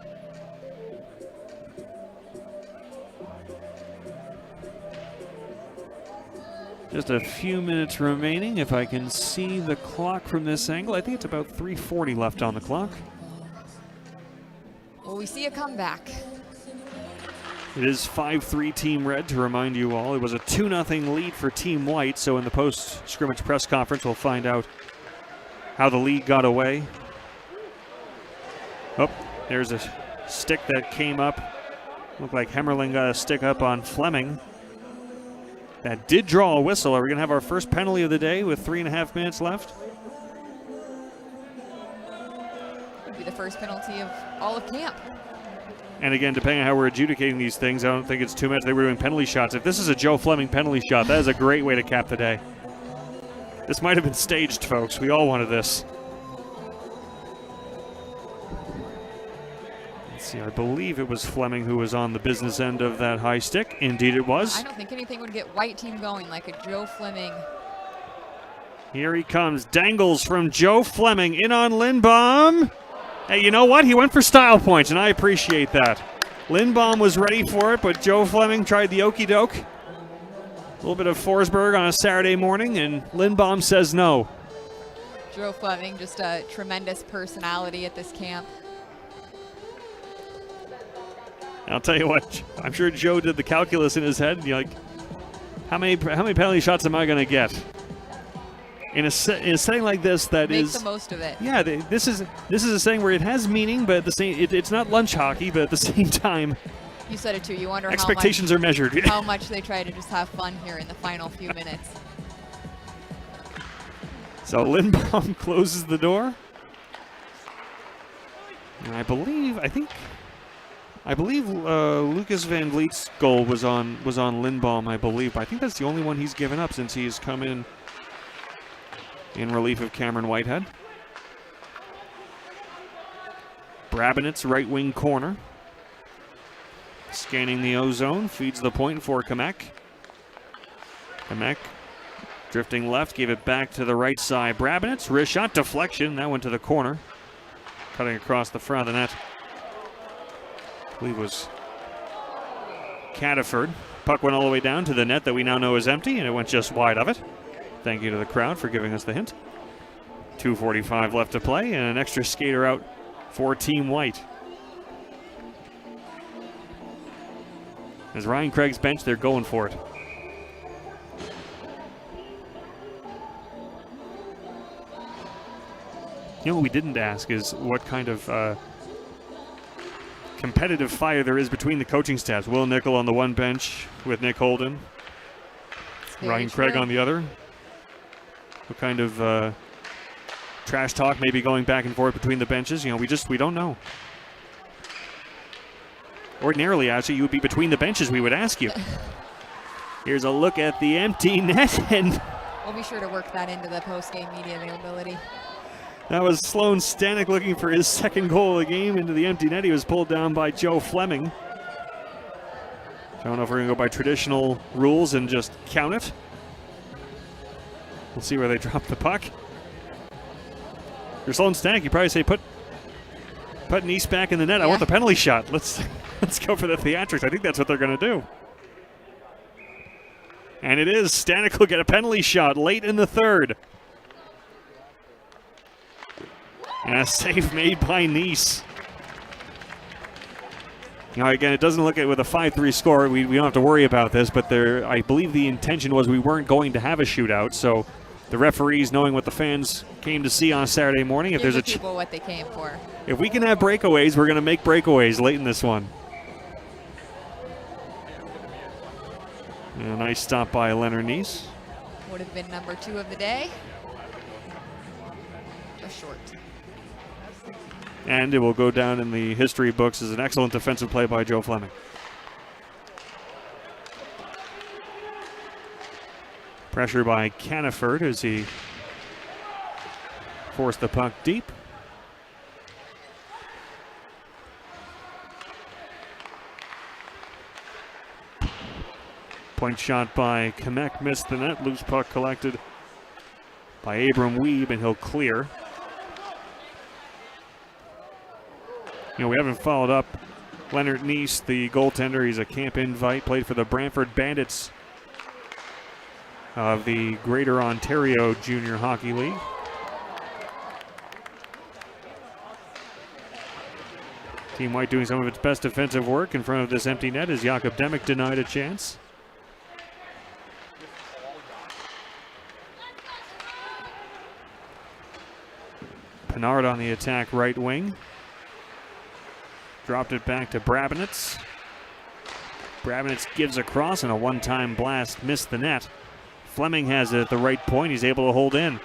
Just a few minutes remaining. If I can see the clock from this angle, I think it's about 3:40 left on the clock. Well, we see a comeback. It is 5-3 Team Red, to remind you all. It was a 2-0 lead for Team White, so in the post-scrimmage press conference, we'll find out how the lead got away. Oh, there's a stick that came up. Looked like Hemmerling got a stick up on Fleming. That did draw a whistle. Are we going to have our first penalty of the day with 3.5 minutes left? Would be the first penalty of all of camp. And again, depending on how we're adjudicating these things, I don't think it's too much. They were doing penalty shots. If this is a Joe Fleming penalty shot, that is a great way to cap the day. This might have been staged, folks. We all wanted this. Let's see, I believe it was Fleming who was on the business end of that high stick. Indeed it was. I don't think anything would get White team going like a Joe Fleming. Here he comes. Dangles from Joe Fleming in on Lindbaum. Hey, you know what? He went for style points, and I appreciate that. Lindbaum was ready for it, but Joe Fleming tried the okey doke. A little bit of Forsberg on a Saturday morning, and Lindbaum says no. Joe Fleming, just a tremendous personality at this camp. I'll tell you what, I'm sure Joe did the calculus in his head. You're like, how many penalty shots am I going to get? In a setting like this, Make the most of it. Yeah, this is a setting where it has meaning, but at the same, it's not lunch hockey, but at the same time, you said it too. You wonder expectations are measured. How much they try to just have fun here in the final few minutes. So Lindbaum closes the door. And I believe Lucas Van Vliet's goal was on Lindbaum, I believe. But I think that's the only one he's given up since he's come in relief of Cameron Whitehead. Brabinet's right wing corner. Scanning the O-zone, feeds the point for Kamek. Kamek drifting left, gave it back to the right side. Brabinet's wrist shot deflection, that went to the corner. Cutting across the front of the net. I believe it was Cataford. Puck went all the way down to the net that we now know is empty, and it went just wide of it. Thank you to the crowd for giving us the hint. 2:45 left to play, and an extra skater out for Team White. As Ryan Craig's bench, they're going for it. You know what we didn't ask is what kind of competitive fire there is between the coaching staffs. Will Nickel on the one bench with Nick Holden. Ryan Craig on the other. What kind of trash talk may be going back and forth between the benches? You know, we don't know. Ordinarily, actually, you would be between the benches, we would ask you. Here's a look at the empty net, and we'll be sure to work that into the post-game media availability. That was Sloan Stanek looking for his second goal of the game into the empty net. He was pulled down by Joe Fleming. I don't know if we're going to go by traditional rules and just count it. We'll see where they drop the puck. If you're Sloan Stanek, you probably say, put Nice back in the net. Yeah. I want the penalty shot. Let's go for the theatrics. I think that's what they're going to do. And it is. Stanek will get a penalty shot late in the third. And a save made by Nice. Now, again, it doesn't look at with a 5-3 score. We don't have to worry about this, but I believe the intention was we weren't going to have a shootout. So the referees, knowing what the fans came to see on Saturday morning, if Give there's the people what they came for. If we can have breakaways, we're going to make breakaways late in this one. And a nice stop by Leonard Nice. Would have been number 2 of the day. Just short. And it will go down in the history books as an excellent defensive play by Joe Fleming. Pressure by Caniford as he forced the puck deep. Point shot by Kamek, missed the net. Loose puck collected by Abram Wiebe, and he'll clear. You know, we haven't followed up Leonard Nice, the goaltender. He's a camp invite, played for the Brantford Bandits of the Greater Ontario Junior Hockey League. Team White doing some of its best defensive work in front of this empty net as Jakob Demek denied a chance. Pinard on the attack, right wing. Dropped it back to Brabenitz. Brabenitz gives across, and a one-time blast missed the net. Fleming has it at the right point. He's able to hold in.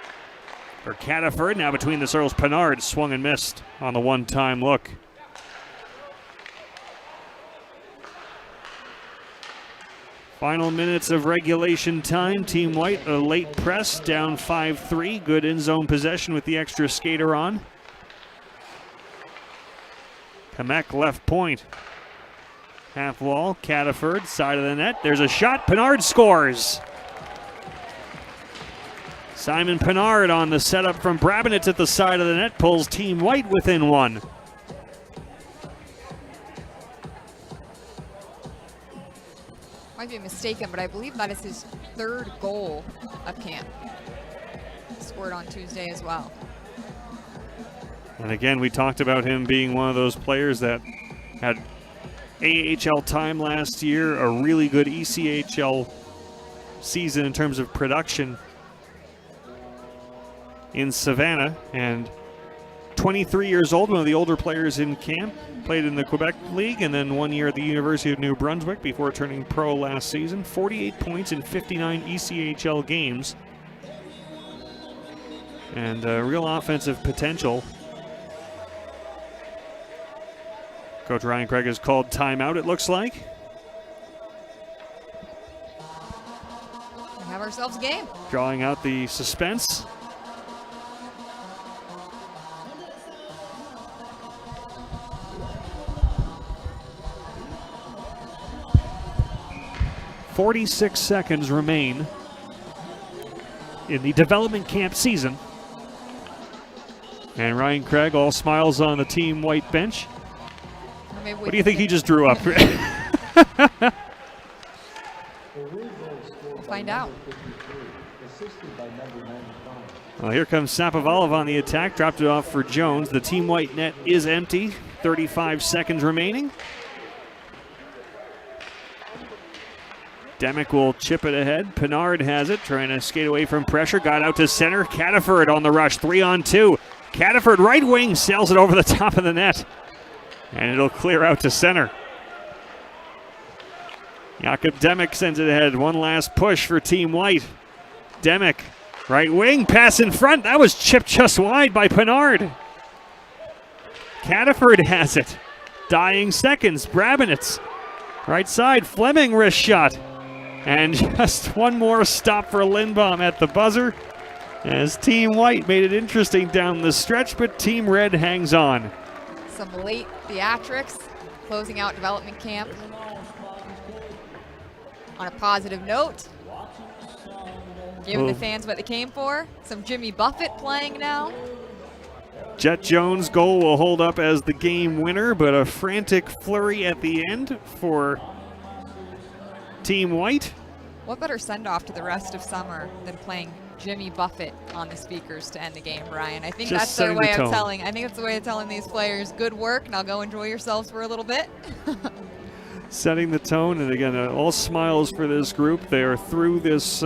For Cataford, now between the circles, Pinard swung and missed on the one-time look. Final minutes of regulation time. Team White, a late press, down 5-3. Good in-zone possession with the extra skater on. Kamek left point. Half wall, Cataford, side of the net. There's a shot. Pinard scores. Simon Pinard on the setup from Brabenitz at the side of the net pulls Team White within one. Might be mistaken, but I believe that is his third goal of camp. Scored on Tuesday as well. And again, we talked about him being one of those players that had AHL time last year, a really good ECHL season in terms of production in Savannah, and 23 years old, one of the older players in camp, played in the Quebec League and then 1 year at the University of New Brunswick before turning pro last season. 48 points in 59 ECHL games. And real offensive potential. Coach Ryan Craig has called timeout, it looks like. We have ourselves a game. Drawing out the suspense. .46 seconds remain in the development camp season. And Ryan Craig all smiles on the Team White bench. What do you think he just drew up? We'll find out. Well, here comes Sapovalov on the attack. Dropped it off for Jones. The Team White net is empty. 35 seconds remaining. Demek will chip it ahead. Pinard has it, trying to skate away from pressure. Got out to center. Cataford on the rush, 3-on-2. Cataford right wing sails it over the top of the net. And it'll clear out to center. Jakob Demek sends it ahead. One last push for Team White. Demek, right wing, pass in front. That was chipped just wide by Pinard. Cataford has it. Dying seconds. Brabenitz, right side. Fleming wrist shot. And just one more stop for Lindbaum at the buzzer as Team White made it interesting down the stretch, but Team Red hangs on. Some late theatrics closing out development camp. On a positive note, giving the fans what they came for. Some Jimmy Buffett playing now. Jet Jones' goal will hold up as the game winner, but a frantic flurry at the end for Team White. What better send-off to the rest of summer than playing Jimmy Buffett on the speakers to end the game, Ryan? I think that's their way of telling. I think it's the way of telling these players, good work, now go enjoy yourselves for a little bit. Setting the tone, and again, all smiles for this group. They are through this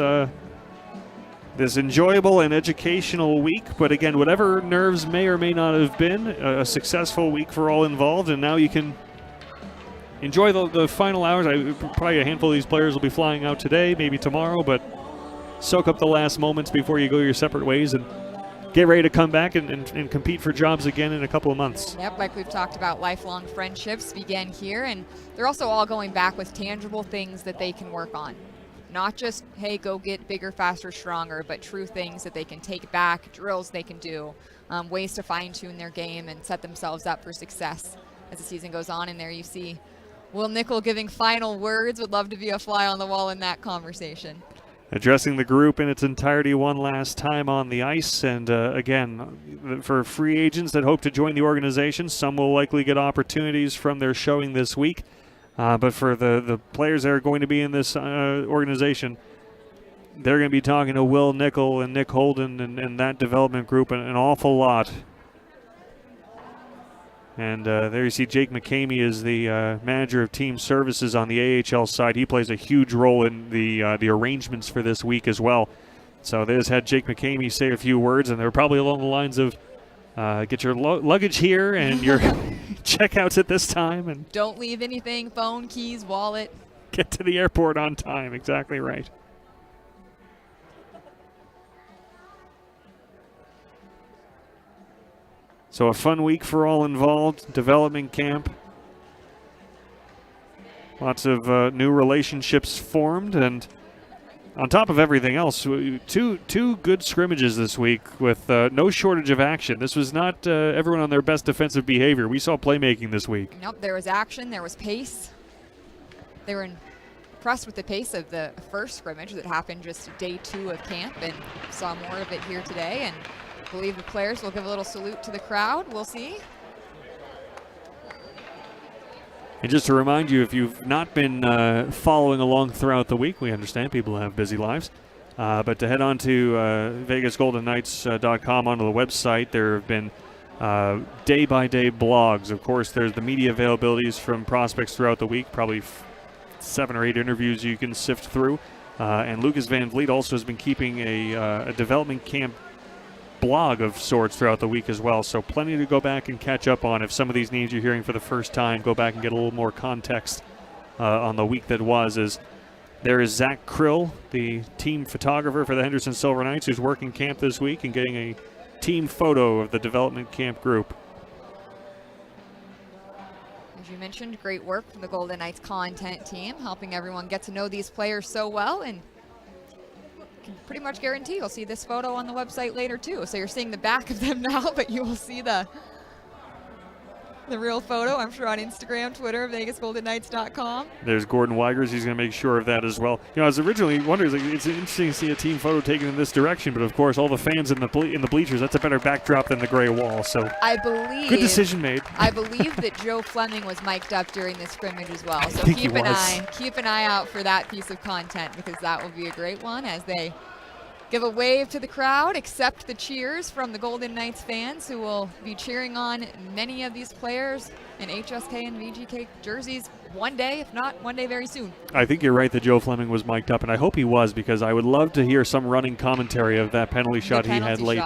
this enjoyable and educational week, but again, whatever nerves may or may not have been, a successful week for all involved, and now you can enjoy the final hours. Probably a handful of these players will be flying out today, maybe tomorrow, but soak up the last moments before you go your separate ways and get ready to come back and compete for jobs again in a couple of months. Yep, like we've talked about, lifelong friendships begin here, and they're also all going back with tangible things that they can work on. Not just, hey, go get bigger, faster, stronger, but true things that they can take back, drills they can do, ways to fine-tune their game and set themselves up for success as the season goes on. And there you see Will Nickel giving final words. Would love to be a fly on the wall in that conversation. Addressing the group in its entirety one last time on the ice. And again, for free agents that hope to join the organization, some will likely get opportunities from their showing this week. But for the players that are going to be in this organization, they're going to be talking to Will Nickel and Nick Holden and that development group an awful lot. And there you see Jake McCamey is the manager of team services on the AHL side. He plays a huge role in the arrangements for this week as well. So they just had Jake McCamey say a few words, and they're probably along the lines of, get your luggage here and your checkouts at this time. And don't leave anything, phone, keys, wallet. Get to the airport on time. Exactly right. So a fun week for all involved. Development camp. Lots of new relationships formed, and on top of everything else, two good scrimmages this week with no shortage of action. This was not everyone on their best defensive behavior. We saw playmaking this week. Nope, there was action, there was pace. They were impressed with the pace of the first scrimmage that happened just day 2 of camp, and saw more of it here today. And I believe the players will give a little salute to the crowd. We'll see. And just to remind you, if you've not been following along throughout the week, we understand people have busy lives, but to head on to VegasGoldenKnights.com onto the website, there have been day-by-day blogs. Of course, there's the media availabilities from prospects throughout the week, probably 7 or 8 interviews you can sift through. And Lucas Van Vliet also has been keeping a development camp blog of sorts throughout the week as well, so plenty to go back and catch up on. If some of these names you're hearing for the first time, go back and get a little more context on the week that was. As there is Zach Krill, the team photographer for the Henderson Silver Knights, who's working camp this week and getting a team photo of the development camp group. As you mentioned, great work from the Golden Knights content team, helping everyone get to know these players so well, and can pretty much guarantee you'll see this photo on the website later too. So you're seeing the back of them now, but you will see the real photo, I'm sure, on Instagram, Twitter, VegasGoldenKnights.com. There's Gordon Weigers. He's going to make sure of that as well. You know, I was originally wondering, it's interesting to see a team photo taken in this direction, but of course, all the fans in the bleachers, that's a better backdrop than the gray wall. So I believe good decision made. I believe that Joe Fleming was mic'd up during this scrimmage as well. So keep an eye out for that piece of content, because that will be a great one as they give a wave to the crowd, accept the cheers from the Golden Knights fans, who will be cheering on many of these players in HSK and VGK jerseys one day, if not one day very soon. I think you're right that Joe Fleming was mic'd up, and I hope he was, because I would love to hear some running commentary of that penalty shot he had late,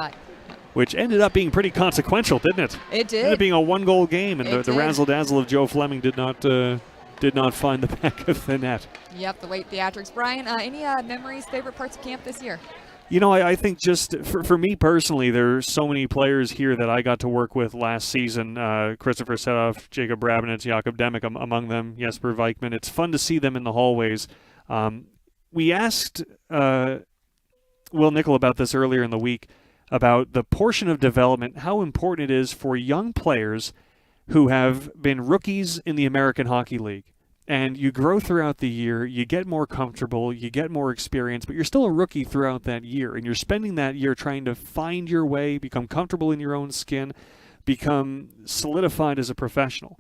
which ended up being pretty consequential, didn't it? It did. Ended up being a 1-goal game, and the razzle-dazzle of Joe Fleming did not find the back of the net. Yep, the late theatrics. Brian, any memories, favorite parts of camp this year? You know, I think just for me personally, there's so many players here that I got to work with last season. Christopher Setoff, Jacob Brabinitz, Jakob Demek among them, Jesper Vikman. It's fun to see them in the hallways. We asked Will Nickel about this earlier in the week, about the portion of development, how important it is for young players who have been rookies in the American Hockey League. And you grow throughout the year, you get more comfortable, you get more experience, but you're still a rookie throughout that year. And you're spending that year trying to find your way, become comfortable in your own skin, become solidified as a professional.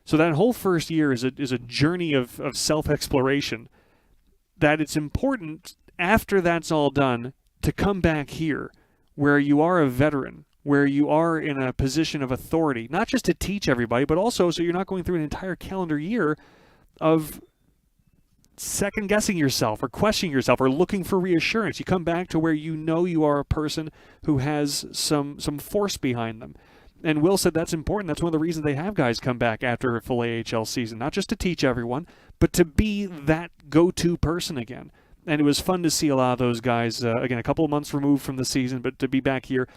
So that whole first year is a journey of self-exploration, that it's important after that's all done to come back here where you are a veteran, where you are in a position of authority, not just to teach everybody, but also so you're not going through an entire calendar year of second-guessing yourself or questioning yourself or looking for reassurance. You come back to where you know you are a person who has some force behind them. And Will said that's important. That's one of the reasons they have guys come back after a full AHL season, not just to teach everyone, but to be that go-to person again. And it was fun to see a lot of those guys, again, a couple of months removed from the season, but to be back here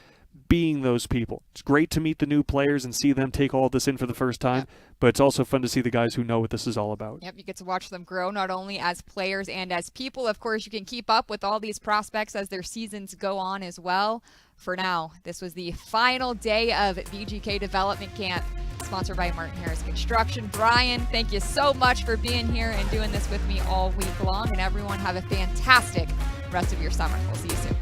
being those people. It's great to meet the new players and see them take all this in for the first time, but it's also fun to see the guys who know what this is all about. Yep, you get to watch them grow not only as players and as people. Of course, you can keep up with all these prospects as their seasons go on as well. For now, this was the final day of VGK Development Camp, sponsored by Martin Harris Construction. Brian, thank you so much for being here and doing this with me all week long, and everyone have a fantastic rest of your summer. We'll see you soon.